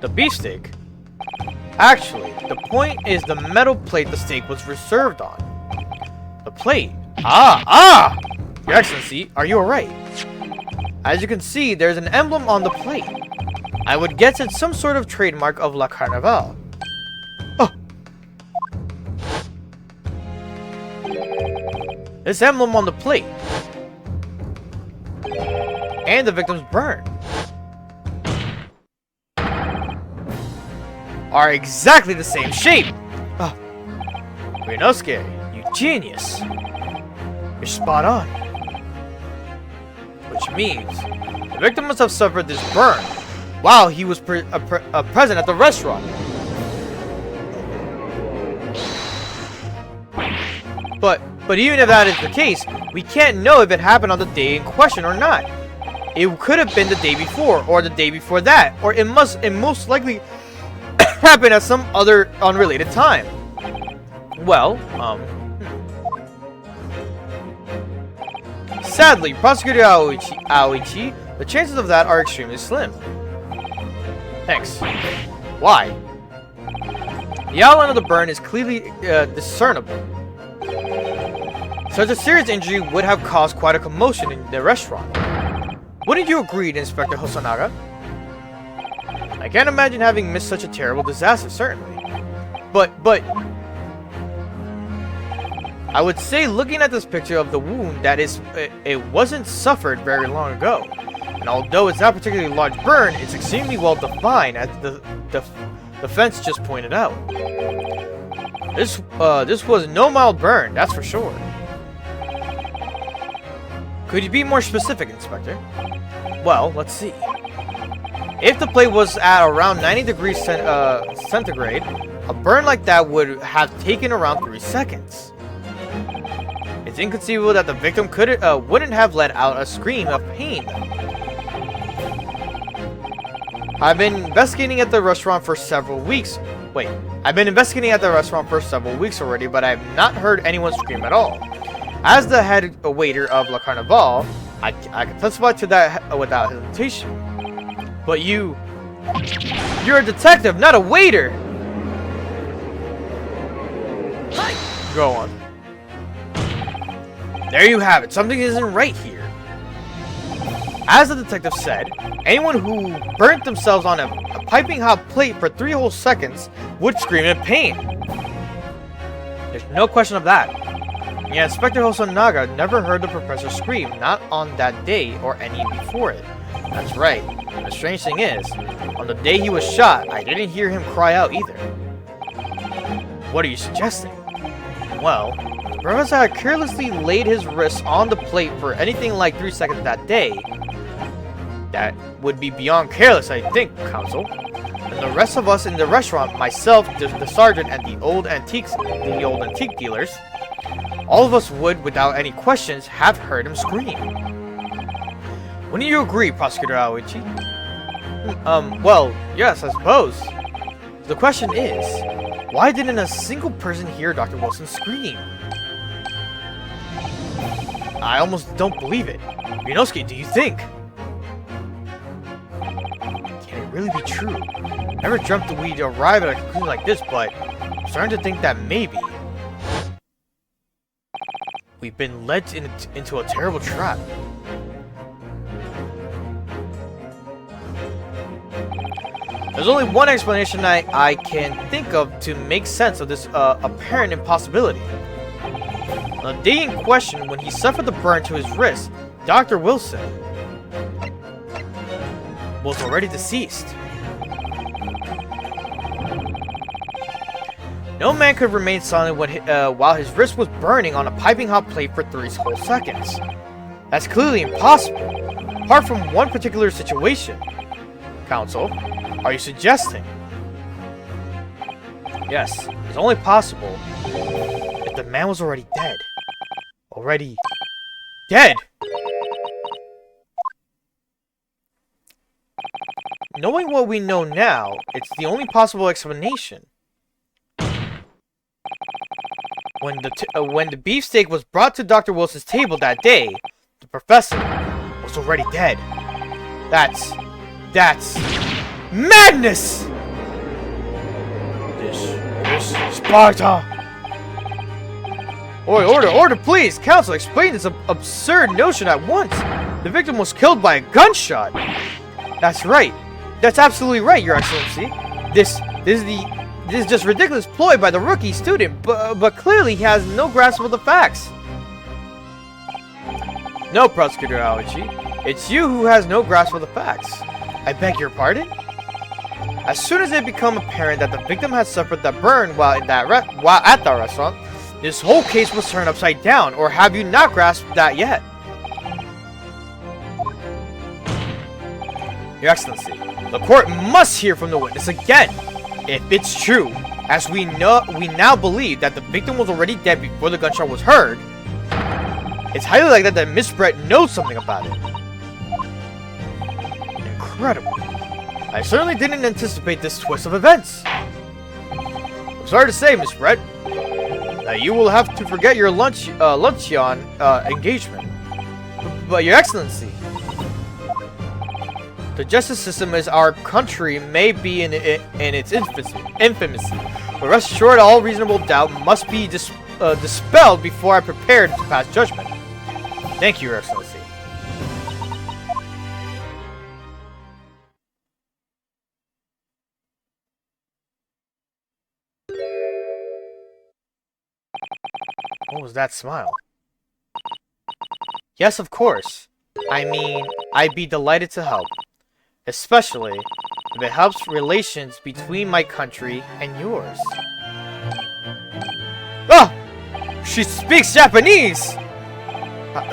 The beefsteak. Actually, the point is the metal plate the steak was reserved on. The plate. Ah! Your Excellency, are you alright? As you can see, there's an emblem on the plate. I would guess it's some sort of trademark of La Carnival. Oh! This emblem on the plate. And the victim's burn are exactly the same shape. Oh. Ryunosuke, you genius. You're spot on. Which means the victim must have suffered this burn while he was present at the restaurant. But But even if that is the case, we can't know if it happened on the day in question or not. It could have been the day before, or the day before that, or it most likely happened at some other unrelated time. Well, sadly, Prosecutor Aoichi, the chances of that are extremely slim. Thanks. Why? The outline of the burn is clearly discernible. Such a serious injury would have caused quite a commotion in the restaurant. Wouldn't you agree, Inspector Hosonaga? I can't imagine having missed such a terrible disaster, certainly. But... I would say, looking at this picture of the wound, that it wasn't suffered very long ago. And although it's not a particularly large burn, it's extremely well defined, as the fence just pointed out. This was no mild burn, that's for sure. Could you be more specific, Inspector? Well, let's see. If the plate was at around 90 degrees centigrade, a burn like that would have taken around 3 seconds. It's inconceivable that the victim wouldn't have let out a scream of pain. I've been investigating at the restaurant for several weeks. I've been investigating at the restaurant for several weeks already, but I have not heard anyone scream at all. As the head waiter of La Carnival, I can testify to that without hesitation. But you're a detective, not a waiter! Go on. There you have it. Something isn't right here. As the detective said, anyone who burnt themselves on a piping hot plate for 3 whole seconds would scream in pain. There's no question of that. Yet Inspector Hosonaga never heard the professor scream, not on that day or any before it. That's right. The strange thing is, on the day he was shot, I didn't hear him cry out either. What are you suggesting? Well, the professor had carelessly laid his wrists on the plate for anything like 3 seconds that day. That would be beyond careless, I think, Counsel. And the rest of us in the restaurant, myself, the sergeant, and the old antique dealers, all of us would, without any questions, have heard him scream. Wouldn't you agree, Prosecutor Aoichi? Well, yes, I suppose. The question is, why didn't a single person hear Dr. Wilson scream? I almost don't believe it. Ryunosuke, do you think? Can it really be true? Never dreamt that we'd arrive at a conclusion like this, but I'm starting to think that maybe we've been led into a terrible trap. There's only one explanation I can think of to make sense of this apparent impossibility. On the day in question, when he suffered the burn to his wrist, Dr. Wilson was already deceased. No man could remain silent while his wrist was burning on a piping hot plate for 3 whole seconds. That's clearly impossible, apart from one particular situation. Counsel, are you suggesting? Yes, it's only possible if the man was already dead. Already dead! Knowing what we know now, it's the only possible explanation. When the beefsteak was brought to Dr. Wilson's table that day, the professor was already dead. That's madness! This Sparta! Oi, order, please! Counsel, explain this absurd notion at once! The victim was killed by a gunshot! That's right. That's absolutely right, Your Excellency. This is just ridiculous ploy by the rookie student, but clearly he has no grasp of the facts. No, Prosecutor Aoichi. It's you who has no grasp of the facts. I beg your pardon? As soon as it became apparent that the victim had suffered that burn while at the restaurant, this whole case was turned upside down, or have you not grasped that yet? Your Excellency, the court must hear from the witness again. If it's true, as we now believe that the victim was already dead before the gunshot was heard, It's highly likely that Miss Brett knows something about it. Incredible. I certainly didn't anticipate this twist of events. I'm sorry to say, Miss Brett, that you will have to forget your luncheon engagement. But Your Excellency, the justice system as our country may be in its infancy, but rest assured all reasonable doubt must be dispelled before I prepare to pass judgment. Thank you, Your Excellency. What was that smile? Yes, of course. I mean, I'd be delighted to help. Especially if it helps relations between my country and yours. Ah! She speaks Japanese!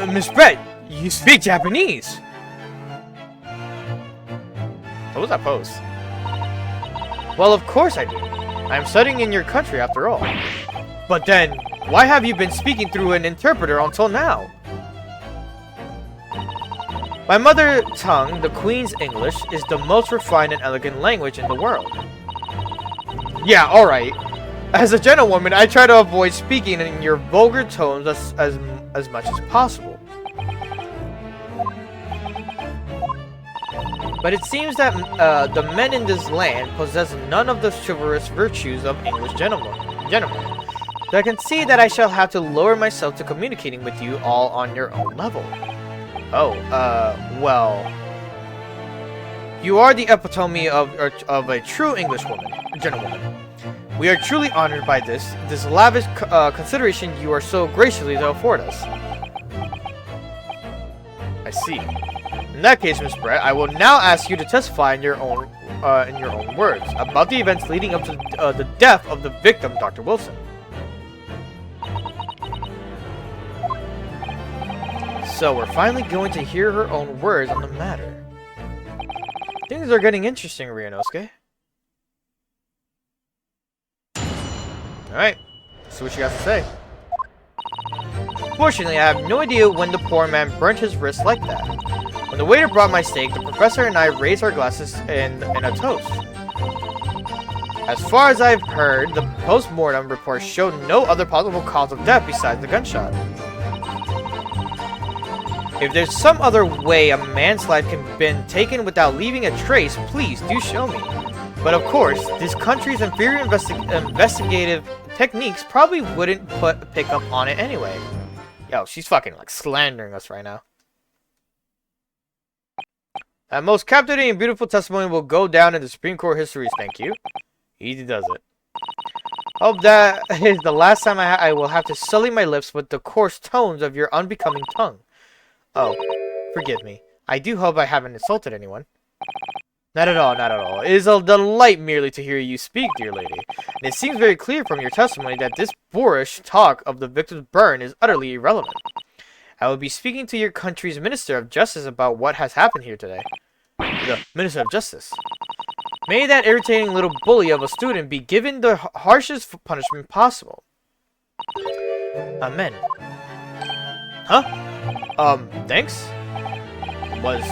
Miss Brett, you speak Japanese! What was that pose? Well, of course I do. I'm studying in your country after all. But then, why have you been speaking through an interpreter until now? My mother tongue, the Queen's English, is the most refined and elegant language in the world. Yeah, alright. As a gentlewoman, I try to avoid speaking in your vulgar tones as much as possible. But it seems that the men in this land possess none of the chivalrous virtues of English gentlemen. So I can see that I shall have to lower myself to communicating with you all on your own level. Oh, well... You are the epitome of a true gentlewoman. We are truly honored by this lavish consideration you are so graciously to afford us. I see. In that case, Miss Brett, I will now ask you to testify in your own words about the events leading up to the death of the victim, Dr. Wilson. So we're finally going to hear her own words on the matter. Things are getting interesting, Ryunosuke. Alright, let's see what she has to say. Fortunately, I have no idea when the poor man burnt his wrist like that. When the waiter brought my steak, the professor and I raised our glasses in a toast. As far as I've heard, the post-mortem report showed no other possible cause of death besides the gunshot. If there's some other way a man's life can have been taken without leaving a trace, please do show me. But of course, this country's inferior investigative techniques probably wouldn't pick up on it anyway. Yo, she's fucking like slandering us right now. That most captivating and beautiful testimony will go down in the Supreme Court histories, thank you. Easy does it. Hope that is the last time I will have to sully my lips with the coarse tones of your unbecoming tongue. Oh, forgive me. I do hope I haven't insulted anyone. Not at all, not at all. It is a delight merely to hear you speak, dear lady. And it seems very clear from your testimony that this boorish talk of the victim's burn is utterly irrelevant. I will be speaking to your country's Minister of Justice about what has happened here today. The Minister of Justice. May that irritating little bully of a student be given the harshest punishment possible. Amen. Huh? Thanks? Was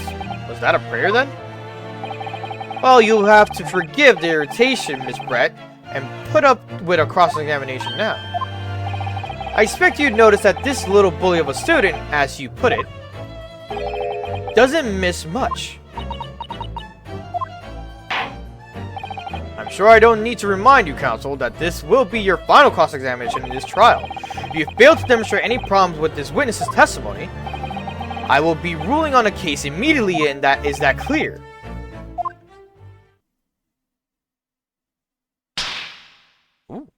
that a prayer then? Well, you'll have to forgive the irritation, Miss Brett, and put up with a cross-examination now. I expect you'd notice that this little bully of a student, as you put it, doesn't miss much. I'm sure I don't need to remind you, counsel, that this will be your final cross-examination in this trial. If you fail to demonstrate any problems with this witness's testimony, I will be ruling on a case immediately, and is that clear? Ooh.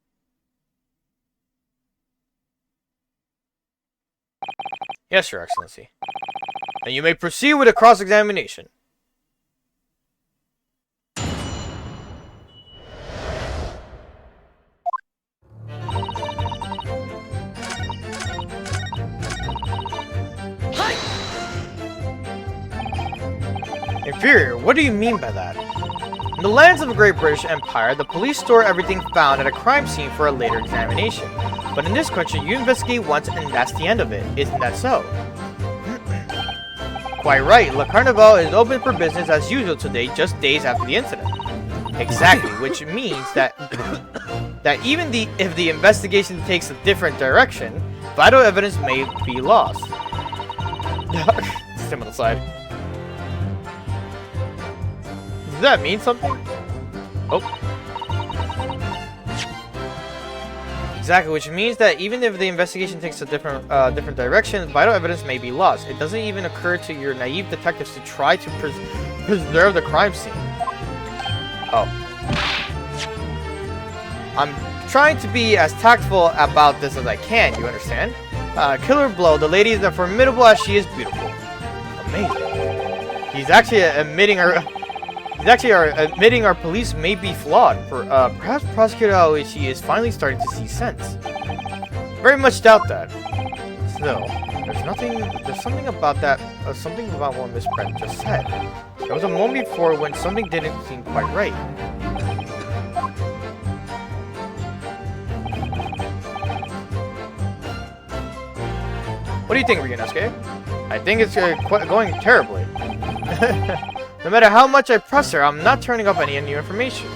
Yes, Your Excellency. And you may proceed with a cross-examination. Inferior, what do you mean by that? In the lands of the Great British Empire, the police store everything found at a crime scene for a later examination. But in this country, you investigate once and that's the end of it. Isn't that so? Quite right. Le Carnival is open for business as usual today, just days after the incident. Exactly, which means that even if the investigation takes a different direction, vital evidence may be lost. Stim on the side. Does that mean something? Oh. Exactly, which means that even if the investigation takes a different direction, vital evidence may be lost. It doesn't even occur to your naive detectives to try to preserve the crime scene. Oh. I'm trying to be as tactful about this as I can, you understand? Killer Blow, the lady is as formidable as she is beautiful. Amazing. He's actually admitting our police may be flawed. Perhaps Prosecutor Aoichi is finally starting to see sense. Very much doubt that. Still, there's something about what Miss Brett just said. There was a moment before when something didn't seem quite right. What do you think, Ryunosuke? I think it's going terribly. No matter how much I press her, I'm not turning up any new information.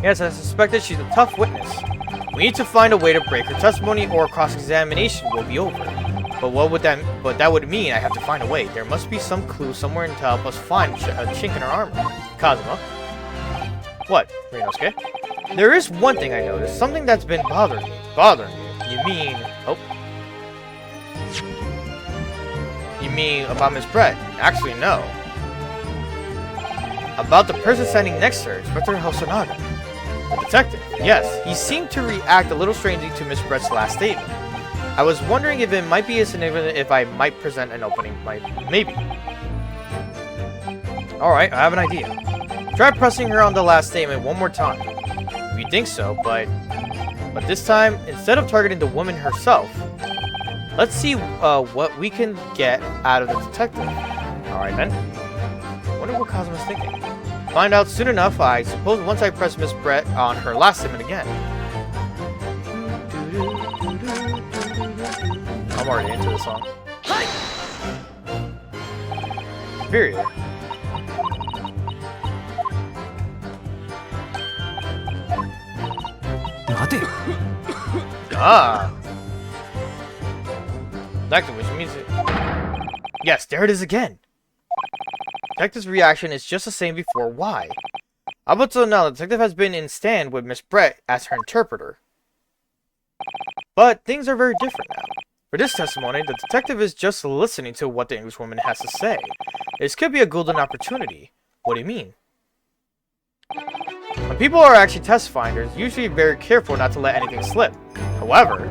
Yes, I suspected she's a tough witness. We need to find a way to break her testimony or cross-examination will be over. But that would mean I have to find a way. There must be some clue somewhere to help us find a chink in her armor. Kazuma. What, Ryunosuke? There is one thing I noticed, something that's been bothering me. Bothering you? You mean... Oh. You mean about Miss Brett? Actually, no. About the person standing next to her, Inspector Hosonaga. The detective. Yes, he seemed to react a little strangely to Miss Brett's last statement. I was wondering if it might be as significant if I might present an opening. Maybe. Alright, I have an idea. Try pressing her on the last statement one more time. If you think so, but this time, instead of targeting the woman herself, let's see what we can get out of the detective. Alright then. Wonder what Kazuma's thinking. Find out soon enough, I suppose, once I press Miss Brett on her last statement again. I'm already into the song. Period. Ah. Detective, which means it. Yes, there it is again. Detective's reaction is just the same before. Why? Up until now, the detective has been in stand with Miss Brett as her interpreter. But things are very different now. For this testimony, the detective is just listening to what the Englishwoman has to say. This could be a golden opportunity. What do you mean? When people are actually testifying, they're usually very careful not to let anything slip. However,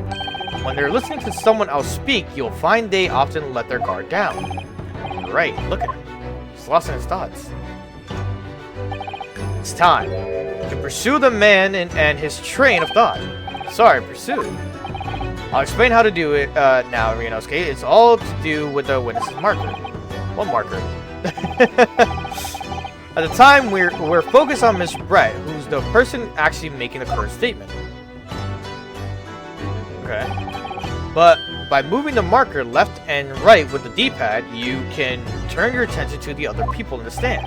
when they're listening to someone else speak, you'll find they often let their guard down. Right, look at him. He's lost in his thoughts. It's time to pursue the man and his train of thought. Sorry, pursue. I'll explain how to do it now, Ryunosuke. It's all to do with the witness's marker. What marker? At the time, we're focused on Miss Brett, who's the person actually making the current statement. Okay. But by moving the marker left and right with the D-pad, you can turn your attention to the other people in the stand.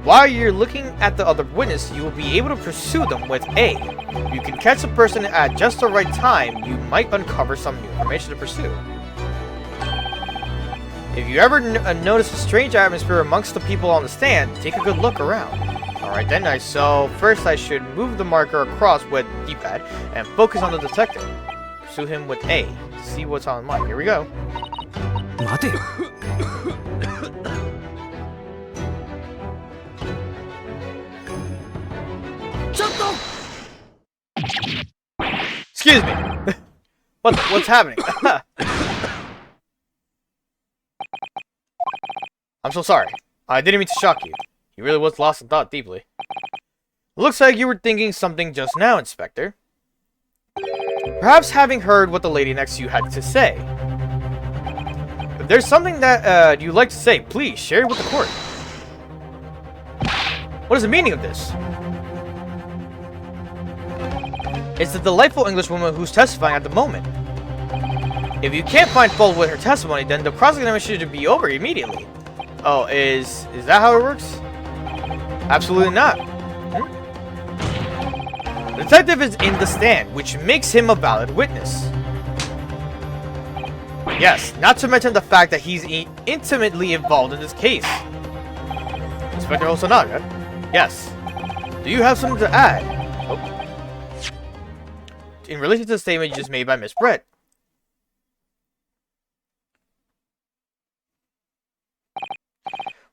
While you're looking at the other witness, you will be able to pursue them with A. You can catch the person at just the right time. You might uncover some new information to pursue. If you ever notice a strange atmosphere amongst the people on the stand, take a good look around. Alright then, so first I should move the marker across with D-pad and focus on the detective. Pursue him with A to see what's on mind. Here we go. Excuse me. What's happening? I'm so sorry. I didn't mean to shock you. You really was lost in thought deeply. Looks like you were thinking something just now, Inspector. Perhaps having heard what the lady next to you had to say. If there's something that you'd like to say, please share it with the court. What is the meaning of this? It's the delightful Englishwoman who's testifying at the moment. If you can't find fault with her testimony, then the cross-examination should be over immediately. Oh, is that how it works? Absolutely not. The detective is in the stand, which makes him a valid witness. Yes, not to mention the fact that he's intimately involved in this case. Inspector Hosonaga? Yes. Do you have something to add? Oh. In relation to the statement just made by Miss Brett.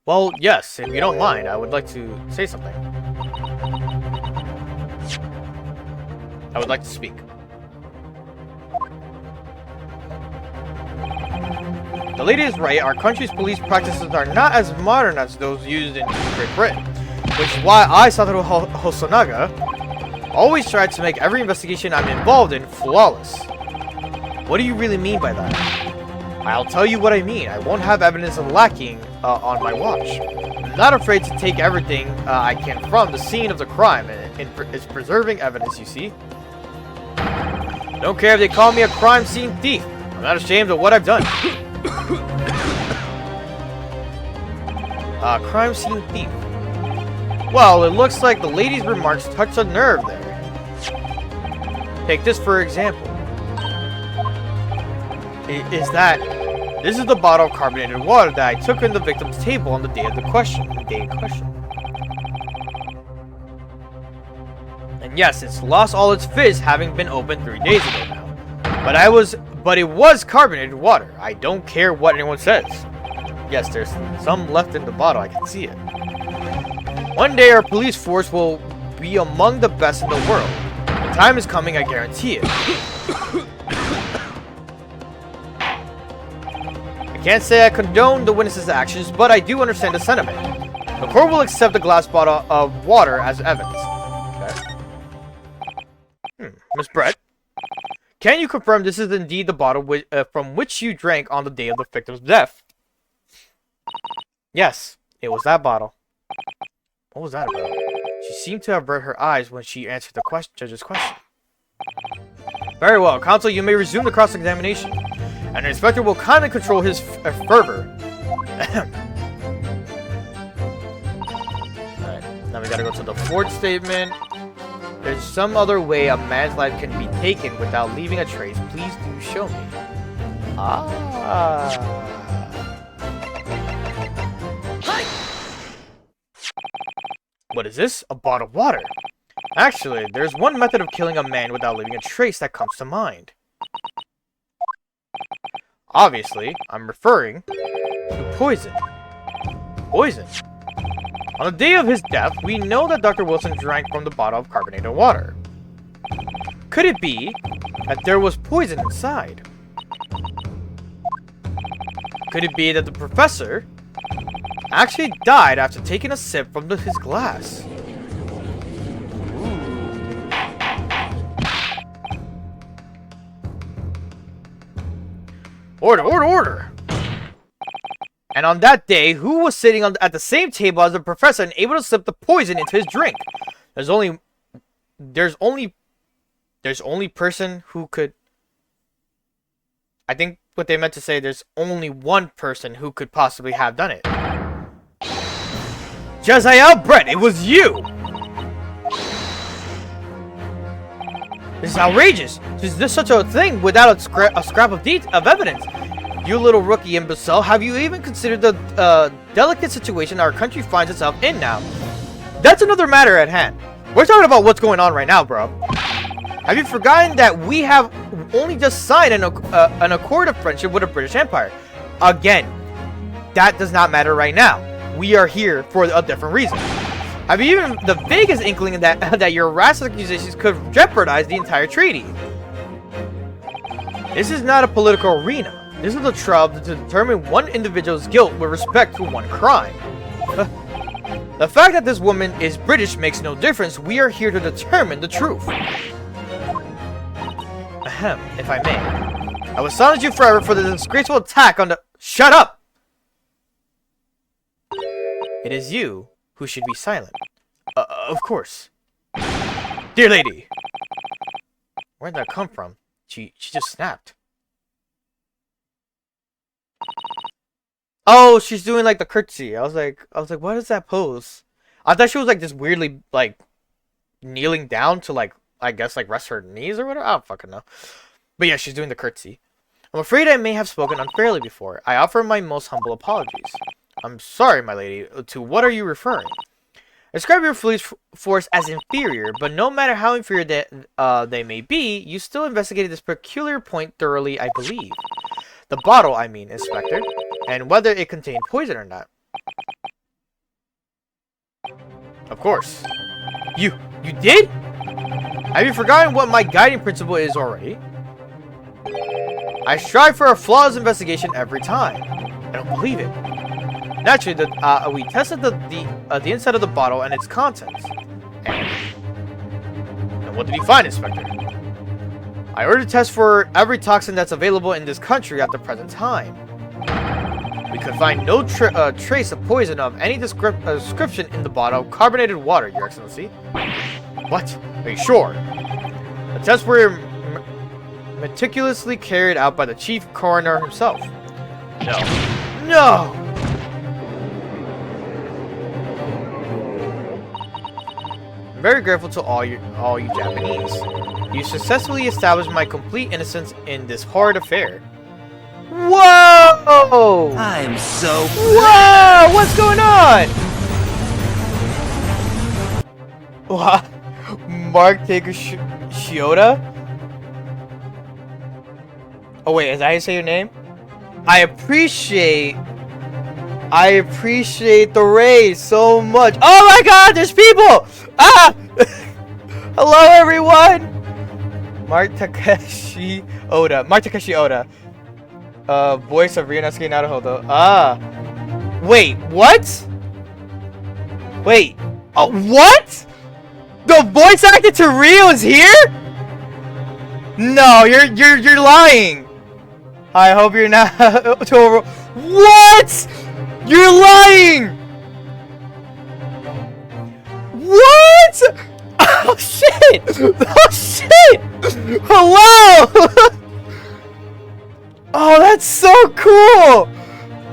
Well, yes, if you don't mind, I would like to say something. I would like to speak. The lady is right, our country's police practices are not as modern as those used in Great Britain, which is why I, Satoru Hosonaga, always try to make every investigation I'm involved in flawless. What do you really mean by that? I'll tell you what I mean. I won't have evidence lacking on my watch. I'm not afraid to take everything I can from the scene of the crime, and it's preserving evidence, you see. I don't care if they call me a crime scene thief. I'm not ashamed of what I've done. Crime scene thief. Well, it looks like the lady's remarks touched a nerve there. Take this for example. This is the bottle of carbonated water that I took in the victim's table on the day of the question. And yes, it's lost all its fizz, having been opened 3 days ago now. But it was carbonated water. I don't care what anyone says. Yes, there's some left in the bottle. I can see it. One day our police force will be among the best in the world. The time is coming, I guarantee it. I can't say I condone the witness's actions, but I do understand the sentiment. The court will accept the glass bottle of water as evidence. Okay. Miss Brett, can you confirm this is indeed the bottle from which you drank on the day of the victim's death? Yes, it was that bottle. What was that about? She seemed to avert her eyes when she answered the judge's question. Very well, counsel, you may resume the cross-examination. And the inspector will kindly control his fervor. Alright, now we gotta go to the fourth statement. There's some other way a man's life can be taken without leaving a trace. Please do show me. What is this? A bottle of water. Actually, there's one method of killing a man without leaving a trace that comes to mind. Obviously, I'm referring to poison. Poison. On the day of his death, we know that Dr. Wilson drank from the bottle of carbonated water. Could it be that there was poison inside? Could it be that the professor actually died after taking a sip from his glass? Order, order, order! And on that day, who was sitting at the same table as the professor and able to slip the poison into his drink? There's only person who could. I think what they meant to say, there's only one person who could possibly have done it. Jezzael Brett, it was you! This is outrageous! Is this such a thing without a scrap of evidence? You little rookie imbecile, have you even considered the delicate situation our country finds itself in now? That's another matter at hand. We're talking about what's going on right now, bro. Have you forgotten that we have only just signed an accord of friendship with the British Empire? Again, that does not matter right now. We are here for a different reason. Have you even the vaguest inkling that your rash accusations could jeopardize the entire treaty? This is not a political arena. This is a trial to determine one individual's guilt with respect to one crime. The fact that this woman is British makes no difference. We are here to determine the truth. Ahem, if I may. I will silence you forever for the disgraceful attack on the— Shut up! It is you who should be silent. Of course. Dear lady, Where'd that come from? She just snapped. Oh, she's doing like the curtsy. I was like, what is that pose? I thought she was like just weirdly like kneeling down to like, I guess like rest her knees or whatever. I don't fucking know. But yeah, she's doing the curtsy. I'm afraid I may have spoken unfairly before. I offer my most humble apologies. I'm sorry, my lady. To what are you referring? Describe your police force as inferior, but no matter how inferior they may be, you still investigated this peculiar point thoroughly, I believe. The bottle, I mean, Inspector, and whether it contained poison or not. Of course. You did? Have you forgotten what my guiding principle is already? I strive for a flawless investigation every time. I don't believe it. Naturally, we tested the inside of the bottle and its contents. And what did you find, Inspector? I ordered tests for every toxin that's available in this country at the present time. We could find no trace of poison of any description in the bottle of carbonated water, Your Excellency. What? Are you sure? The tests were meticulously carried out by the chief coroner himself. No. I'm very grateful to all you Japanese. You successfully established my complete innocence in this horrid affair. Whoa! I'm so... Whoa! What's going on? What? Mark Takashioda? Oh wait, is that how you say your name? I appreciate the raid so much. Oh my god, there's people! Ah! Hello everyone! Mark Takeshi Oda. Voice of Ryunosuke Naruhodo. Ah. Wait, what? Wait. Oh, what? The voice actor to Ryo is here? No, you're lying. I hope you're not What? You're lying! What? Oh shit! Oh shit! Hello! Oh, that's so cool!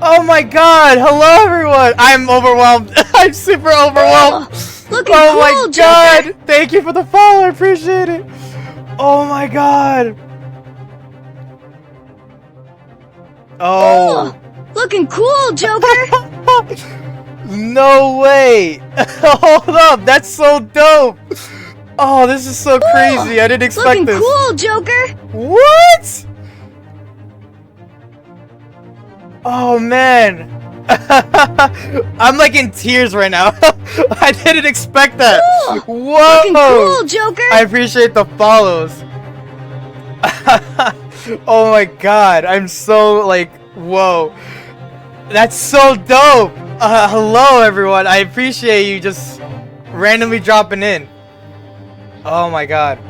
Oh my god! Hello everyone! I'm overwhelmed. I'm super overwhelmed. Looking oh cool, my Joker. god! Thank you for the follow. I appreciate it. Oh my god! Oh. Looking cool, Joker. No way! Hold up, that's so dope! Oh, this is so crazy. I didn't expect Looking this. cool, Joker. What? Oh man. I'm like in tears right now. I didn't expect that. Whoa! Looking cool, Joker. I appreciate the follows. Oh my god, I'm so like, whoa. That's so dope. Hello everyone. I appreciate you just randomly dropping in. Oh my god.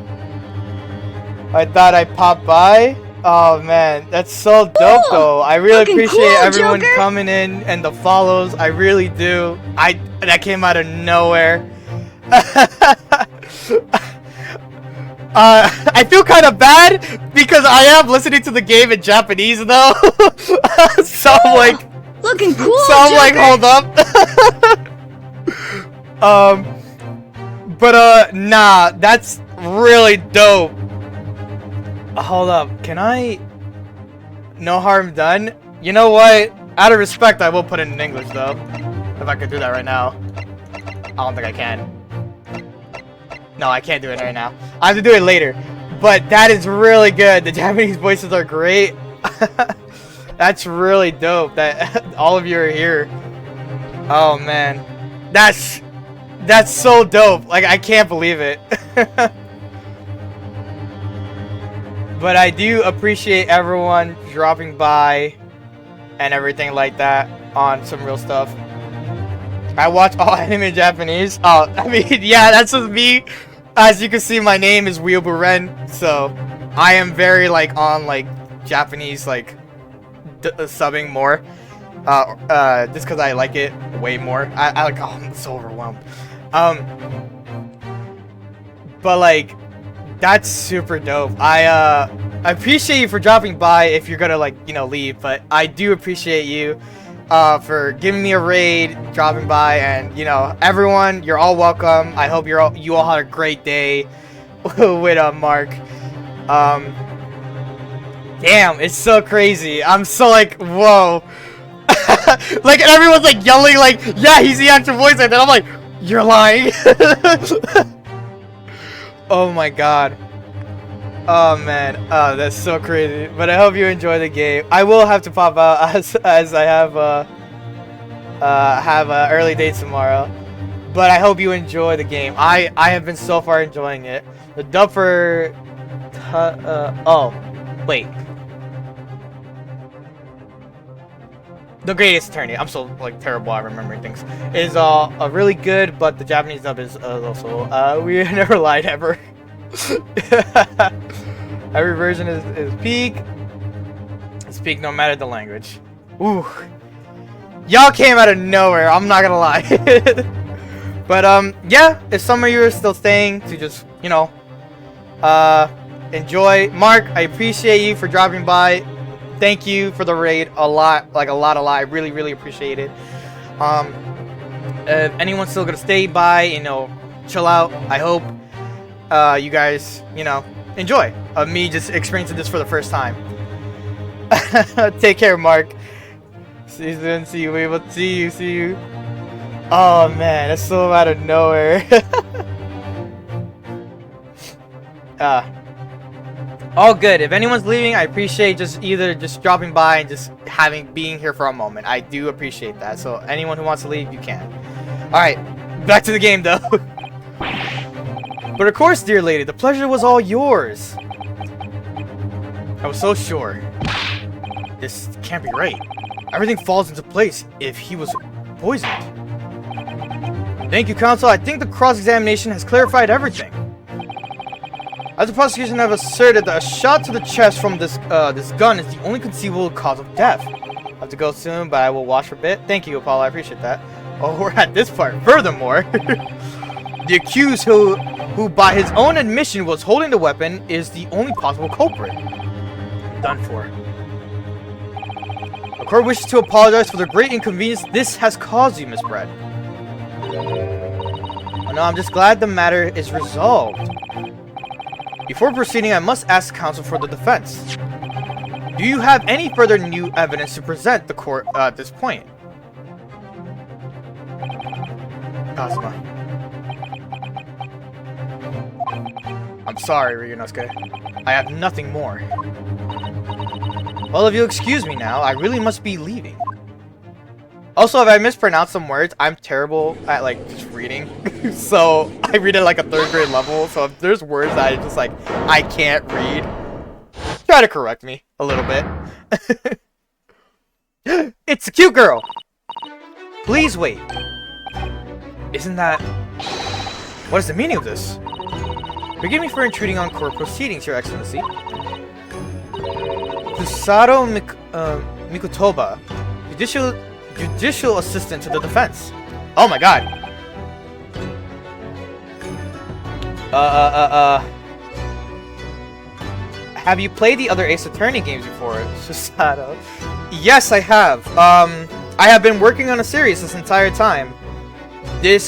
I thought I'd pop by. Oh man, that's so dope though. I really Looking appreciate cool, everyone Joker. coming in and the follows. I really do. That came out of nowhere. I feel kind of bad because I am listening to the game in Japanese though. So I'm like, Looking cool, so I'm Joker. like, hold up. But nah, that's really dope. Hold up, can I? No harm done. You know what? Out of respect, I will put it in English though. If I could do that right now. I don't think I can. No, I can't do it right now. I have to do it later. But that is really good. The Japanese voices are great. That's really dope that all of you are here. Oh man. That's so dope. Like, I can't believe it. But I do appreciate everyone dropping by and everything like that on some real stuff. I watch all anime in Japanese. Oh, I mean, yeah, that's just me. As you can see, my name is Wheelbu Ren, so I am very like on like Japanese like subbing more. Just because I like it way more. I like. Oh, I'm so overwhelmed. But like That's super dope. I appreciate you for dropping by if you're gonna, like, you know, leave, but I do appreciate you for giving me a raid, dropping by, and, you know, everyone, you're all welcome. I hope you all had a great day with Mark. Damn, it's so crazy. I'm so like, whoa. Like, and everyone's like yelling like, yeah, he's the actual voice actor. I'm like, you're lying. Oh my god. Oh man. Oh, that's so crazy. But I hope you enjoy the game. I will have to pop out as I have a early date tomorrow. But I hope you enjoy the game. I have been so far enjoying it. The dub for oh, wait. The Greatest Attorney. I'm so like terrible at remembering things. Is really good, but the Japanese dub is also we never lied ever. Every version is peak. It's peak no matter the language. Ooh, y'all came out of nowhere. I'm not gonna lie. But yeah, if some of you are still staying to just, you know, enjoy. Mark, I appreciate you for dropping by. Thank you for the raid a lot. I really appreciate it. If anyone's still gonna stay by, you know, chill out, I hope you guys, you know, enjoy me just experiencing this for the first time. Take care, Mark. See you soon. See you. We will see you. Oh man, that's so out of nowhere. All good. If anyone's leaving, I appreciate just dropping by and just being here for a moment. I do appreciate that. So anyone who wants to leave, you can. All right, back to the game though. But of course, dear lady, the pleasure was all yours. I was so sure. This can't be right. Everything falls into place if he was poisoned. Thank you, counsel. I think the cross-examination has clarified everything. As the prosecution have asserted that a shot to the chest from this gun is the only conceivable cause of death. I have to go soon, but I will watch for a bit. Thank you, Apollo. I appreciate that. Oh, we're at this part. Furthermore, the accused who by his own admission was holding the weapon is the only possible culprit. Done for. The court wishes to apologize for the great inconvenience this has caused you, Miss Brett. Oh, no, I'm just glad the matter is resolved. Before proceeding, I must ask counsel for the defense. Do you have any further new evidence to present the court at this point? Kazuma. I'm sorry, Ryunosuke. I have nothing more. Well, if you'll excuse me now, I really must be leaving. Also, if I mispronounce some words, I'm terrible at, like, just reading. So, I read at, like, a 3rd grade level. So, if there's words that I just, like, I can't read, try to correct me a little bit. It's a cute girl! Please wait. Isn't that... What is the meaning of this? Forgive me for intruding on court proceedings, Your Excellency. Kusaro Mikutoba, Judicial Assistant to the Defense. Oh my god. Have you played the other Ace Attorney games before, Susato? Yes, I have. I have been working on a series this entire time.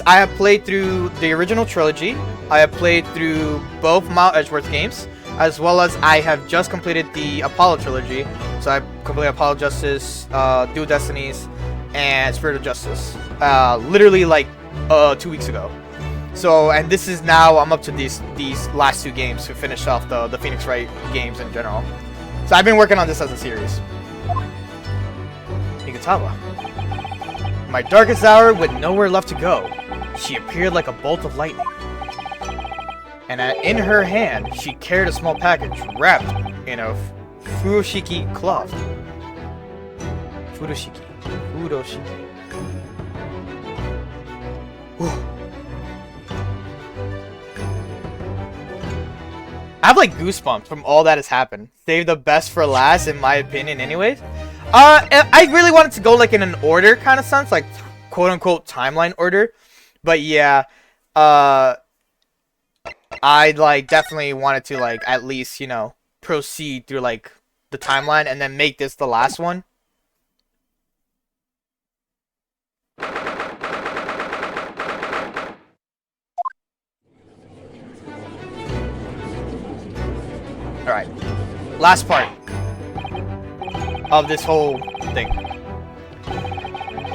I have played through the original trilogy. I have played through both Mount Edgeworth games, as well as I have just completed the Apollo trilogy. So I completed Apollo Justice, Dual Destinies, and Spirit of Justice. Literally like 2 weeks ago. So, and this is now, I'm up to these last 2 games to finish off the Phoenix Wright games in general. So I've been working on this as a series. Mikutaba. My darkest hour with nowhere left to go, she appeared like a bolt of lightning. And in her hand, she carried a small package wrapped in a furoshiki cloth. Furoshiki. I have like goosebumps from all that has happened. Save the best for last, in my opinion, anyways. I really wanted to go like in an order kind of sense, like quote unquote timeline order. But yeah, I like definitely wanted to like at least, you know, proceed through like the timeline and then make this the last one. Alright. Last part of this whole thing.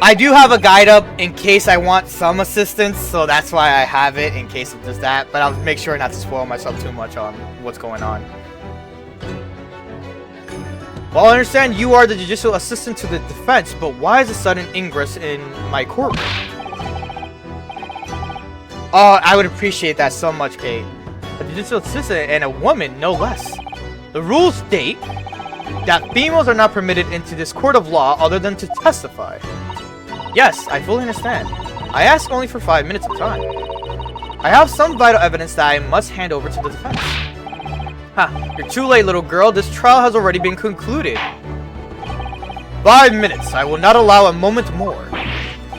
I do have a guide up in case I want some assistance, so that's why I have it in case of just that, but I'll make sure not to spoil myself too much on what's going on. Well, I understand you are the judicial assistant to the defense, but why is a sudden ingress in my courtroom? Oh, I would appreciate that so much, Kate. A judicial assistant and a woman, no less. The rules state that females are not permitted into this court of law other than to testify. Yes, I fully understand. I ask only for 5 minutes of time. I have some vital evidence that I must hand over to the defense. Ha, you're too late, little girl. This trial has already been concluded. 5 minutes. I will not allow a moment more.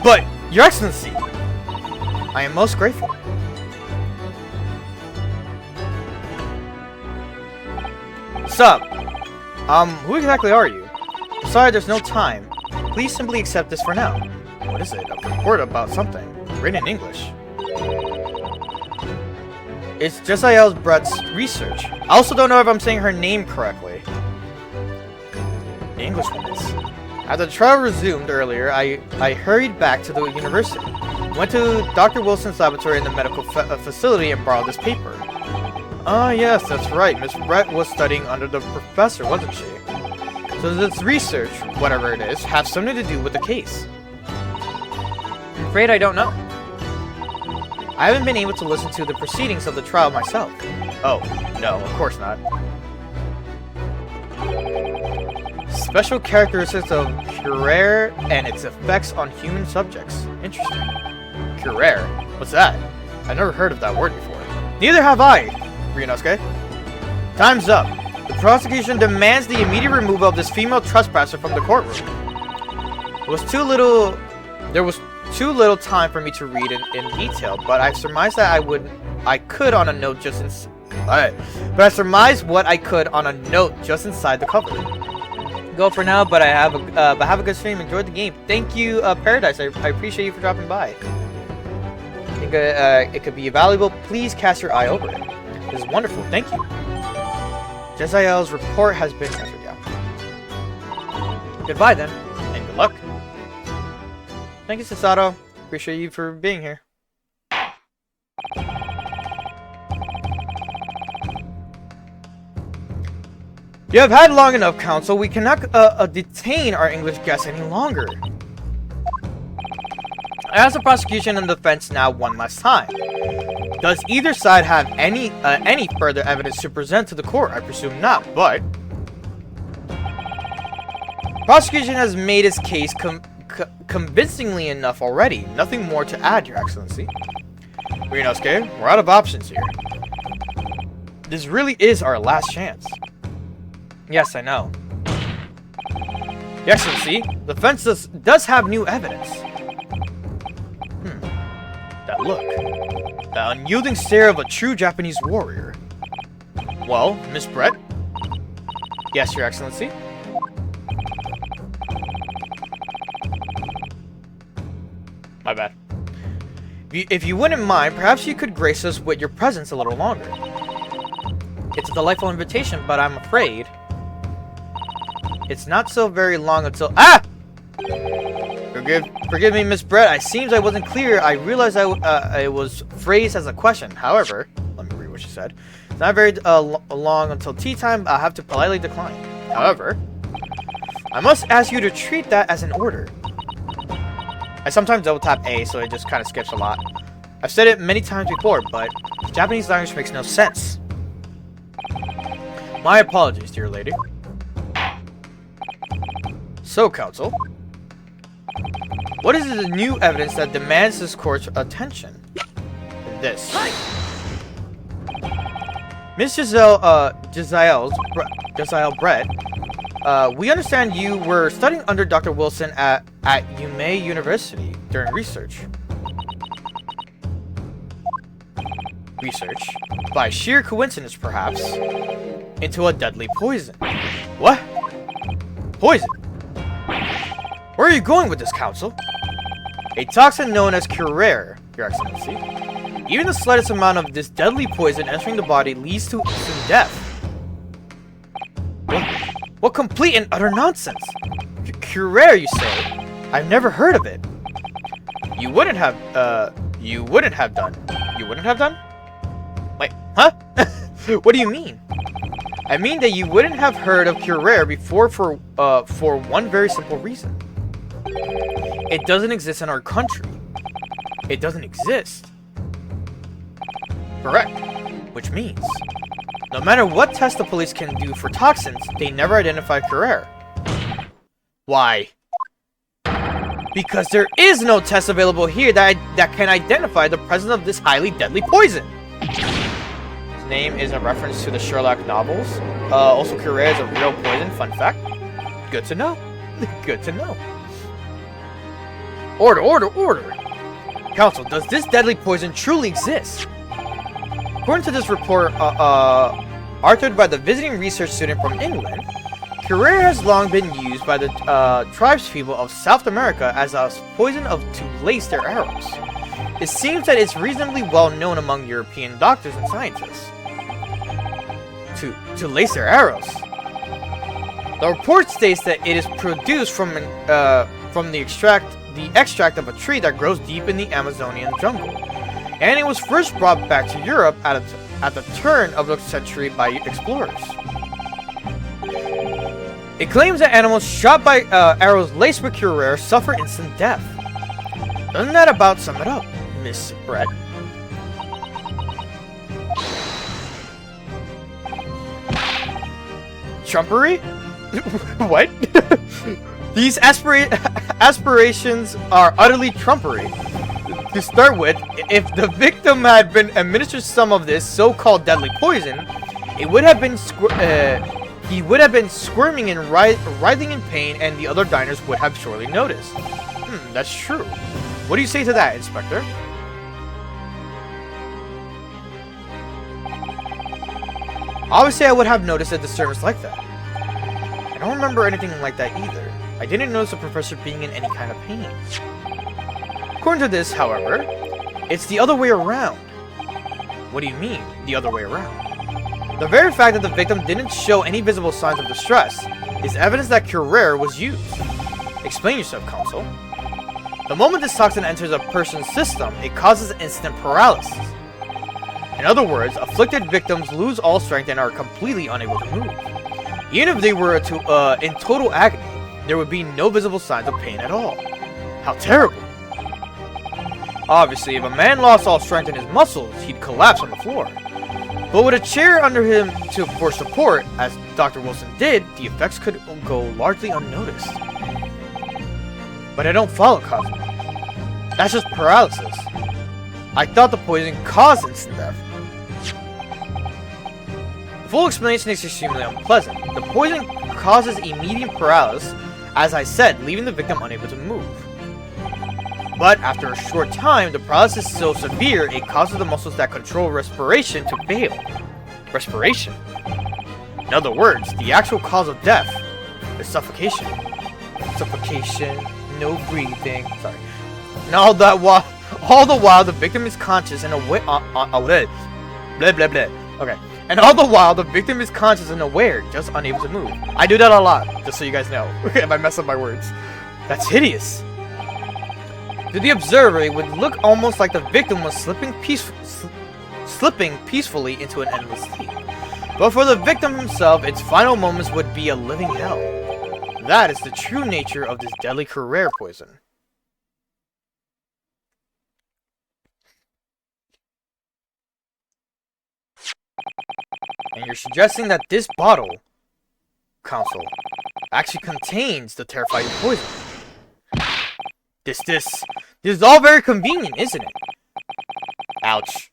But, Your Excellency, I am most grateful. Sup? Who exactly are you? Sorry, there's no time. Please simply accept this for now. What is it? A report about something. Written in English. It's Jesiel Brett's research. I also don't know if I'm saying her name correctly. The Englishwoman is. After the trial resumed earlier, I hurried back to the university. Went to Dr. Wilson's laboratory in the medical facility and borrowed this paper. Ah, yes, that's right. Miss Brett was studying under the professor, wasn't she? So does this research, whatever it is, have something to do with the case? I'm afraid I don't know. I haven't been able to listen to the proceedings of the trial myself. Oh, no, of course not. Special characteristics of Curare and its effects on human subjects. Interesting. Curare? What's that? I've never heard of that word before. Neither have I, Ryunosuke. Time's up. The prosecution demands the immediate removal of this female trespasser from the courtroom. There was too little time for me to read in detail, but I surmised that I could on a note just inside the cover. Go for now, but have a good stream. Enjoyed the game. Thank you, Paradise. I appreciate you for dropping by. I think it could be valuable. Please cast your eye over it. This is wonderful. Thank you. Jesiel's report has been answered. Yeah. Goodbye then, and good luck. Thank you, Sasato. Appreciate you for being here. You have had long enough, Counsel. We cannot detain our English guests any longer. I ask the prosecution and defense now one last time. Does either side have any further evidence to present to the court? I presume not, but... Prosecution has made its case convincingly enough already. Nothing more to add, Your Excellency. Ryunosuke, we're out of options here. This really is our last chance. Yes, I know. Your Excellency, the defense does have new evidence. That look. The unyielding stare of a true Japanese warrior. Well, Miss Brett? Yes, Your Excellency? My bad. If you wouldn't mind, perhaps you could grace us with your presence a little longer. It's a delightful invitation, but I'm afraid it's not so very long until... Ah! Forgive me, Miss Brett. It seems I wasn't clear. I realized it was phrased as a question. However, let me read what she said. It's not very long until tea time. I'll have to politely decline. However, I must ask you to treat that as an order. I sometimes double tap A, so it just kind of skips a lot. I've said it many times before, but Japanese language makes no sense. My apologies, dear lady. So, Counsel, what is the new evidence that demands this court's attention? This. Miss Jesiel Brett, we understand you were studying under Dr. Wilson at Yume University during research. research, by sheer coincidence perhaps, into a deadly poison. What? Poison? Where are you going with this, Counsel? A toxin known as Curare, Your Excellency. Even the slightest amount of this deadly poison entering the body leads to instant death. What complete and utter nonsense! Curare, you say? I've never heard of it. You wouldn't have done? You wouldn't have done? Wait, huh? What do you mean? I mean that you wouldn't have heard of Curare before for one very simple reason. It doesn't exist in our country. It doesn't exist. Correct. Which means, no matter what test the police can do for toxins, they never identify Curare. Why? Because there is no test available here that can identify the presence of this highly deadly poison. His name is a reference to the Sherlock novels. Also, Curare is a real poison. Fun fact. Good to know. Good to know. Order! Counsel, does this deadly poison truly exist? According to this report, authored by the visiting research student from England, Curare has long been used by the tribespeople of South America as a poison to lace their arrows. It seems that it's reasonably well known among European doctors and scientists. To lace their arrows. The report states that it is produced from the extract of a tree that grows deep in the Amazonian jungle, and it was first brought back to Europe at the turn of the century by explorers. It claims that animals shot by arrows laced with Curare suffer instant death. Doesn't that about sum it up, Miss Brett? Trumpery? What? These aspirations are utterly trumpery. To start with, if the victim had been administered some of this so-called deadly poison, he would have been squirming and writhing in pain, and the other diners would have surely noticed. That's true. What do you say to that, Inspector? Obviously, I would have noticed a disturbance like that. I don't remember anything like that either. I didn't notice the professor being in any kind of pain. According to this, however, it's the other way around. What do you mean, the other way around? The very fact that the victim didn't show any visible signs of distress is evidence that Curare was used. Explain yourself, Counsel. The moment this toxin enters a person's system, it causes instant paralysis. In other words, afflicted victims lose all strength and are completely unable to move. Even if they were in total agony, there would be no visible signs of pain at all. How terrible! Obviously, if a man lost all strength in his muscles, he'd collapse on the floor. But with a chair under him for support, as Dr. Wilson did, the effects could go largely unnoticed. But I don't follow, Cosmo. That's just paralysis. I thought the poison caused instant death. The full explanation is extremely unpleasant. The poison causes immediate paralysis, as I said, leaving the victim unable to move. But after a short time, the paralysis is so severe, it causes the muscles that control respiration to fail. Respiration? In other words, the actual cause of death is suffocation. Suffocation, no breathing, sorry. And all the while, the victim is conscious and aware. Blah, blah, blah. Okay. And all the while, the victim is conscious and aware, just unable to move. I do that a lot, just so you guys know, if I mess up my words. That's hideous. To the observer, it would look almost like the victim was slipping peacefully into an endless sleep. But for the victim himself, its final moments would be a living hell. That is the true nature of this deadly Curare poison. And you're suggesting that this bottle, Counsel, actually contains the terrifying poison. This is all very convenient, isn't it? Ouch.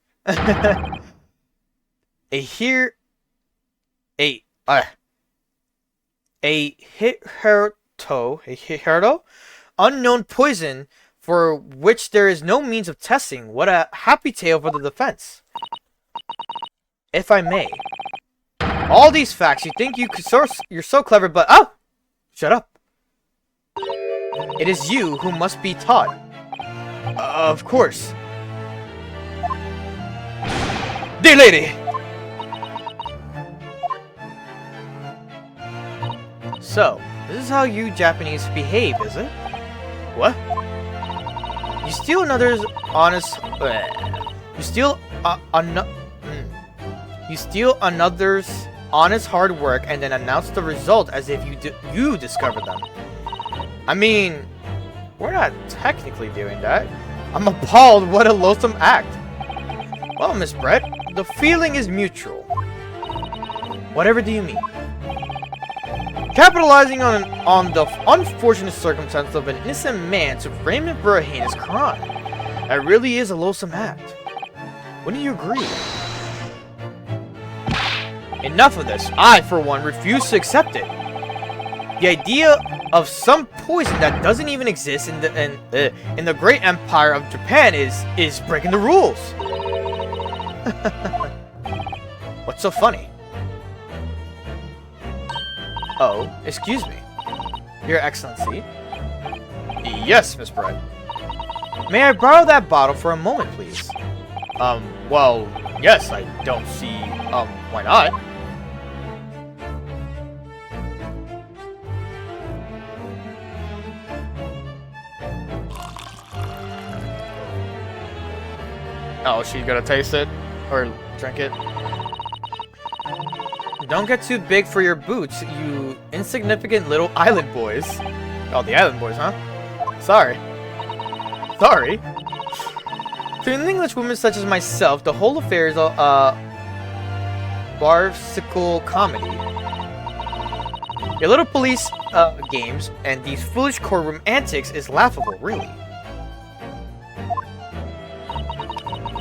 A hitherto unknown poison for which there is no means of testing. What a happy tale for the defense. If I may. All these facts, you think you're so clever, but oh! Shut up. It is you who must be taught. Of course. Dear lady! So, this is how you Japanese behave, is it? What? You steal another's honest... You steal You steal another's honest hard work and then announce the result as if you discovered them. I mean, we're not technically doing that. I'm appalled. What a loathsome act. Well, Miss Brett, the feeling is mutual. Whatever do you mean? Capitalizing on the unfortunate circumstance of an innocent man to frame him for a heinous crime. That really is a loathsome act. Wouldn't you agree? Enough of this. I, for one, refuse to accept it. The idea of some poison that doesn't even exist in the great empire of Japan is breaking the rules. What's so funny? Oh, excuse me. Your Excellency. Yes, Miss Brett. May I borrow that bottle for a moment, please? Well, yes, I don't see, why not? Oh, she's gonna taste it? Or drink it? Don't get too big for your boots, you insignificant little island boys. Oh, the island boys, huh? Sorry. Sorry. To an English woman such as myself, the whole affair is a farcical comedy. Your little police games and these foolish courtroom antics is laughable, really.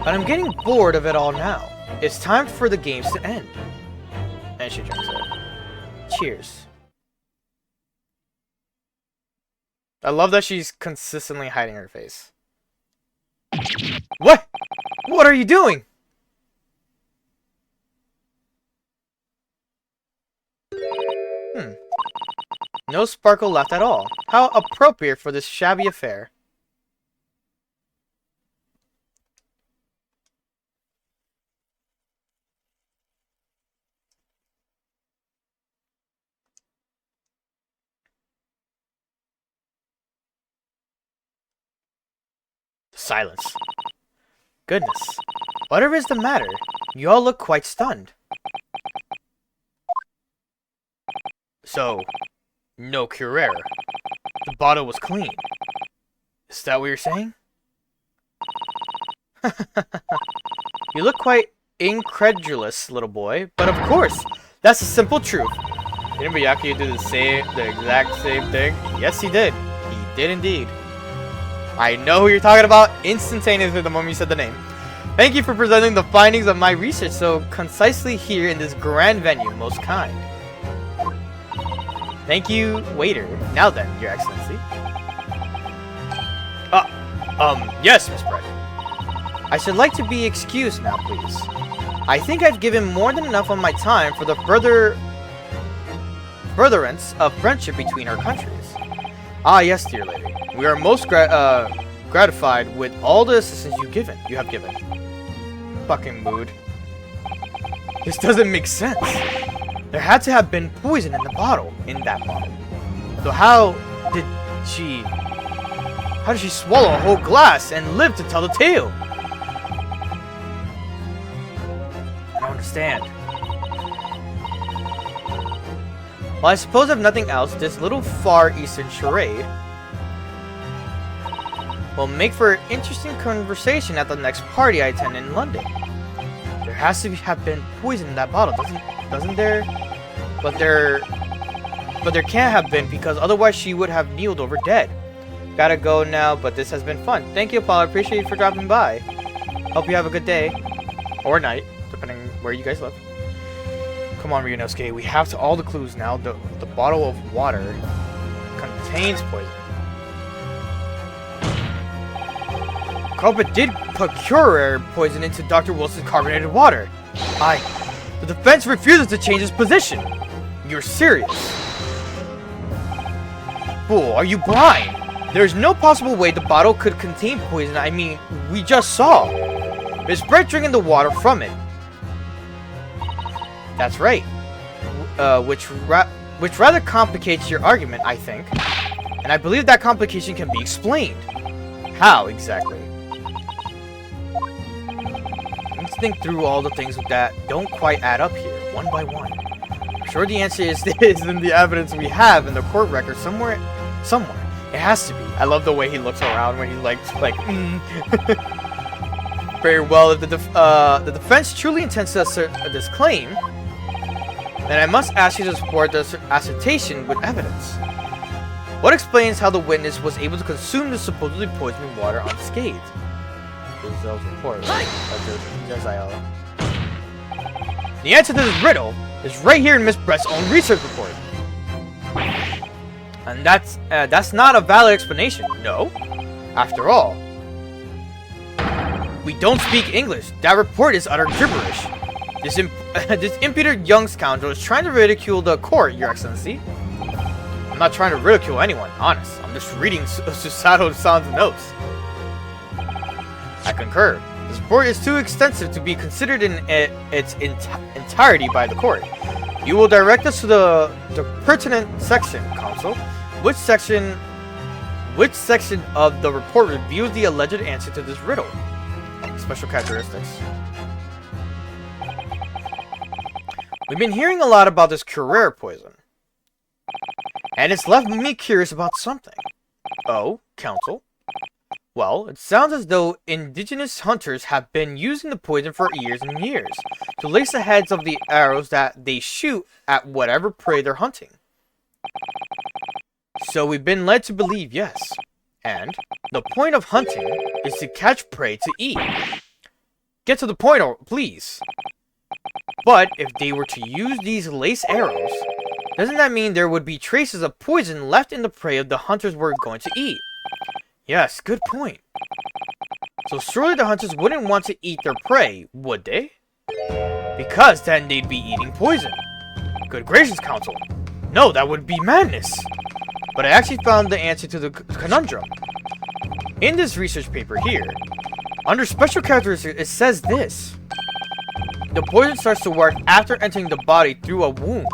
But I'm getting bored of it all now. It's time for the games to end. And she drinks it. Cheers. I love that she's consistently hiding her face. What? What are you doing? No sparkle left at all. How appropriate for this shabby affair. Silence. Goodness. Whatever is the matter? You all look quite stunned. So, no cure error. The bottle was clean. Is that what you're saying? You look quite incredulous, little boy. But of course, that's the simple truth. Didn't Byakuya do the exact same thing? Yes, he did. He did indeed. I know who you're talking about instantaneously the moment you said the name. Thank you for presenting the findings of my research so concisely here in this grand venue. Most kind. Thank you, waiter. Now then, Your Excellency. Yes, Miss Brett. I should like to be excused now, please. I think I've given more than enough of my time for the furtherance of friendship between our countries. Ah, yes, dear lady. We are most gratified with all the assistance you have given. Fucking mood. This doesn't make sense. There had to have been poison in that bottle. So how did she swallow a whole glass and live to tell the tale? I don't understand. Well, I suppose if nothing else, this little Far Eastern charade will make for interesting conversation at the next party I attend in London. There has to have been poison in that bottle, doesn't there? But there can't have been, because otherwise she would have kneeled over dead. Gotta go now, but this has been fun. Thank you, Paul. I appreciate you for dropping by. Hope you have a good day. Or night, depending where you guys live. Come on, Ryunosuke. We have all the clues now. The bottle of water contains poison. Culprit did put cure poison into Dr. Wilson's carbonated water. The defense refuses to change its position. You're serious? Fool, are you blind? There's no possible way the bottle could contain poison. I mean, we just saw. There's Brett drinking the water from it. That's right. Which rather complicates your argument, I think. And I believe that complication can be explained. How exactly? Let's think through all the things that don't quite add up here, one by one. I'm sure the answer is in the evidence we have in the court record somewhere. It has to be. I love the way he looks around when he's like. Very well. If the defense truly intends to assert this claim, then I must ask you to support the assertion with evidence. What explains how the witness was able to consume the supposedly poisoned water unscathed? Giselle's report. The answer to this riddle is right here in Miss Brett's own research report. And that's not a valid explanation, no? After all, we don't speak English. That report is utter gibberish. This impudent young scoundrel is trying to ridicule the court, Your Excellency. I'm not trying to ridicule anyone, honest. I'm just reading Susato-san's notes. I concur. This report is too extensive to be considered in its entirety by the court. You will direct us to the pertinent section, Counsel. Which section of the report reveals the alleged answer to this riddle? Special characteristics. We've been hearing a lot about this Curare poison. And it's left me curious about something. Oh, Counsel? Well, it sounds as though indigenous hunters have been using the poison for years and years to lace the heads of the arrows that they shoot at whatever prey they're hunting. So we've been led to believe yes. And the point of hunting is to catch prey to eat. Get to the point, please. But if they were to use these lace arrows, doesn't that mean there would be traces of poison left in the prey of the hunters were going to eat? Yes, good point. So surely the hunters wouldn't want to eat their prey, would they? Because then they'd be eating poison. Good gracious, Counsel. No, that would be madness. But I actually found the answer to the conundrum. In this research paper here, under special characteristics, it says this. The poison starts to work after entering the body through a wound.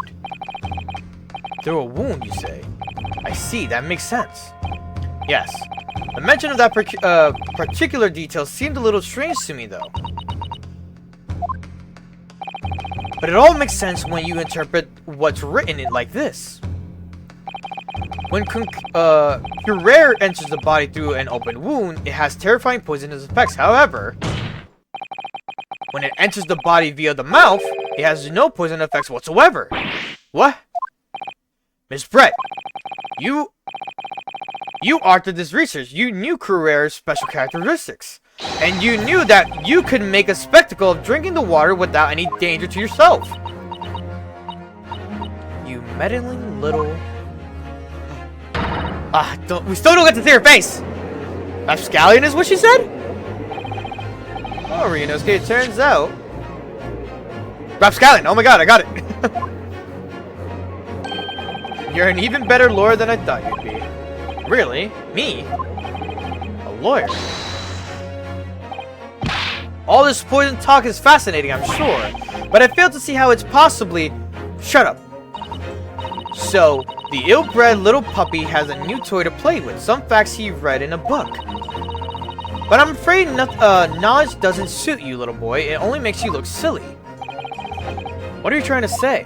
Through a wound, you say? I see, that makes sense. Yes. The mention of that particular detail seemed a little strange to me, though. But it all makes sense when you interpret what's written in like this. When Curare enters the body through an open wound, it has terrifying poisonous effects. However, when it enters the body via the mouth, it has no poison effects whatsoever. What? Miss Brett, you authored this research. You knew Curare's special characteristics. And you knew that you could make a spectacle of drinking the water without any danger to yourself. You meddling little... we still don't get to see her face! Rapscallion is what she said? Oh, Ryunosuke, it turns out... Rapscallion! Oh my god, I got it! You're an even better lawyer than I thought you'd be. Really? Me? A lawyer? All this poison talk is fascinating, I'm sure, but I fail to see how it's possibly... Shut up. So, the ill-bred little puppy has a new toy to play with, some facts he read in a book. But I'm afraid knowledge doesn't suit you, little boy. It only makes you look silly. What are you trying to say?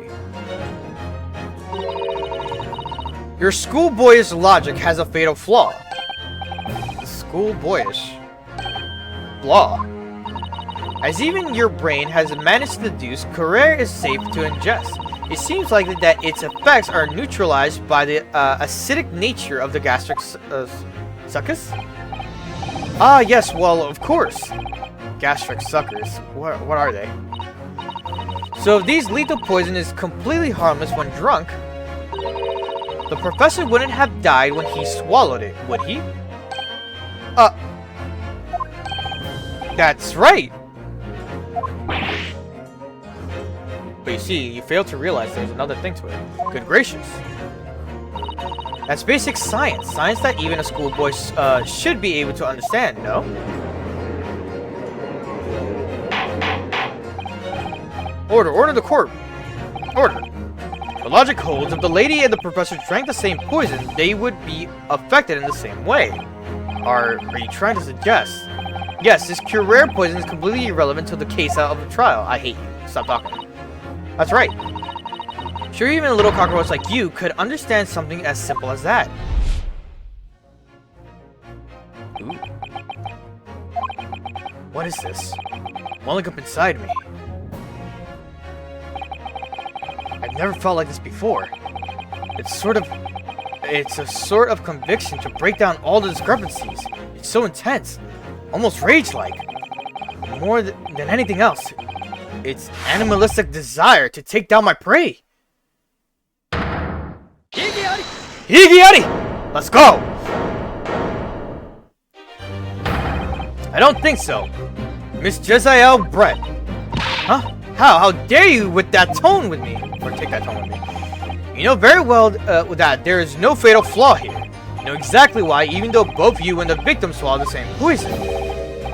Your schoolboyish logic has a fatal flaw. Schoolboyish flaw? As even your brain has managed to deduce, Curare is safe to ingest. It seems like that its effects are neutralized by the acidic nature of the gastric succus? Ah, yes, well, of course. Gastric suckers. What are they? So if these lethal poison is completely harmless when drunk, the professor wouldn't have died when he swallowed it, would he? That's right. But you see, you fail to realize there's another thing to it. Good gracious. That's basic science. Science that even a schoolboy should be able to understand, no? Order the court. Order. The logic holds, if the lady and the professor drank the same poison, they would be affected in the same way. Are you trying to suggest? Yes, this cure-rare poison is completely irrelevant to the case of the trial. I hate you. Stop talking. That's right. Sure, even a little cockroach like you could understand something as simple as that. Ooh. What is this? Welling up inside me. I've never felt like this before. It's a sort of conviction to break down all the discrepancies. It's so intense, almost rage-like. More than anything else, it's animalistic desire to take down my prey. Higiari! Let's go! I don't think so. Miss Jezzael Brett. Huh? How dare you with that tone with me? Or take that tone with me. You know very well that there is no fatal flaw here. You know exactly why, even though both you and the victim swallowed the same poison.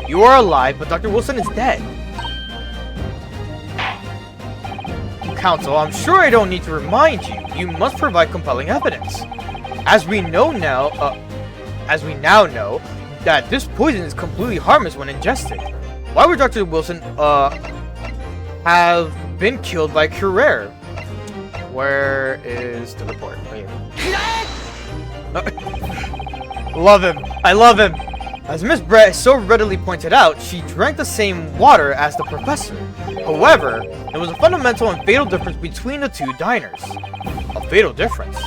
You are alive, but Dr. Wilson is dead. Counsel, I'm sure I don't need to remind you. You must provide compelling evidence. As we now know that this poison is completely harmless when ingested. Why would Dr. Wilson have been killed by Curer? Where is the report? Love him. I love him. As Miss Brett so readily pointed out, she drank the same water as the professor. However, there was a fundamental and fatal difference between the two diners. A fatal difference.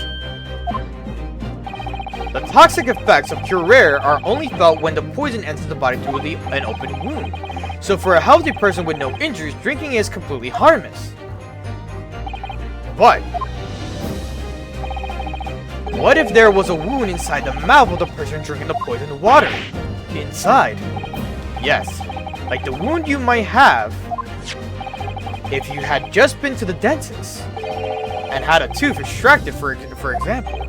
The toxic effects of Curer are only felt when the poison enters the body through an open wound. So for a healthy person with no injuries, drinking is completely harmless. But what if there was a wound inside the mouth of the person drinking the poisoned water? Inside? Yes, like the wound you might have if you had just been to the dentist and had a tooth extracted, for example.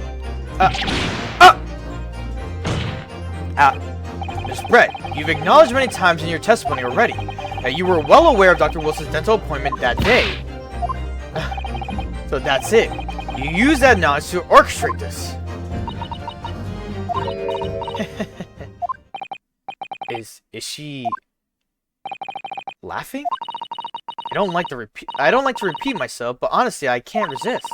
Miss Brett, you've acknowledged many times in your testimony already that you were well aware of Dr. Wilson's dental appointment that day. So that's it. You used that knowledge to orchestrate this. Is she laughing? I don't like to repeat myself, but honestly, I can't resist.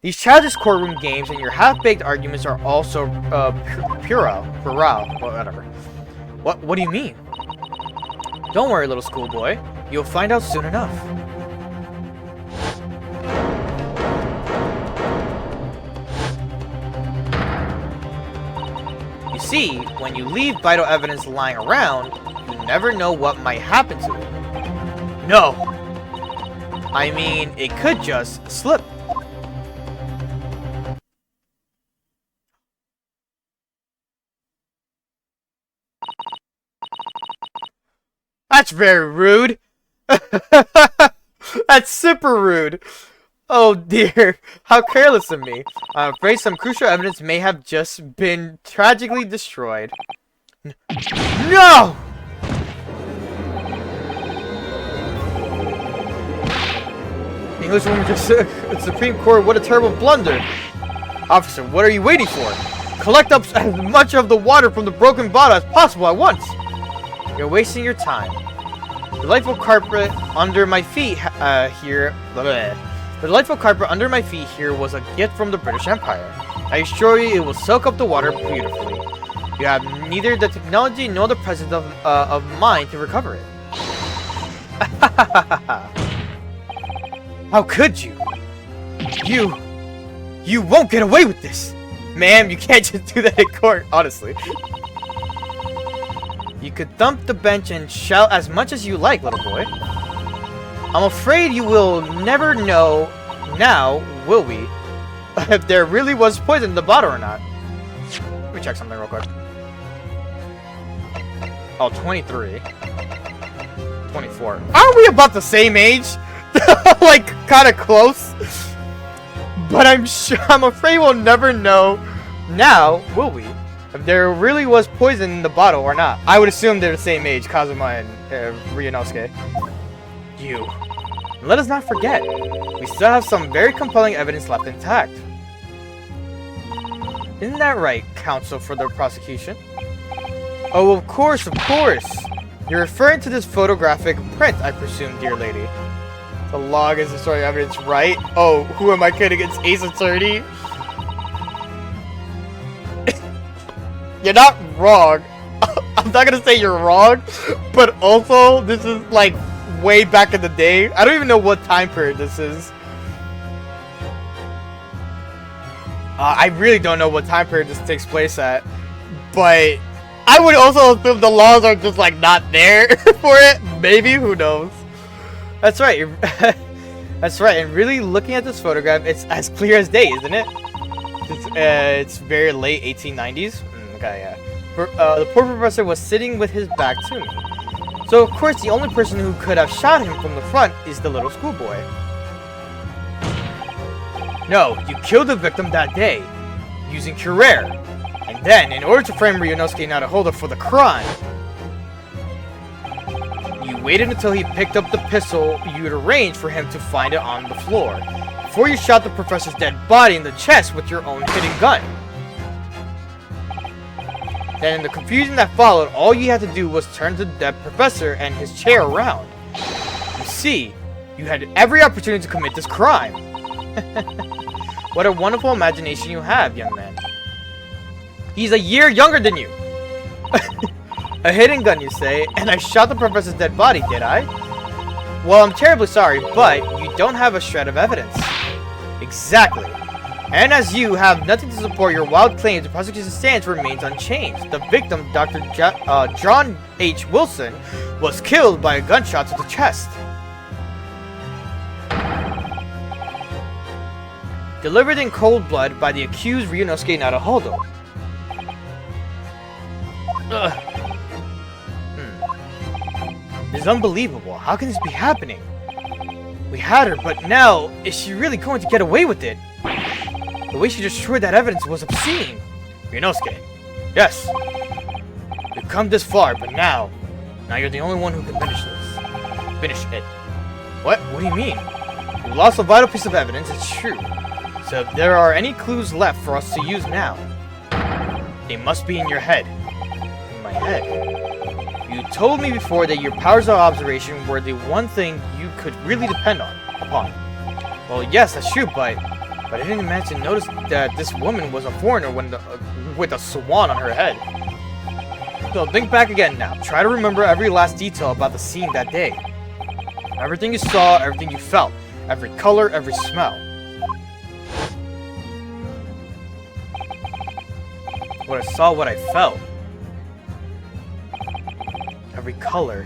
These childish courtroom games and your half-baked arguments are also puerile, whatever. What do you mean? Don't worry, little schoolboy. You'll find out soon enough. You see, when you leave vital evidence lying around, you never know what might happen to it. No! I mean, it could just slip. That's very rude. That's super rude. Oh dear, how careless of me. I'm afraid some crucial evidence may have just been tragically destroyed. No! Englishwoman just Supreme Court, what a terrible blunder. Officer, what are you waiting for? Collect up as much of the water from the broken bottle as possible at once. You're wasting your time. The delightful carpet under my feet here... The delightful carpet under my feet here was a gift from the British Empire. I assure you it will soak up the water beautifully. You have neither the technology nor the presence of mind to recover it. How could you? You won't get away with this! Ma'am, you can't just do that in court, honestly. You could thump the bench and shout as much as you like, little boy. I'm afraid you will never know now, will we? If there really was poison in the bottle or not. Let me check something real quick. Oh, 23. 24. Aren't we about the same age? like kind of close. But I'm afraid we'll never know now, will we? If there really was poison in the bottle or not. I would assume they're the same age, Kazuma and Ryunosuke. You. Let us not forget, we still have some very compelling evidence left intact. Isn't that right, counsel for the prosecution? Oh, of course, of course. You're referring to this photographic print, I presume, dear lady. The log is the story of evidence, right? Oh, who am I kidding? It's Ace Attorney. You're not wrong. I'm not gonna say you're wrong, but also, this is like way back in the day. I don't even know what time period this is. I really don't know what time period this takes place at, but I would also assume the laws are just like not there for it. Maybe, who knows? That's right. That's right. And really, looking at this photograph, it's as clear as day, isn't it? It's very late 1890s. Okay, yeah. The poor professor was sitting with his back to me. So, of course, the only person who could have shot him from the front is the little schoolboy. No, you killed the victim that day, using Curare. And then, in order to frame Ryunosuke Naruhodo for the crime, you waited until he picked up the pistol you'd arranged for him to find it on the floor, before you shot the professor's dead body in the chest with your own hidden gun. Then in the confusion that followed, all you had to do was turn the dead professor and his chair around. You see, you had every opportunity to commit this crime. What a wonderful imagination you have, young man. He's a year younger than you. A hidden gun, you say, and I shot the professor's dead body, did I? Well, I'm terribly sorry, but you don't have a shred of evidence. Exactly. And as you have nothing to support your wild claims, the prosecution's stance remains unchanged. The victim, Dr. John H. Wilson, was killed by a gunshot to the chest. Delivered in cold blood by the accused Ryunosuke Naruhodo. This is unbelievable. How can this be happening? We had her, but now, is she really going to get away with it? The way she destroyed that evidence was obscene. Ryunosuke. Yes. We've come this far, but now you're the only one who can finish this. Finish it. What? What do you mean? You lost a vital piece of evidence, it's true. So if there are any clues left for us to use now, they must be in your head. In my head? You told me before that your powers of observation were the one thing you could really depend upon. Well, yes, that's true, but I didn't imagine notice that this woman was a foreigner with a swan on her head. So think back again now. Try to remember every last detail about the scene that day. Everything you saw, everything you felt, every color, every smell. What I saw, what I felt. Every color.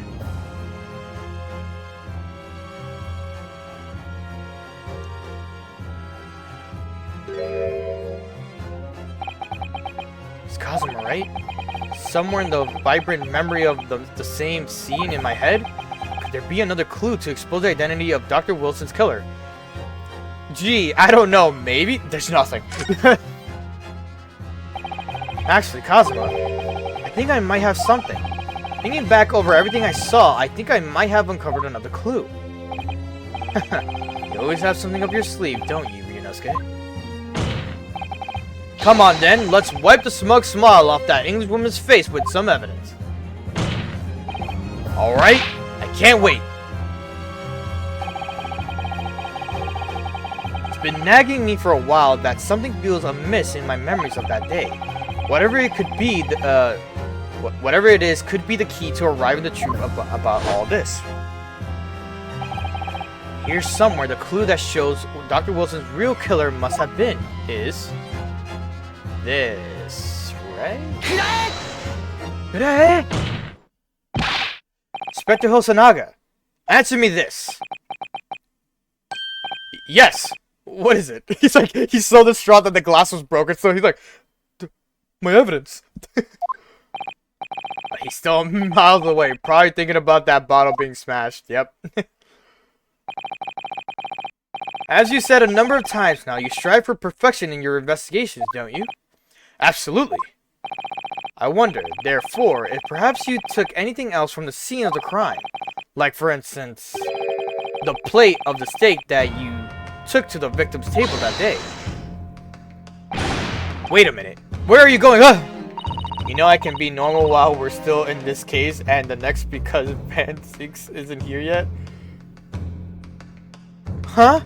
Is Kazuma right? Somewhere in the vibrant memory of the same scene in my head? Could there be another clue to expose the identity of Dr. Wilson's killer? Gee, I don't know. Maybe? There's nothing. Actually, Kazuma, I think I might have something. Thinking back over everything I saw, I think I might have uncovered another clue. You always have something up your sleeve, don't you, Ryunosuke? Come on then, let's wipe the smug smile off that Englishwoman's face with some evidence. Alright, I can't wait. It's been nagging me for a while that something feels amiss in my memories of that day. Whatever it could be, whatever it is, could be the key to arriving at the truth about all this. Here's somewhere the clue that shows Dr. Wilson's real killer must have been is this, right? Inspector Hosonaga, answer me this. Yes. What is it? He's like, he's so distraught that the glass was broken, so he's like, my evidence. He's still miles away, probably thinking about that bottle being smashed. Yep. As you said a number of times now, you strive for perfection in your investigations, don't you? Absolutely. I wonder, therefore, if perhaps you took anything else from the scene of the crime. Like, for instance, the plate of the steak that you took to the victim's table that day. Wait a minute. Where are you going? You know I can be normal while we're still in this case and the next because Van Six isn't here yet? Huh?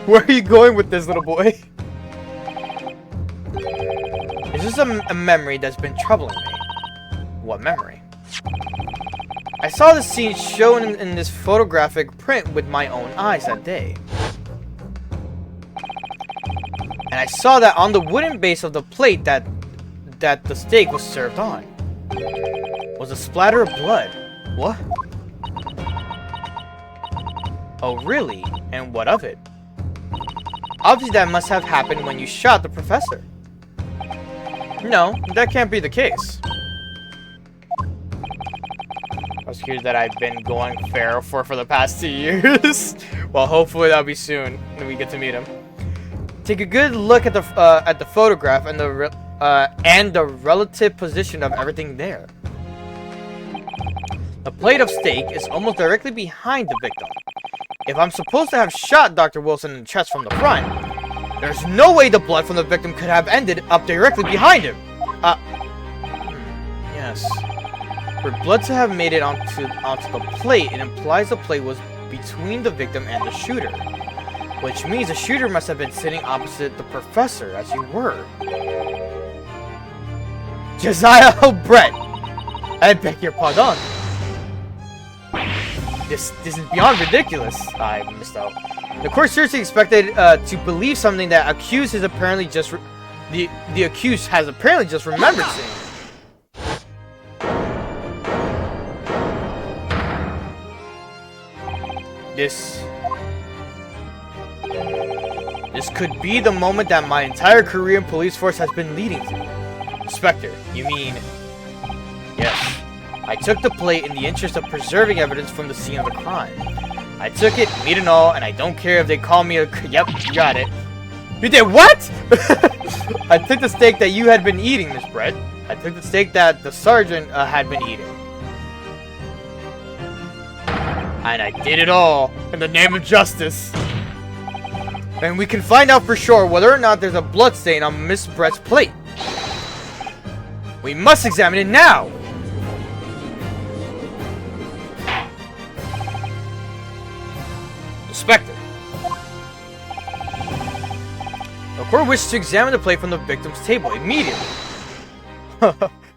Where are you going with this, little boy? It's just a memory that's been troubling me. What memory? I saw the scene shown in this photographic print with my own eyes that day. And I saw that on the wooden base of the plate that the steak was served on was a splatter of blood. What? Oh, really? And what of it? Obviously that must have happened when you shot the professor. No, that can't be the case. Prosecutors that I've been going feral for the past 2 years. Well, hopefully that'll be soon when we get to meet him. Take a good look at the photograph and the relative position of everything there. The plate of steak is almost directly behind the victim. If I'm supposed to have shot Dr. Wilson in the chest from the front, there's no way the blood from the victim could have ended up directly behind him. Yes. For blood to have made it onto the plate, it implies the plate was between the victim and the shooter. Which means the shooter must have been sitting opposite the professor, as you were. Josiah Brett! I beg your pardon. This is beyond ridiculous. I missed out. The court seriously expected to believe something that accused has apparently just the accused has apparently just remembered seeing. This could be the moment that my entire Korean police force has been leading to. Inspector, you mean? Yes. I took the plate in the interest of preserving evidence from the scene of the crime. I took it, meat and all, and I don't care if they call me a... Yep, you got it. You did what? I took the steak that you had been eating, Miss Brett. I took the steak that the sergeant had been eating. And I did it all in the name of justice. And we can find out for sure whether or not there's a blood stain on Miss Brett's plate. We must examine it now! Inspector. The court wishes to examine the plate from the victim's table immediately.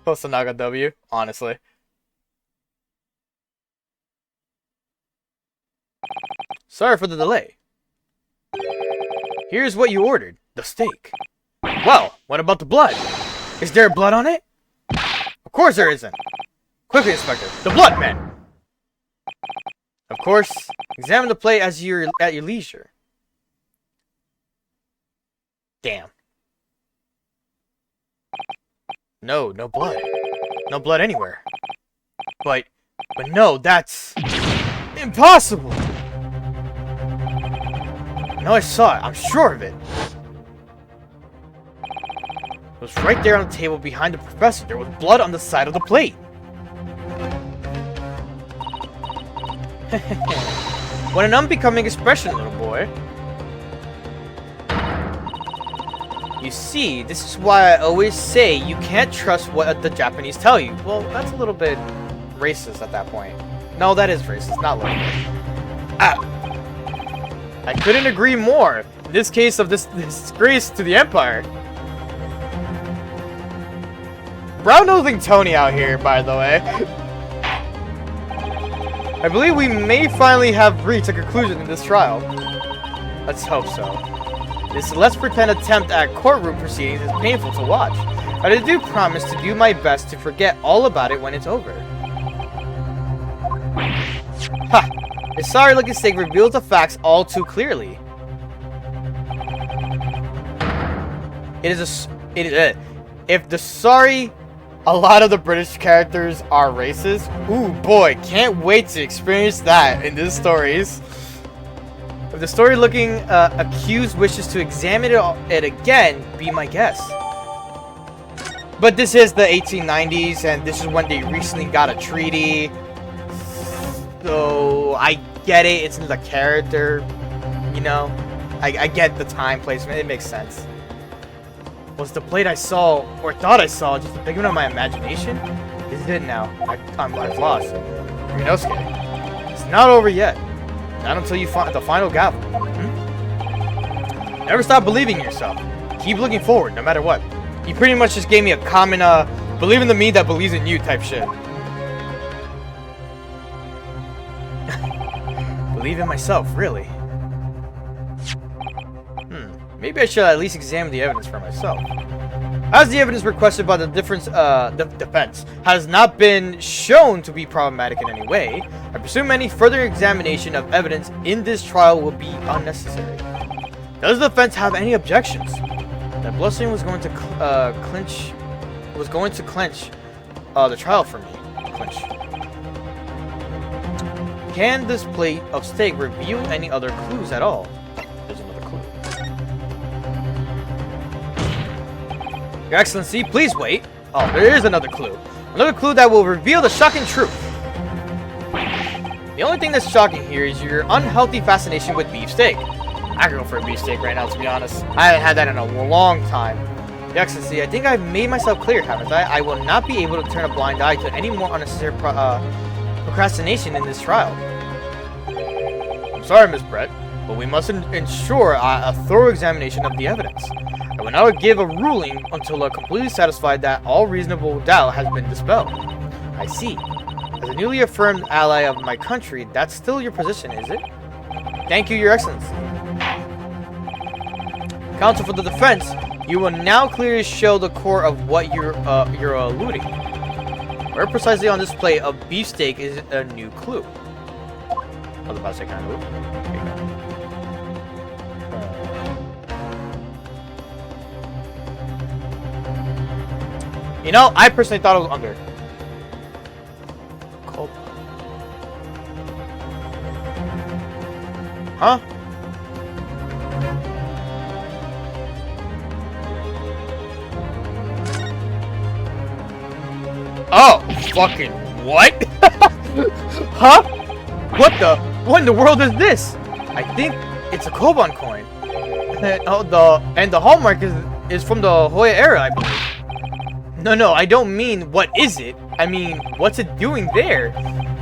Osanaga W, honestly. Sorry for the delay. Here's what you ordered. The steak. Well, what about the blood? Is there blood on it? Of course there isn't. Quickly, Inspector. The blood, man! Of course, examine the plate as you're at your leisure. Damn. No blood. No blood anywhere. But no, that's impossible! No, I saw it. I'm sure of it. It was right there on the table behind the professor. There was blood on the side of the plate. What an unbecoming expression, little boy. You see, this is why I always say you can't trust what the Japanese tell you. Well, that's a little bit racist at that point. No, that is racist, not a little bit. I couldn't agree more. In this case of this disgrace to the Empire. Brown-nosing Tony out here, by the way. I believe we may finally have reached a conclusion in this trial. Let's hope so. This let's pretend attempt at courtroom proceedings is painful to watch, but I do promise to do my best to forget all about it when it's over. Ha! The sorry-looking steak reveals the facts all too clearly. If the sorry, a lot of the British characters are racist. Ooh boy, can't wait to experience that in these stories. If the story-looking accused wishes to examine it again, be my guest. But this is the 1890s, and this is when they recently got a treaty. So I get it. It's in the character, you know. I get the time placement. It makes sense. Was the plate I saw or thought I saw just a figment of my imagination? This is it now. I've lost. Ryunosuke. It's not over yet. Not until you find the final gavel. Never stop believing in yourself. Keep looking forward, no matter what. He pretty much just gave me a common, believe in the me that believes in you type shit. Believe in myself, really? Maybe I should at least examine the evidence for myself. As the evidence requested by the defense has not been shown to be problematic in any way, I presume any further examination of evidence in this trial will be unnecessary. Does the defense have any objections? That Bloodstone was going to clench the trial for me. Can this plate of steak reveal any other clues at all? There's another clue. Your Excellency, please wait. Oh, there is another clue. Another clue that will reveal the shocking truth. The only thing that's shocking here is your unhealthy fascination with beefsteak. I could go for a beefsteak right now, to be honest. I haven't had that in a long time. Your Excellency, I think I've made myself clear, haven't I? I will not be able to turn a blind eye to any more unnecessary procrastination in this trial. I'm sorry, Miss Brett, but we must ensure a thorough examination of the evidence. I will not give a ruling until I'm completely satisfied that all reasonable doubt has been dispelled. I see. As a newly affirmed ally of my country, that's still your position, is it? Thank you, Your Excellency. Counsel for the defense, you will now clearly show the core of what you're alluding. Where precisely on this plate of beefsteak is a new clue. I was about to say kind of move. You know, I personally thought it was under. Cold. Huh? Oh, fucking what? Huh? What in the world is this? I think it's a Koban coin. And the hallmark is from the Hoya era, I believe. No, I don't mean what is it. I mean, what's it doing there?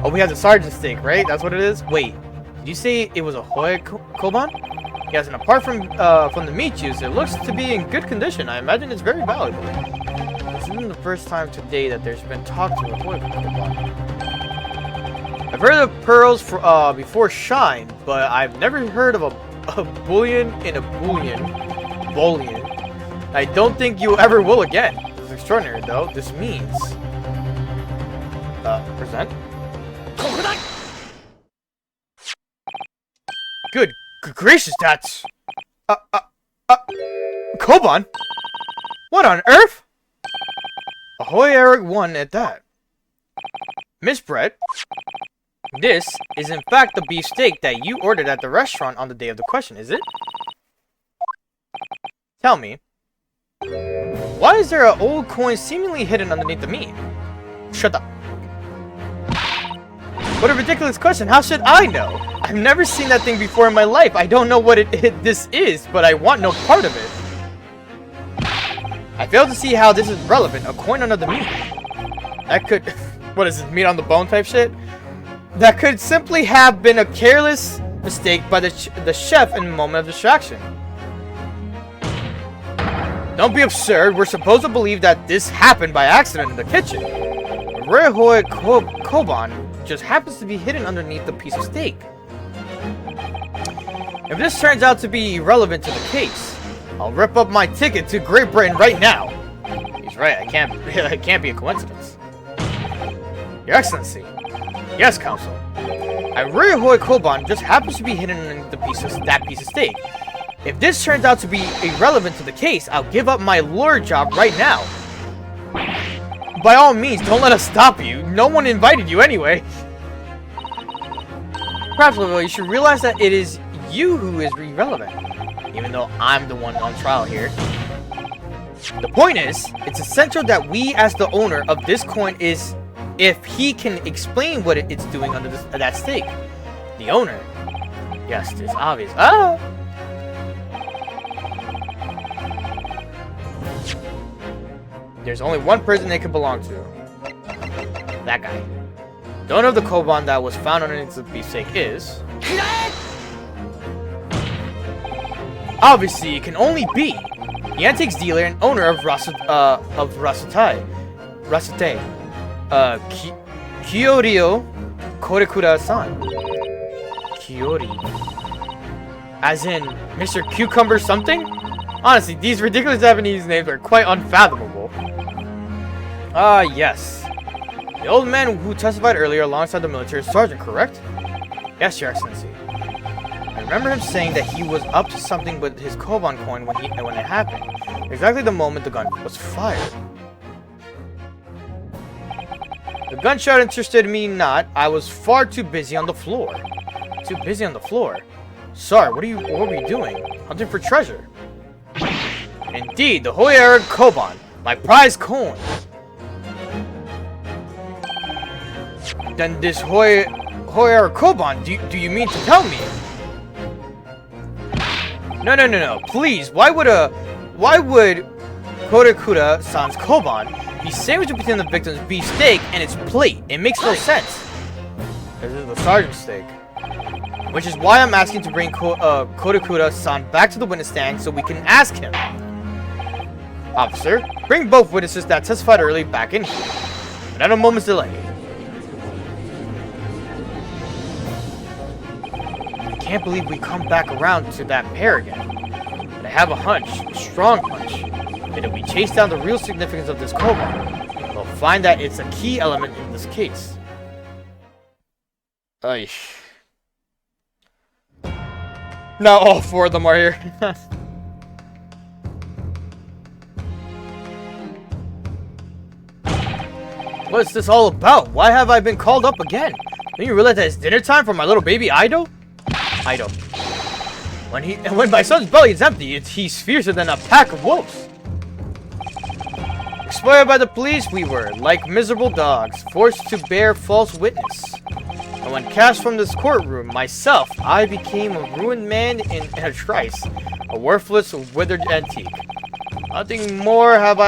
Oh, we have the sergeant steak, right? That's what it is? Wait, did you say it was a Hoya Koban? Yes, and apart from the meat juice, it looks to be in good condition. I imagine it's very valuable. This isn't the first time today that there's been talk to a Hoya Koban. I've heard of pearls before shine, but I've never heard of a bullion in a bullion. I don't think you ever will again. Extraordinary though. This means present. Good gracious, that's Koban. What on earth? Ahoy, Eric 1 at that. Miss Brett, this is in fact the beefsteak that you ordered at the restaurant on the day of the question, is it? Tell me, why is there an old coin seemingly hidden underneath the meat? Shut up. What a ridiculous question. How should I know? I've never seen that thing before in my life. I don't know what this is, but I want no part of it. I fail to see how this is relevant. A coin under the meat. That could... What is this, meat on the bone type shit? That could simply have been a careless mistake by the chef in a moment of distraction. Don't be absurd. We're supposed to believe that this happened by accident in the kitchen. Rehoy Koban just happens to be hidden underneath the piece of steak. If this turns out to be irrelevant to the case, I'll rip up my ticket to Great Britain right now. He's right. It can't be a coincidence. Your Excellency. Yes, Counsel. Rehoy Koban just happens to be hidden underneath that piece of steak. If this turns out to be irrelevant to the case, I'll give up my lure job right now. By all means, don't let us stop you. No one invited you anyway. Perhaps, Lilo, you should realize that it is you who is irrelevant, even though I'm the one on trial here. The point is, it's essential that we as the owner of this coin is if he can explain what it's doing under that stake. The owner. Yes, it's obvious. Oh! There's only one person they can belong to. That guy. The owner of the Koban that was found underneath the beefsteak is... Obviously, it can only be the antiques dealer and owner of Rasute, Kyoryu Korekura-san. Kyori. As in, Mr. Cucumber something? Honestly, these ridiculous Japanese names are quite unfathomable. Ah, yes. The old man who testified earlier alongside the military sergeant, correct? Yes, Your Excellency. I remember him saying that he was up to something with his Koban coin when it happened. Exactly the moment the gun was fired. The gunshot interested me not. I was far too busy on the floor. Too busy on the floor? Sorry, what were you doing? Hunting for treasure. Indeed, the Hoyara Koban, my prize coin. Then this Hoyara Koban, do you mean to tell me? No, please, why would Korekura-san's Koban be sandwiched between the victim's beefsteak and its plate? It makes no sense. This is the sergeant's steak. Which is why I'm asking to bring Korekura-san back to the witness stand so we can ask him. Officer, bring both witnesses that testified early back in here. Without a moment's delay. I can't believe we come back around to that pair again. But I have a hunch, a strong hunch, that if we chase down the real significance of this Koban, we'll find that it's a key element in this case. Ay. Now all four of them are here. What is this all about? Why have I been called up again? Don't you realize that it's dinner time for my little baby Ido? When my son's belly is empty, he's fiercer than a pack of wolves. Exploited by the police, we were, like miserable dogs, forced to bear false witness. And when cast from this courtroom, myself, I became a ruined man in a trice, a worthless, withered antique. Nothing more have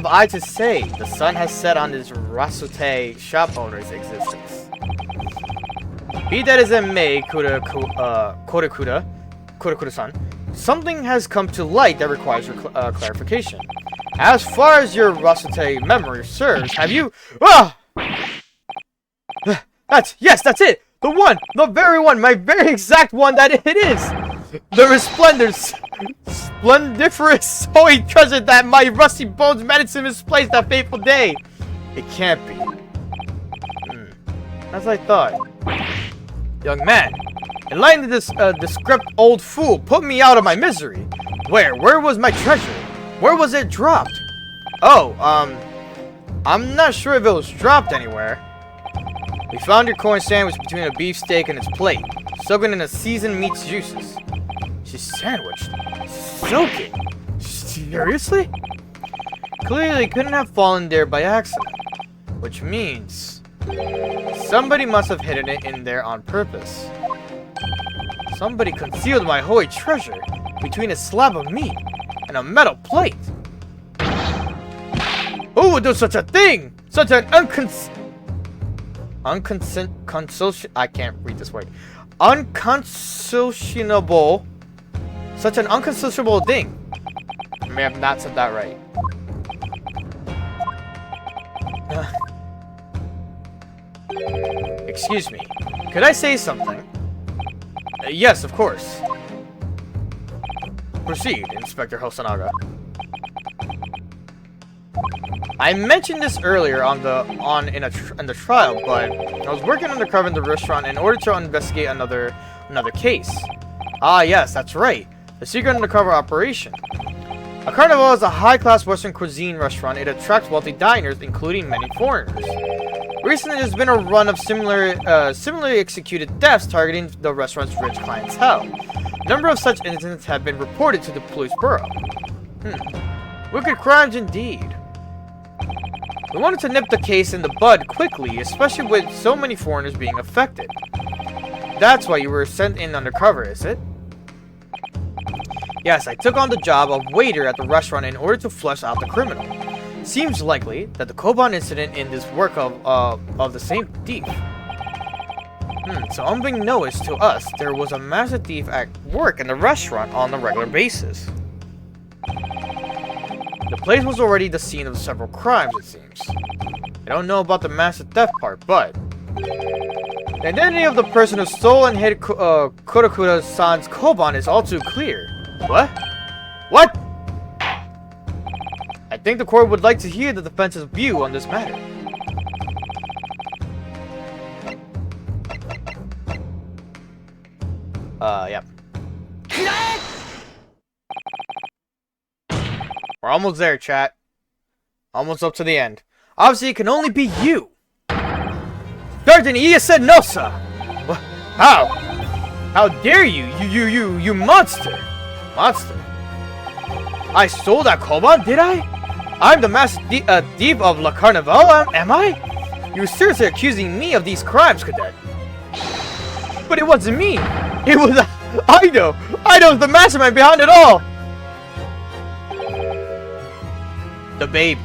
I to say. The sun has set on this Rasute shop owner's existence. Be that as it may, Korekura-san, something has come to light that requires clarification. As far as your Rasute memory serves, have you... Ah! That's it! The one! The very one! My very exact one that it is! The splendiferous holy treasure that my rusty bones managed to misplace that fateful day! It can't be. As I thought. Young man, enlighten this decrepit old fool. Put me out of my misery. Where was my treasure? Where was it dropped? Oh, I'm not sure if it was dropped anywhere. We found your coin sandwiched between a beefsteak and its plate, soaking in a seasoned meat's juices. She's sandwiched? Soaking? Seriously? Clearly couldn't have fallen there by accident. Which means... somebody must have hidden it in there on purpose. Somebody concealed my holy treasure between a slab of meat and a metal plate. Who would do such a thing? Such an I can't read this word. Unconscionable. Such an unconscionable thing. I may have not said that right. Excuse me. Could I say something? Yes, of course. Proceed, Inspector Hosonaga. I mentioned this earlier in the trial, but I was working undercover in the restaurant in order to investigate another case. Ah, yes, that's right. The secret undercover operation. A Carnival is a high-class Western cuisine restaurant. It attracts wealthy diners, including many foreigners. Recently, there's been a run of similarly executed thefts targeting the restaurant's rich clientele. A number of such incidents have been reported to the police bureau. Wicked crimes indeed. We wanted to nip the case in the bud quickly, especially with so many foreigners being affected. That's why you were sent in undercover, is it? Yes, I took on the job of waiter at the restaurant in order to flush out the criminal. Seems likely that the Koban incident in this work of the same thief. So unbeknownst to us, there was a massive thief at work in the restaurant on a regular basis. The place was already the scene of several crimes, it seems. I don't know about the massive theft part, but the identity of the person who stole and hid Kurakura-san's Koban is all too clear. What? What? I think the court would like to hear the defense's view on this matter. Yep. We're almost there, chat. Almost up to the end. Obviously, it can only be you. Sergeant Iyasenosa! How? How dare you? You monster! Monster? I stole that Koban, did I? I'm the master thief of La Carnival, am I? You're seriously accusing me of these crimes, Cadet. But it wasn't me. It was Aido. Aido's the mastermind behind it all. The babe.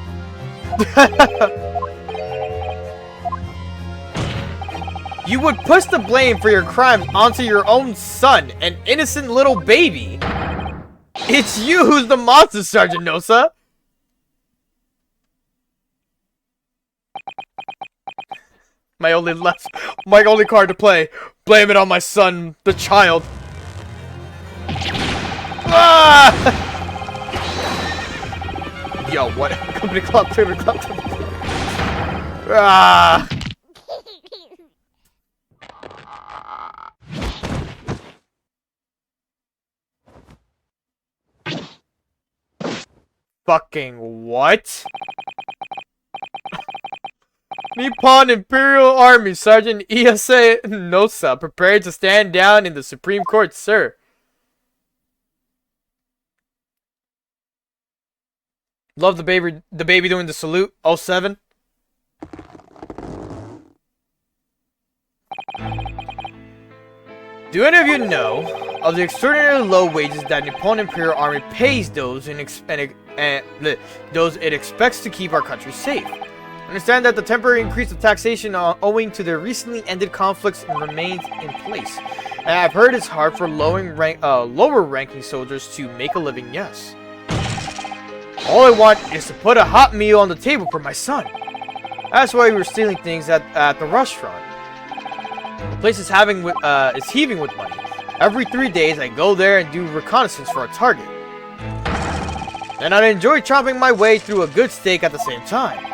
You would push the blame for your crimes onto your own son, an innocent little baby. It's you who's the monster, Sergeant Nosa. My only card to play. Blame it on my son, the child. Ah! Yo, what? Company club, favorite club. Ah! Fucking what? Nippon Imperial Army Sergeant Iyasenosa prepared to stand down in the Supreme Court, sir. Love the baby doing the salute. 07. Do any of you know of the extraordinarily low wages that Nippon Imperial Army pays those it expects to keep our country safe? Understand that the temporary increase of taxation owing to the recently ended conflicts remains in place. And I've heard it's hard for lower ranking soldiers to make a living, yes. All I want is to put a hot meal on the table for my son. That's why we were stealing things at the restaurant. The place is heaving with money. Every 3 days I go there and do reconnaissance for a target. And I enjoy chopping my way through a good steak at the same time.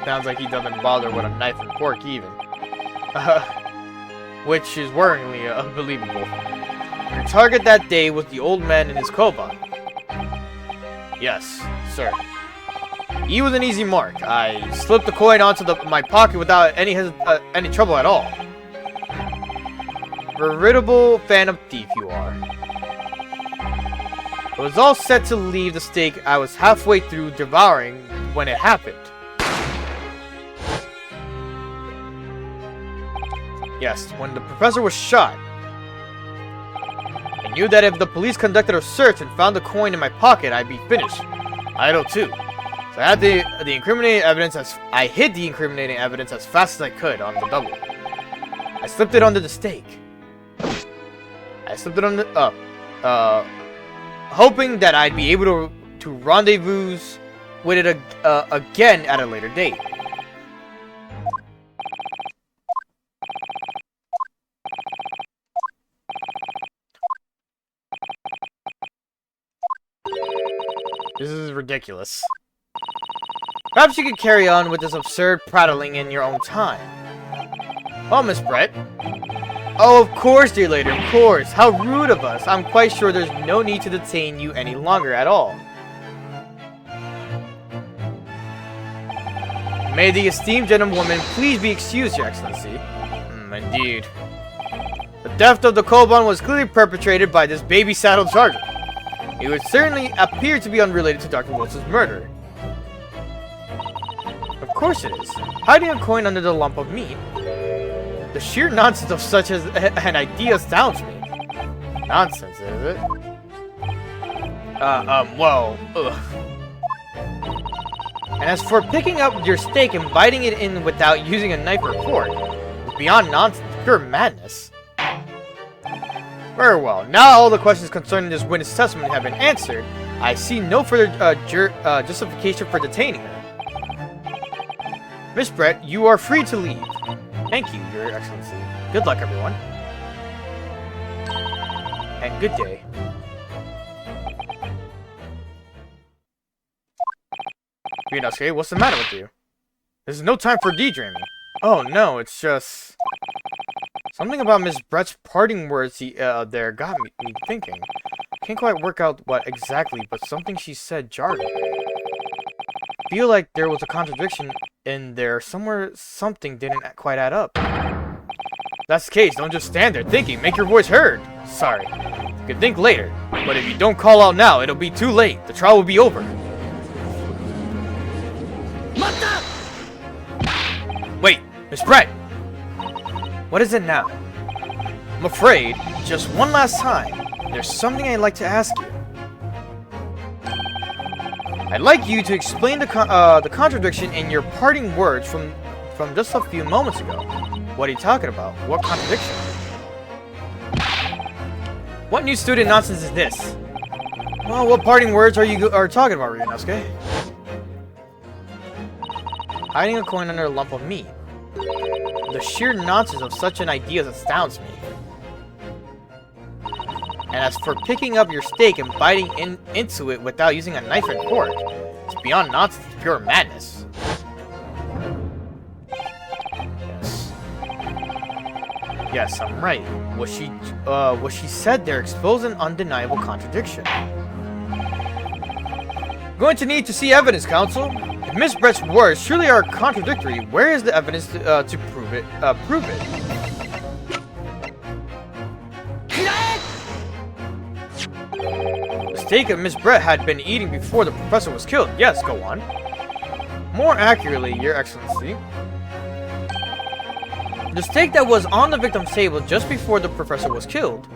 Sounds like he doesn't bother with a knife and fork even. Which is worryingly unbelievable. Your target that day was the old man in his Koban. Yes, sir. He was an easy mark. I slipped the coin onto my pocket without any trouble at all. Veritable phantom thief you are. I was all set to leave the steak I was halfway through devouring when it happened. Yes, when the professor was shot. I knew that if the police conducted a search and found the coin in my pocket, I'd be finished. Idle too. So I had the incriminating evidence I hid the incriminating evidence as fast as I could on the double. I slipped it under the steak. I slipped it on the hoping that I'd be able to rendezvous with it again at a later date. This is ridiculous. Perhaps you could carry on with this absurd prattling in your own time. Oh, Miss Brett. Oh, of course, dear lady, of course. How rude of us. I'm quite sure there's no need to detain you any longer at all. May the esteemed gentlewoman please be excused, Your Excellency. Indeed. The theft of the Koban was clearly perpetrated by this baby-saddled sergeant. It would certainly appear to be unrelated to Dr. Wilson's murder. Of course it is. Hiding a coin under the lump of meat. The sheer nonsense of such an idea astounds me. Nonsense, is it? Well, ugh. And as for picking up your steak and biting it in without using a knife or fork, it's beyond nonsense, pure madness. Very well, now all the questions concerning this witness testimony have been answered. I see no further justification for detaining her. Miss Brett, you are free to leave. Thank you, Your Excellency. Good luck, everyone. And good day. Ryunosuke, what's the matter with you? There's no time for daydreaming. Oh no, it's just... something about Miss Brett's parting words there got me thinking. Can't quite work out what exactly, but something she said jarred me. Feel like there was a contradiction in there somewhere. Something didn't quite add up. That's the case, don't just stand there thinking, make your voice heard. Sorry, you can think later, but if you don't call out now, it'll be too late. The trial will be over. Wait, Miss Brett! What is it now? I'm afraid, just one last time, there's something I'd like to ask you. I'd like you to explain the contradiction in your parting words from just a few moments ago. What are you talking about? What contradiction? What new student nonsense is this? Well, what parting words are you talking about, Ryunosuke? Hiding a coin under a lump of meat. The sheer nonsense of such an idea astounds me. And as for picking up your steak and biting into it without using a knife and fork, it's beyond nonsense, it's pure madness. Yes, I'm right. What she said there exposed an undeniable contradiction. Going to need to see evidence, Counsel. If Miss Brett's words surely are contradictory, where is the evidence to prove it? The steak that Miss Brett had been eating before the professor was killed. Yes, go on. More accurately, Your Excellency. The steak that was on the victim's table just before the professor was killed.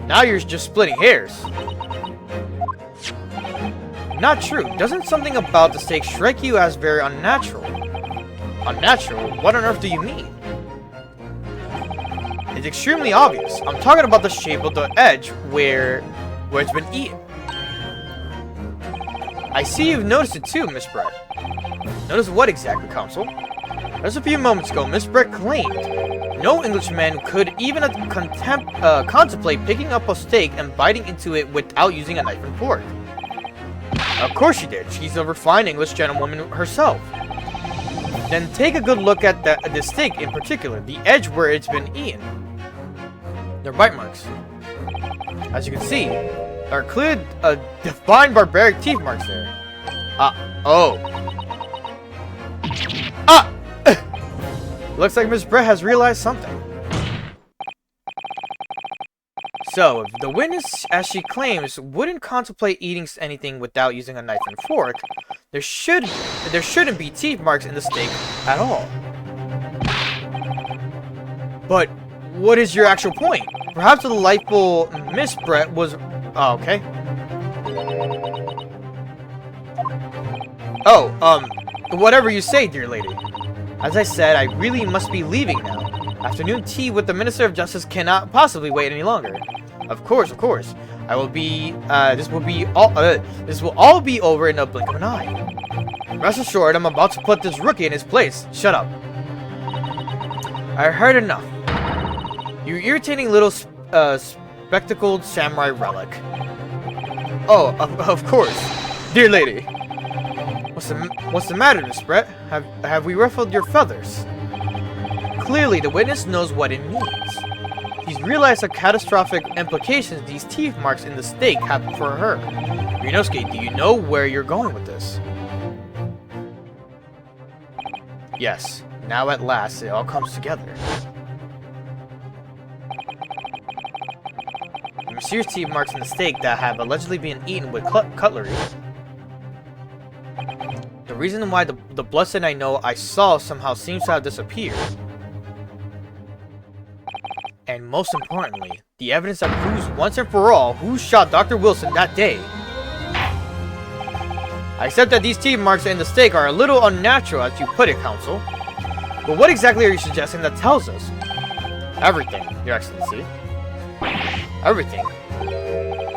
Now you're just splitting hairs. Not true. Doesn't something about the steak strike you as very unnatural? Unnatural? What on earth do you mean? It's extremely obvious. I'm talking about the shape of the edge where it's been eaten. I see you've noticed it too, Miss Brett. Notice what exactly, Counsel? Just a few moments ago, Miss Brett claimed no Englishman could even contemplate picking up a steak and biting into it without using a knife and fork. Of course she did. She's a refined English gentlewoman herself. Then take a good look at the steak in particular, the edge where it's been eaten. They're bite marks. As you can see, there are clear, defined barbaric teeth marks there. Looks like Miss Brett has realized something. So, if the witness, as she claims, wouldn't contemplate eating anything without using a knife and fork, there shouldn't be teeth marks in the steak at all. But what is your actual point? Perhaps the delightful Miss Brett was... Oh, okay. Whatever you say, dear lady. As I said, I really must be leaving now. Afternoon tea with the Minister of Justice cannot possibly wait any longer. Of course. I will be, this will all be over in a blink of an eye. Rest assured, I'm about to put this rookie in his place. Shut up. I heard enough. You irritating little, spectacled samurai relic. Oh, of course. Dear lady. What's the matter, Miss Brett? Have we ruffled your feathers? Clearly, the witness knows what it means. He's realized the catastrophic implications these teeth marks in the steak have for her. Ryunosuke, do you know where you're going with this? Yes, now at last it all comes together. The mysterious teeth marks in the steak that have allegedly been eaten with cutlery. The reason why the blood stain I know I saw somehow seems to have disappeared. And most importantly, the evidence that proves once and for all who shot Dr. Wilson that day. I accept that these teeth marks in the steak are a little unnatural, as you put it, Counsel. But what exactly are you suggesting that tells us? Everything, Your Excellency. Everything.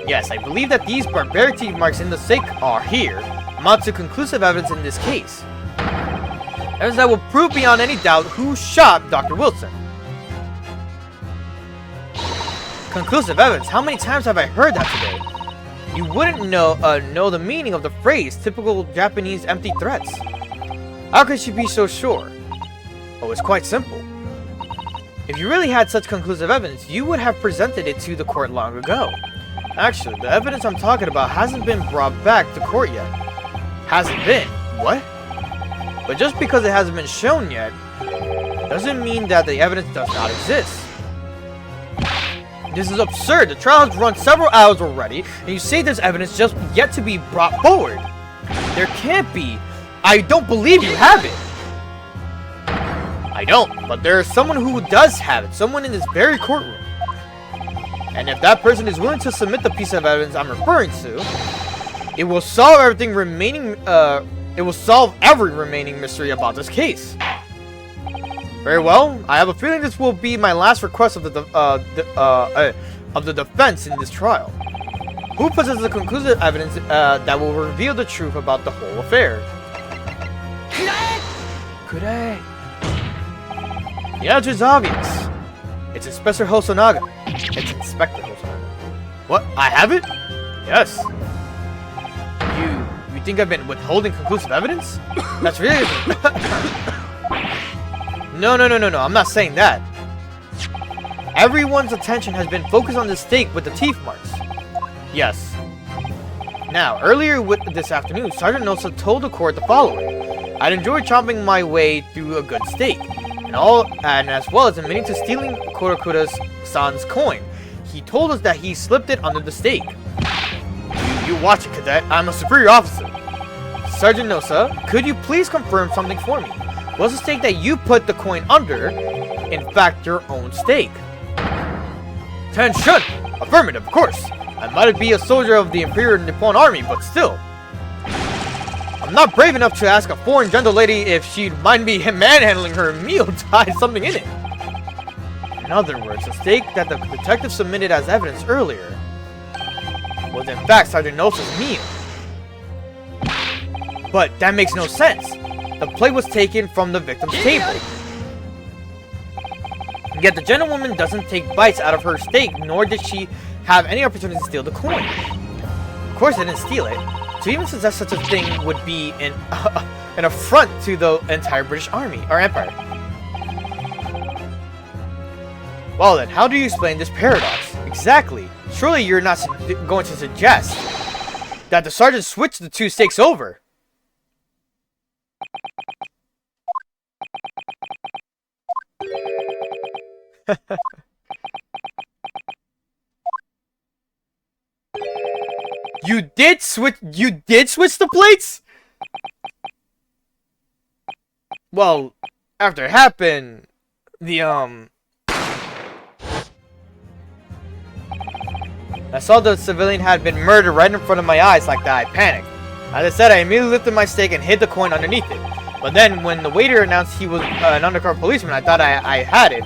Yes, I believe that these barbaric teeth marks in the steak are here amount to conclusive evidence in this case. Evidence that will prove beyond any doubt who shot Dr. Wilson. Conclusive evidence? How many times have I heard that today? You wouldn't know the meaning of the phrase, typical Japanese empty threats. How could she be so sure? Oh, it's quite simple. If you really had such conclusive evidence, you would have presented it to the court long ago. Actually, the evidence I'm talking about hasn't been brought back to court yet. Hasn't been? What? But just because it hasn't been shown yet, doesn't mean that the evidence does not exist. This is absurd. The trial has run several hours already, and you say there's evidence just yet to be brought forward. There can't be. I don't believe you have it. I don't, but there is someone who does have it. Someone in this very courtroom. And if that person is willing to submit the piece of evidence I'm referring to, it will solve everything remaining. It will solve every remaining mystery about this case. Very well. I have a feeling this will be my last request of the defense in this trial. Who possesses the conclusive evidence that will reveal the truth about the whole affair? Could I? The answer is obvious. It's Inspector Hosonaga. It's Inspector Hosonaga. What? I have it? Yes. You think I've been withholding conclusive evidence? That's really... No, I'm not saying that. Everyone's attention has been focused on the steak with the teeth marks. Yes. Now, earlier this afternoon, Sergeant Nosa told the court the following. I'd enjoy chomping my way through a good steak, and as well as admitting to stealing Kurokura's-san's coin. He told us that he slipped it under the steak. You watch it, Cadet. I'm a superior officer. Sergeant Nosa, could you please confirm something for me? Was the steak that you put the coin under, in fact, your own steak? Attention! Affirmative, of course. I might be a soldier of the Imperial Nippon Army, but still. I'm not brave enough to ask a foreign gentle lady if she'd mind me manhandling her meal to hide something in it. In other words, the steak that the detective submitted as evidence earlier was in fact Sergeant Nosa's meal. But that makes no sense. The plate was taken from the victim's table. Yet the gentlewoman doesn't take bites out of her steak, nor did she have any opportunity to steal the coin. Of course, they didn't steal it. To even suggest such a thing would be an affront to the entire British Army, or Empire. Well then, how do you explain this paradox? Exactly. Surely you're not going to suggest that the sergeant switched the two steaks over. You did switch the plates? Well, after it happened, I saw the civilian had been murdered right in front of my eyes like that. I panicked. As I said, I immediately lifted my steak and hid the coin underneath it. But then, when the waiter announced he was an undercover policeman, I thought I had it.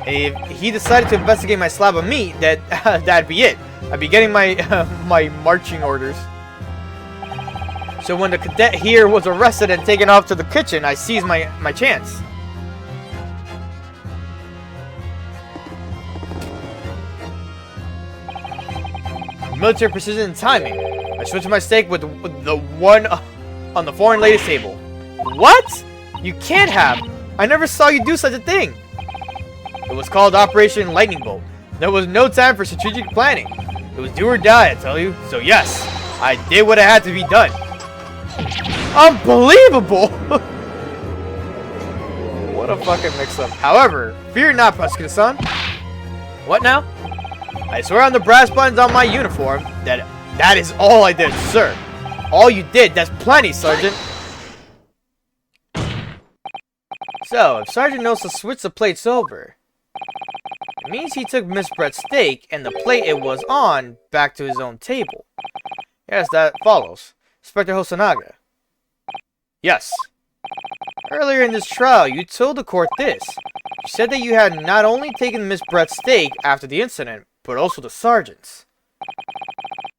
If he decided to investigate my slab of meat, that'd be it. I'd be getting my my marching orders. So when the cadet here was arrested and taken off to the kitchen, I seized my chance. Military precision and timing. I switched my steak with the one on the foreign lady's table. What? You can't have. I never saw you do such a thing. It was called Operation Lightning Bolt. There was no time for strategic planning. It was do or die, I tell you. So yes, I did what had to be done. Unbelievable! What a fucking mix-up. However, fear not, Prosecutor-san. What now? I swear on the brass buttons on my uniform that is all I did, sir. All you did, that's plenty, Sergeant. So, if Sergeant knows to switch the plates over, it means he took Miss Brett's steak and the plate it was on back to his own table. Yes, that follows. Inspector Hosonaga. Yes. Earlier in this trial, you told the court this. You said that you had not only taken Miss Brett's steak after the incident, but also the sergeant's.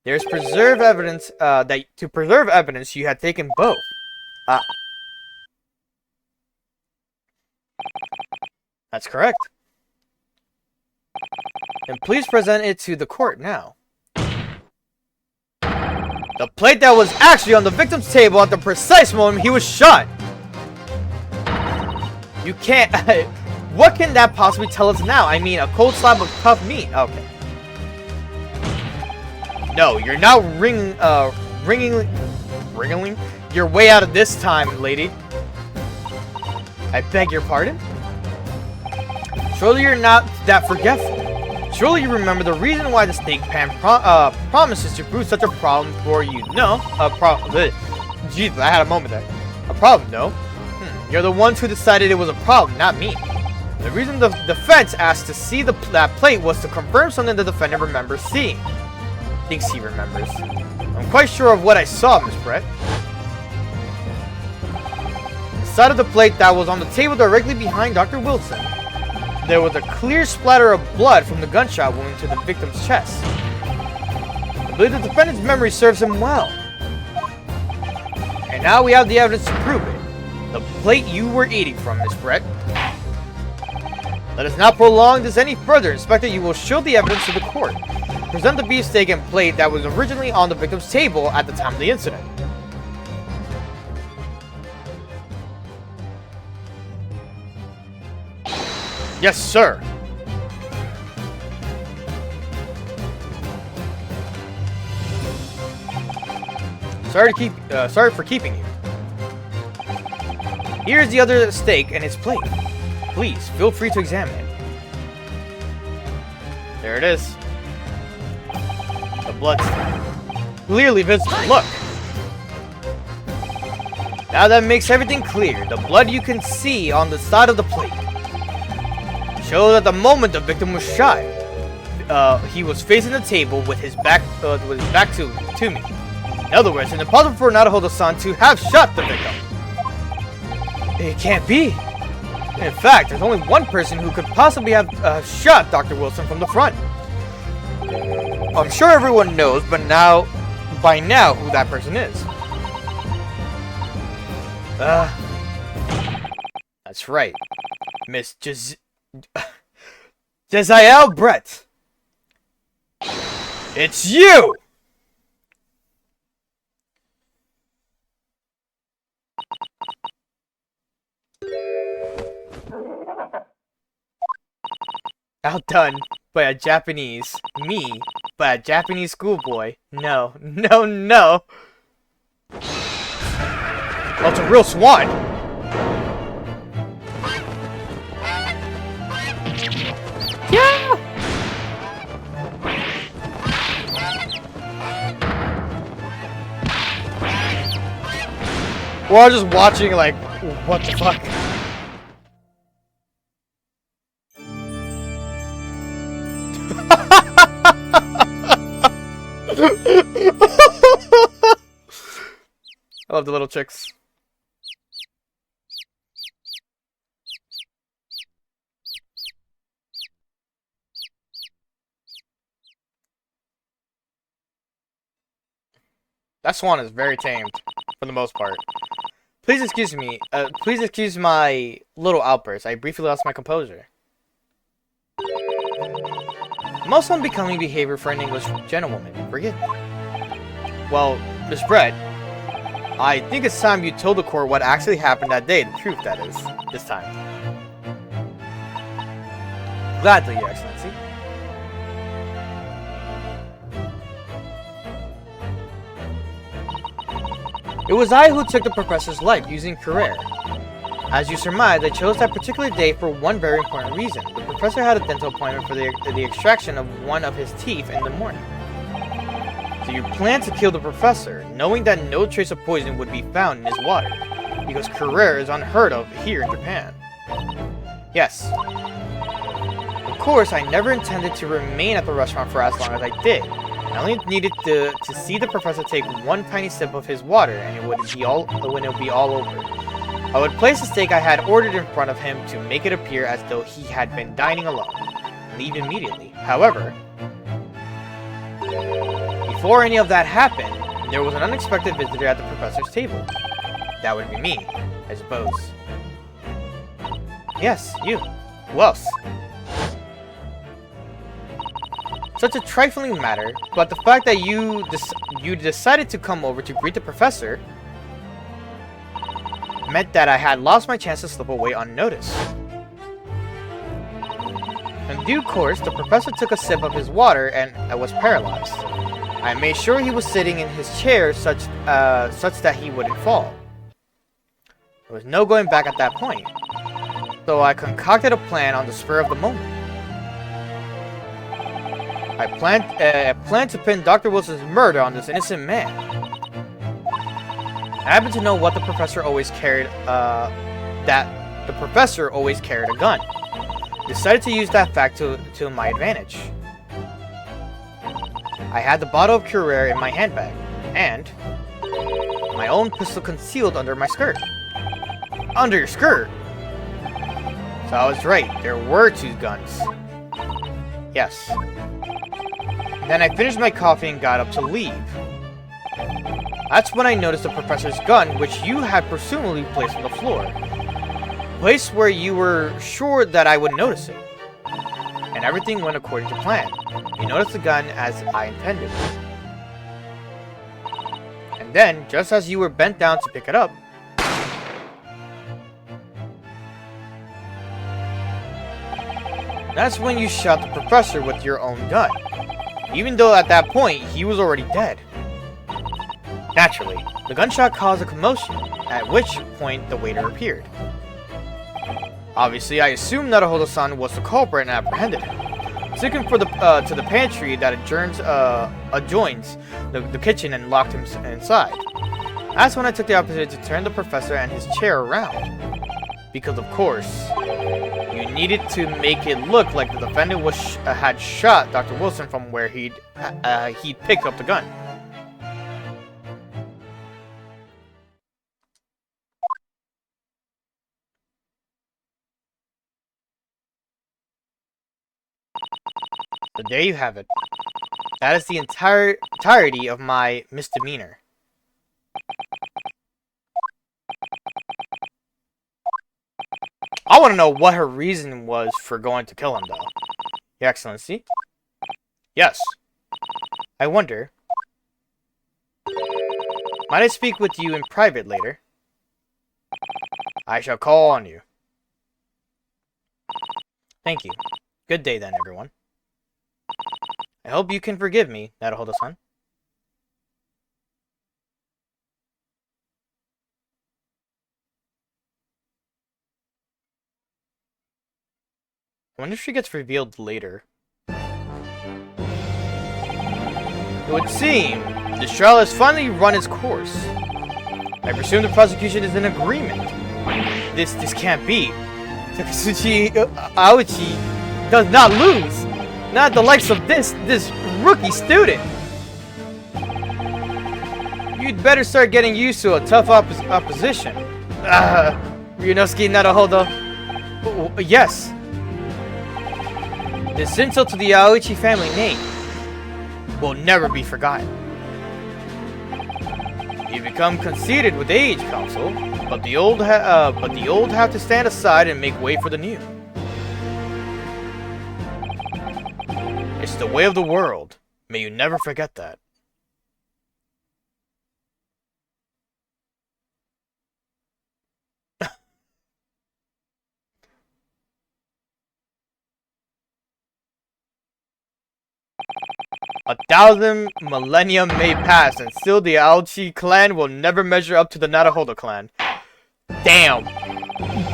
There's preserved evidence that to preserve evidence you had taken both. That's correct. And please present it to the court now. The plate that was actually on the victim's table at the precise moment he was shot. You can't... What can that possibly tell us now? I mean, a cold slab of puffed meat. Okay. No, you're not ringing your way out of this time, lady. I beg your pardon? Surely you're not that forgetful. Surely you remember the reason why the steak pan promises to prove such a problem for you. No, a problem. Jeez, I had a moment there. A problem, no? You're the ones who decided it was a problem, not me. The reason the defense asked to see that plate was to confirm something the defendant remembers seeing. Thinks he remembers. I'm quite sure of what I saw, Miss Brett. The side of the plate that was on the table directly behind Dr. Wilson, there was a clear splatter of blood from the gunshot wound to the victim's chest. I believe the defendant's memory serves him well. And now we have the evidence to prove it. The plate you were eating from, Miss Brett. Let us not prolong this any further. Inspector, you will show the evidence to the court. Present the beefsteak and plate that was originally on the victim's table at the time of the incident. Yes, sir. Sorry for keeping you. Here's the other steak and its plate. Please, feel free to examine it. There it is. The blood stain. Clearly visible. Look! Now that makes everything clear. The blood you can see on the side of the plate shows that the moment the victim was shot, he was facing the table with his back to me. In other words, it's impossible for Naruhodo-san to have shot the victim. It can't be. In fact, there's only one person who could possibly have shot Dr. Wilson from the front. I'm sure everyone knows, but by now, who that person is. That's right. Miss Jezael Brett. It's you! Outdone by a Japanese. Me, by a Japanese schoolboy. No, no, no. Well, it's a real swan. Yeah! We're all just watching like, what the fuck? I love the little chicks. That swan is very tamed, for the most part. Please excuse me. Please excuse my little outburst. I briefly lost my composure. Most unbecoming behavior for an English gentlewoman. Forgive me. Well, Miss Brett, I think it's time you told the court what actually happened that day. The truth, that is. This time. Gladly, Your Excellency. It was I who took the professor's life using Carrere. As you surmise, I chose that particular day for one very important reason. The professor had a dental appointment for the extraction of one of his teeth in the morning. So you plan to kill the professor, knowing that no trace of poison would be found in his water, because Carrere is unheard of here in Japan. Yes. Of course, I never intended to remain at the restaurant for as long as I did. I only needed to see the professor take one tiny sip of his water, and it would be all over. I would place the steak I had ordered in front of him to make it appear as though he had been dining alone, and leave immediately. However, before any of that happened, there was an unexpected visitor at the professor's table. That would be me, I suppose. Yes, you. Who else? Such a trifling matter, but the fact that you decided to come over to greet the professor meant that I had lost my chance to slip away unnoticed. In due course, the professor took a sip of his water and I was paralyzed. I made sure he was sitting in his chair such that he wouldn't fall. There was no going back at that point, so I concocted a plan on the spur of the moment. I planned to pin Dr. Wilson's murder on this innocent man. I happen to know what the professor always carried, that the professor always carried a gun. Decided to use that fact to my advantage. I had the bottle of Carrere in my handbag, and my own pistol concealed under my skirt. Under your skirt? So I was right, there were two guns. Yes. Then I finished my coffee and got up to leave. That's when I noticed the professor's gun, which you had presumably placed on the floor. Place where you were sure that I would notice it. And everything went according to plan. You noticed the gun as I intended. And then, just as you were bent down to pick it up, that's when you shot the professor with your own gun. Even though at that point, he was already dead. Naturally, the gunshot caused a commotion, at which point the waiter appeared. Obviously, I assumed Naruhodo-san was the culprit and apprehended him. Took him to the pantry that adjoins the kitchen and locked him inside. That's when I took the opportunity to turn the professor and his chair around. Because of course, you needed to make it look like the defendant had shot Dr. Wilson from where he'd picked up the gun. So there you have it. That is the entirety of my misdemeanor. I want to know what her reason was for going to kill him, though. Your Excellency? Yes. I wonder. Might I speak with you in private later? I shall call on you. Thank you. Good day then, everyone. I hope you can forgive me, Naruhodo-san. I wonder if she gets revealed later. It would seem the trial has finally run its course. I presume the prosecution is in agreement. This can't be. Takasuchi Aoichi does not lose. Not the likes of this rookie student. You'd better start getting used to a tough opposition. Ryunosuke Naruhodo. Yes. This insult to the Aoichi family name will never be forgotten. You become conceited with age, Counsel, but the old have to stand aside and make way for the new. It's the way of the world. May you never forget that. A 1,000 millennia may pass, and still the Aoichi clan will never measure up to the Naruhodo clan. Damn!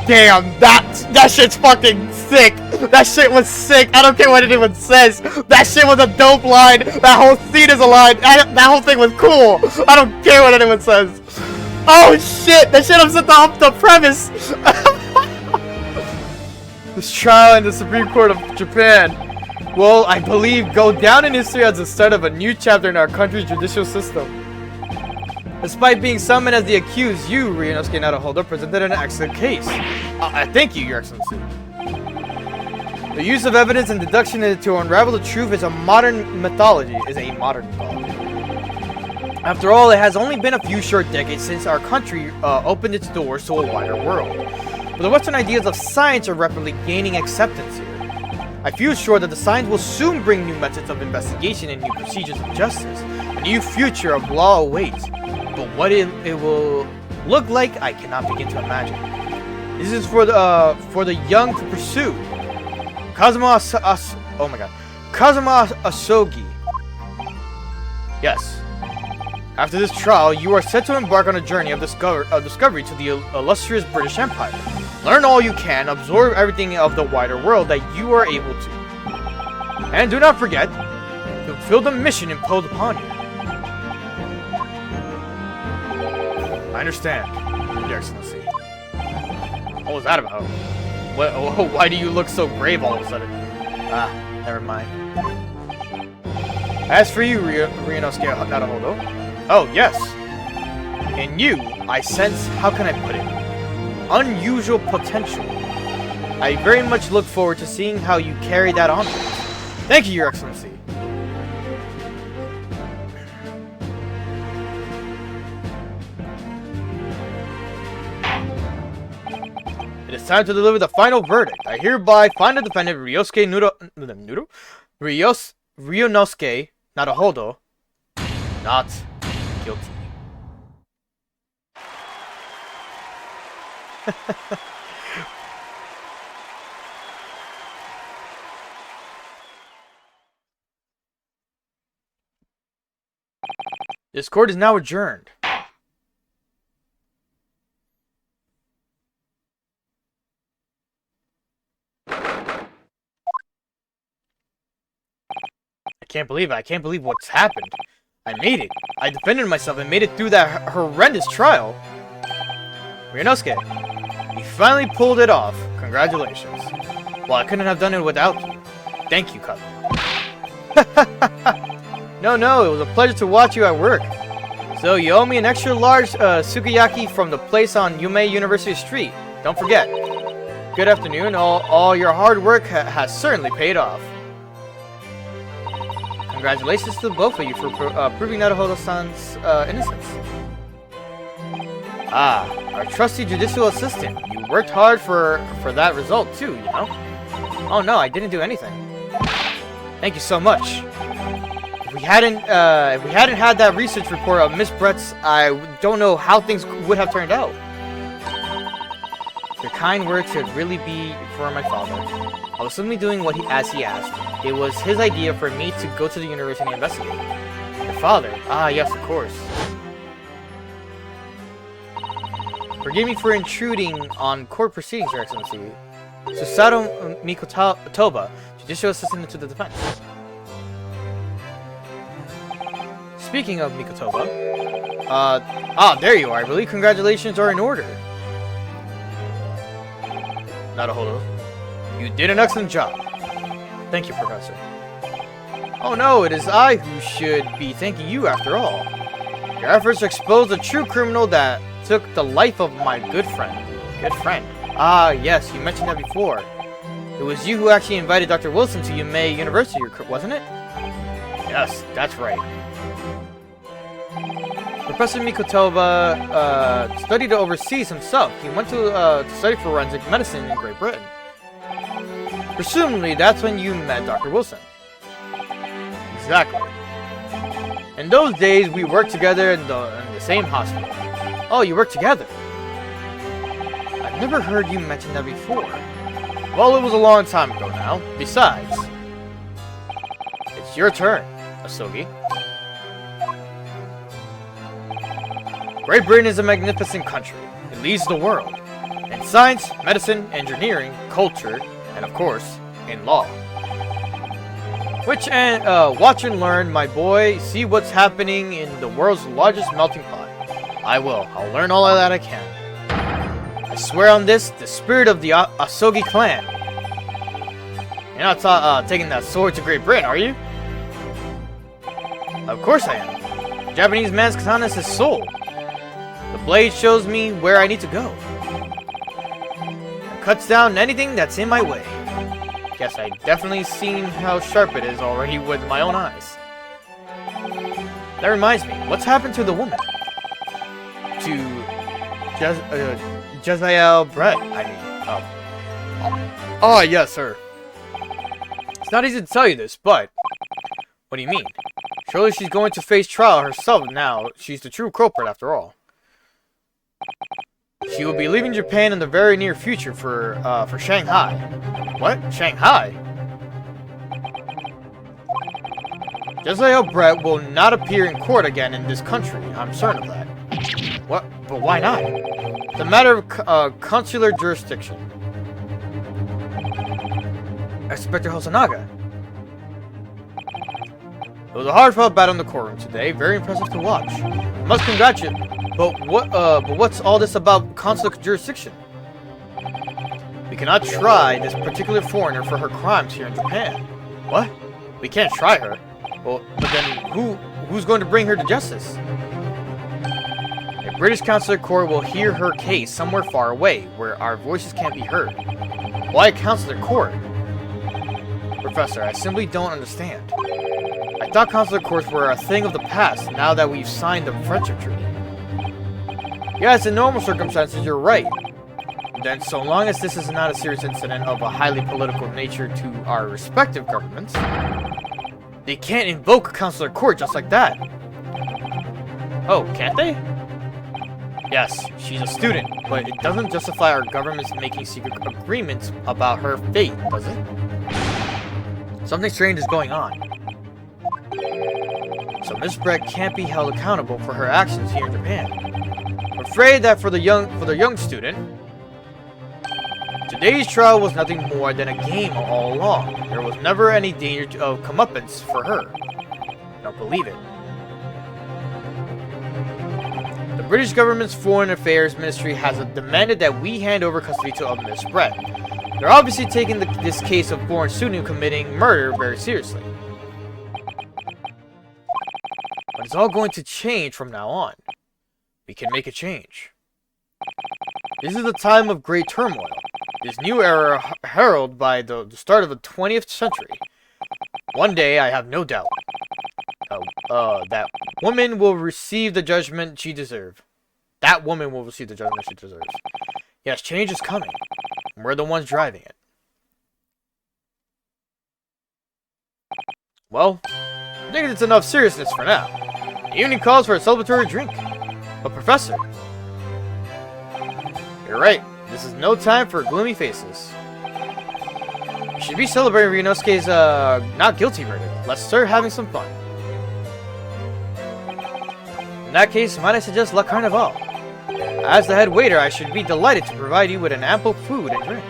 Damn, that shit's fucking sick. That shit was sick. I don't care what anyone says. That shit was a dope line. That whole scene is a line. That whole thing was cool. I don't care what anyone says. Oh shit, that shit upset the premise. This trial in the Supreme Court of Japan will, I believe, go down in history as the start of a new chapter in our country's judicial system. Despite being summoned as the accused, you, Ryunosuke Naruhodo, presented an excellent case. Thank you, Your Excellency. The use of evidence and deduction to unravel the truth is a modern mythology. After all, it has only been a few short decades since our country opened its doors to a wider world. But the Western ideas of science are rapidly gaining acceptance here. I feel sure that the science will soon bring new methods of investigation and new procedures of justice. A new future of law awaits. But what it will look like, I cannot begin to imagine. This is for the young to pursue. Kazuma Asogi. Yes. After this trial, you are set to embark on a journey of discovery to the illustrious British Empire. Learn all you can, absorb everything of the wider world that you are able to. And do not forget to fulfill the mission imposed upon you. I understand, Your Excellency. What was that about? Why do you look so grave all of a sudden? Never mind. As for you, Ryunosuke Naruhodo. Oh, yes. In you, I sense, how can I put it? Unusual potential. I very much look forward to seeing how you carry that on. Thank you, Your Excellency. It is time to deliver the final verdict. I hereby find the defendant Ryunosuke Naruhodo not guilty. This court is now adjourned. I can't believe it. I can't believe what's happened. I made it. I defended myself and made it through that horrendous trial. Ryunosuke, you finally pulled it off. Congratulations. Well, I couldn't have done it without you. Thank you, cousin. No, it was a pleasure to watch you at work. So, you owe me an extra large sukiyaki from the place on Yume University Street. Don't forget. Good afternoon. All your hard work has certainly paid off. Congratulations to both of you for proving Naruhodo-san's innocence. Our trusty judicial assistant. You worked hard for that result too, you know? Oh no, I didn't do anything. Thank you so much. If we hadn't had that research report of Miss Brett's, I don't know how things would have turned out. Your kind words should really be for my father. I was simply doing as he asked. It was his idea for me to go to the university and investigate. Your father? Ah, yes, of course. Forgive me for intruding on court proceedings, Your Excellency. Susato Mikotoba, Judicial Assistant to the Defense. Speaking of Mikotoba, there you are. I believe congratulations are in order. Naruhodo, you did an excellent job. Thank you, Professor. Oh no, it is I who should be thanking you after all. Your efforts to expose the true criminal that took the life of my good friend. Good friend? Ah, yes, you mentioned that before. It was you who actually invited Dr. Wilson to Yume University, wasn't it? Yes, that's right. Professor Mikotoba studied overseas himself. He went to study forensic medicine in Great Britain. Presumably, that's when you met Dr. Wilson. Exactly. In those days, we worked together in the same hospital. Oh, you worked together? I've never heard you mention that before. Well, it was a long time ago now. Besides, it's your turn, Asogi. Great Britain is a magnificent country. It leads the world. And in science, medicine, engineering, culture, and of course, in law. Watch and learn, my boy. See what's happening in the world's largest melting pot. I will. I'll learn all that I can. I swear on this, the spirit of the Asogi clan. You're not taking that sword to Great Britain, are you? Of course I am. The Japanese man's katana is his soul. The blade shows me where I need to go. It cuts down anything that's in my way. Guess I definitely seen how sharp it is already with my own eyes. That reminds me, what's happened to the woman? To Jezzael Brett, I mean. Oh, yes, sir. It's not easy to tell you this, but... What do you mean? Surely she's going to face trial herself now. She's the true culprit, after all. She will be leaving Japan in the very near future for Shanghai. What? Shanghai? Jezzael Brett will not appear in court again in this country. I'm certain of that. What? But why not? It's a matter of consular jurisdiction. Inspector Hosonaga. It was a hard-fought battle in the courtroom today. Very impressive to watch. I must congratulate. But what's all this about consular jurisdiction? We cannot try this particular foreigner for her crimes here in Japan. What? We can't try her. Well, but then who's going to bring her to justice? A British consular court will hear her case somewhere far away, where our voices can't be heard. Why a consular court? Professor, I simply don't understand. I thought consular courts were a thing of the past, now that we've signed the friendship treaty. Yes, in normal circumstances, you're right. Then, so long as this is not a serious incident of a highly political nature to our respective governments, they can't invoke a consular court just like that. Oh, can't they? Yes, she's a student, but it doesn't justify our governments making secret agreements about her fate, does it? Something strange is going on. So Miss Brett can't be held accountable for her actions here in Japan. I'm afraid that for the young student, today's trial was nothing more than a game all along. There was never any danger of comeuppance for her. I don't believe it. The British government's Foreign Affairs Ministry has demanded that we hand over custody to Miss Brett. They're obviously taking this case of foreign student committing murder very seriously. But it's all going to change from now on. We can make a change. This is a time of great turmoil. This new era heralded by the start of the 20th century. One day, I have no doubt, that woman will receive the judgment she deserves. That woman will receive the judgment she deserves. Yes, change is coming. And we're the ones driving it. Well, I think it's enough seriousness for now. The evening calls for a celebratory drink. But Professor, you're right. This is no time for gloomy faces. We should be celebrating Ryunosuke's not guilty verdict. Let's start having some fun. In that case, might I suggest La Carnival? As the head waiter, I should be delighted to provide you with an ample food and drink.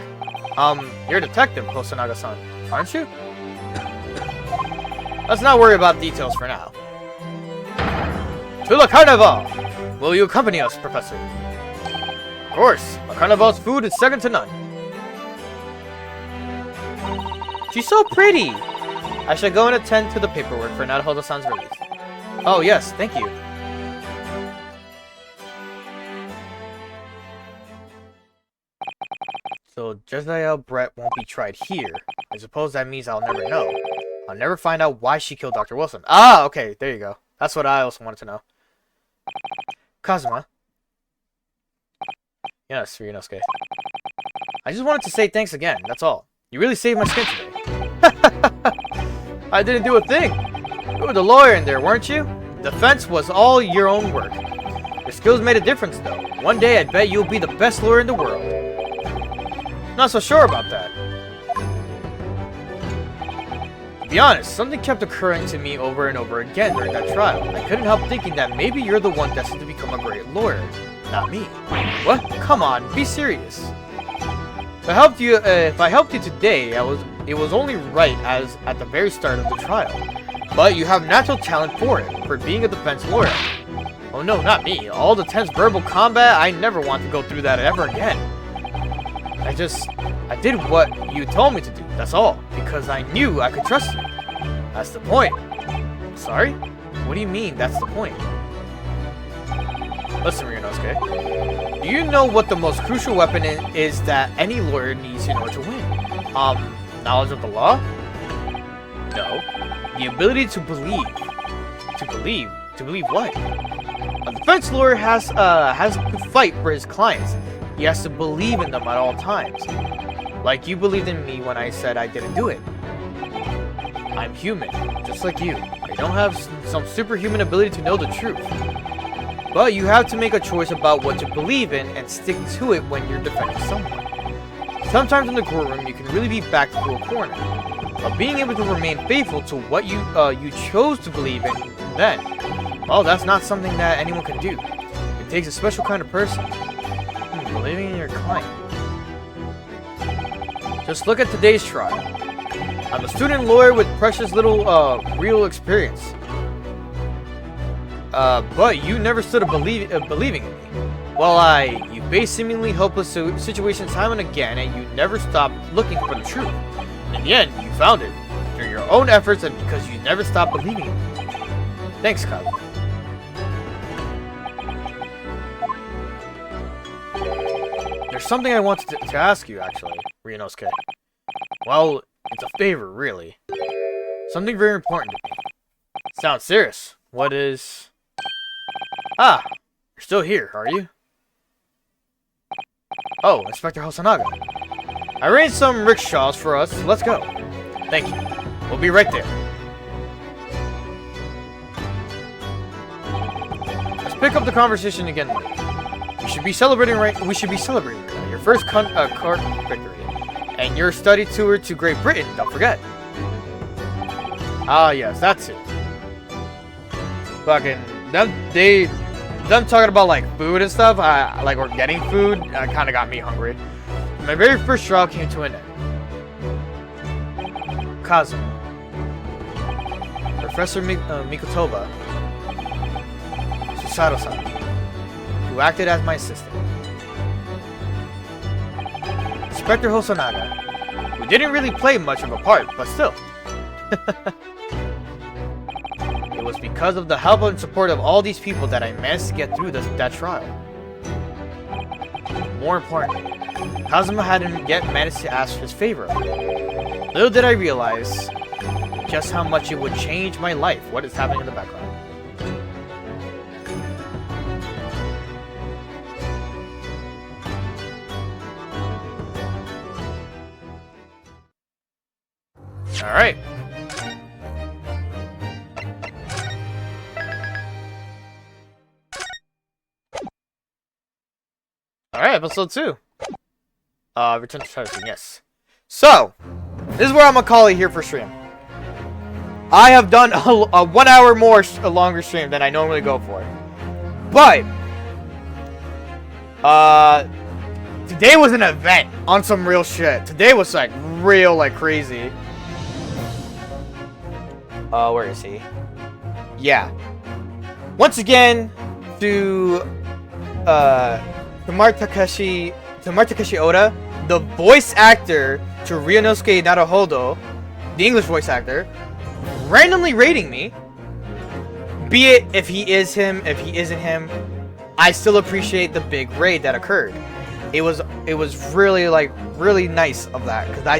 You're a detective, Hosonaga-san, aren't you? Let's not worry about details for now. To La Carnival! Will you accompany us, Professor? Of course. La Carnival's food is second to none. She's so pretty! I shall go and attend to the paperwork for Naruhodo-san's release. Oh yes, thank you. So Jezzael Brett won't be tried here. I suppose that means I'll never know. I'll never find out why she killed Dr. Wilson. Ah, okay, there you go. That's what I also wanted to know. Kazuma. Yes, Ryunosuke. I just wanted to say thanks again, that's all. You really saved my skin today. I didn't do a thing. You were the lawyer in there, weren't you? Defense was all your own work. Your skills made a difference, though. One day, I bet you'll be the best lawyer in the world. Not so sure about that. To be honest, something kept occurring to me over and over again during that trial. I couldn't help thinking that maybe you're the one destined to become a great lawyer. not me. What? Come on, be serious. If I helped you today, it was only right as at the very start of the trial. But you have natural talent for it, for being a defense lawyer. Oh no, not me. All the tense verbal combat, I never want to go through that ever again. I did what you told me to do, that's all. Because I knew I could trust you. That's the point. Sorry? What do you mean, that's the point? Listen, Ryunosuke. Do you know what the most crucial weapon is that any lawyer needs in order to win? Knowledge of the law? No. The ability to believe. To believe? To believe what? A defense lawyer has to fight for his clients. He has to believe in them at all times. Like you believed in me when I said I didn't do it. I'm human, just like you. I don't have some superhuman ability to know the truth. But you have to make a choice about what to believe in and stick to it when you're defending someone. Sometimes in the courtroom, you can really be backed into a corner. But being able to remain faithful to what you chose to believe in then, well, that's not something that anyone can do. It takes a special kind of person. Believing in your client. Just look at today's trial. I'm a student lawyer with precious little real experience. But you never stood believing in me. Well, you faced seemingly hopeless situations time and again, and you never stopped looking for the truth. In the end, you found it through your own efforts and because you never stopped believing in me. Thanks, Kazuma. There's something I wanted to ask you, actually, Ryunosuke. Well, it's a favor, really. Something very important to me. Sounds serious. What is... Ah, you're still here, are you? Oh, Inspector Hosonaga. I arranged some rickshaws for us. Let's go. Thank you. We'll be right there. Let's pick up the conversation again later. We should be celebrating right now. Your first court victory. And your study tour to Great Britain, don't forget. Ah, yes, that's it. Fucking, them talking about, like, food and stuff, or getting food, kind of got me hungry. My very first trial came to an end. Kazuma. Professor Mikotoba. Susato-san, who acted as my assistant. Inspector Hosonaga, who didn't really play much of a part, but still. It was because of the help and support of all these people that I managed to get through that trial. More importantly, Kazuma hadn't yet managed to ask his favor of me. Little did I realize just how much it would change my life. What is happening in the background? Alright. Alright, episode 2. Return to Charleston, yes. So, this is where I'm gonna call it here for stream. I have done a 1 hour longer stream than I normally go for. But, today was an event on some real shit. Today was like real, like crazy. Where is he? Yeah. Once again, to Tamar Takeshi Oda, the voice actor to Ryunosuke Naruhodo, the English voice actor, randomly rating me. Be it if he is him, if he isn't him, I still appreciate the big raid that occurred. It was really really nice of that because I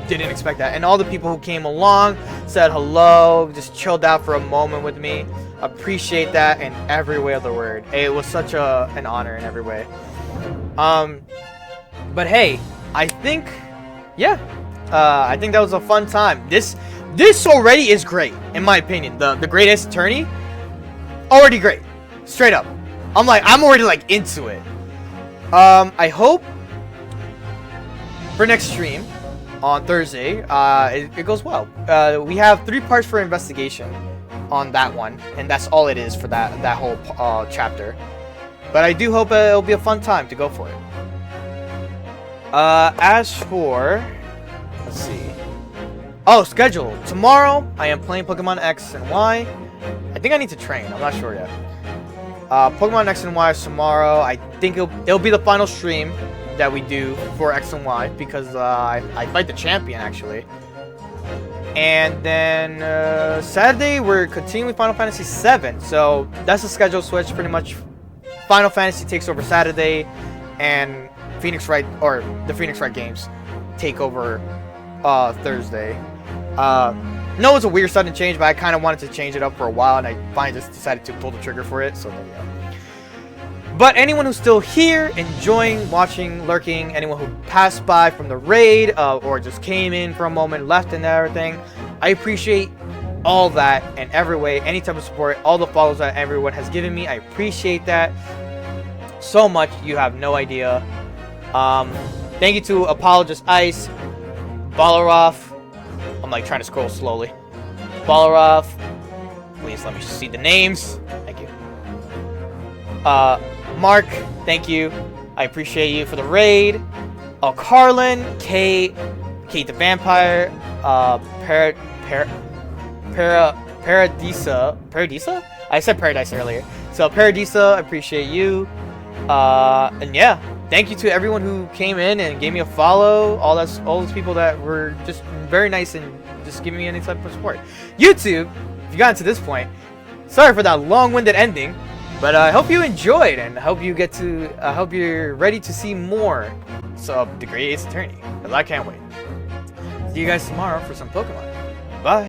didn't expect that, and all the people who came along said hello, just chilled out for a moment with me. Appreciate that in every way of the word. It was such an honor in every way. But hey, I think that was a fun time. This already is great in my opinion. The Great Ace Attorney, already great, straight up. I'm already like into it. I hope for next stream on Thursday, it goes well. We have 3 parts for investigation on that one, and that's all it is for that whole chapter. But I do hope it'll be a fun time to go for it. As for... Let's see. Oh, schedule. Tomorrow, I am playing Pokemon X and Y. I think I need to train. I'm not sure yet. Pokemon X and Y is tomorrow. I think it'll be the final stream that we do for X and Y because I fight the champion actually. And then Saturday we're continuing Final Fantasy VII. So that's the schedule switch. Pretty much, Final Fantasy takes over Saturday, and Phoenix Wright or the Phoenix Wright games take over Thursday. No, it's a weird sudden change, but I kind of wanted to change it up for a while, and I finally just decided to pull the trigger for it, so there you go. But anyone who's still here, enjoying, watching, lurking, anyone who passed by from the raid, or just came in for a moment, left and everything, I appreciate all that in every way, any type of support, all the follows that everyone has given me. I appreciate that so much, you have no idea. Thank you to Apologist Ice, Balarov. I'm like trying to scroll slowly. Balarov. Please let me see the names. Thank you. Mark, thank you. I appreciate you for the raid. Carlin, Kate the Vampire, Paradisa? I said Paradise earlier. So Paradisa, I appreciate you. And yeah, thank you to everyone who came in and gave me a follow. All those people that were just very nice and just giving me any type of support. YouTube, if you got to this point, sorry for that long-winded ending, but I hope you enjoyed and I hope you're ready to see more of the Great Ace Attorney, because I can't wait. See you guys tomorrow for some Pokemon.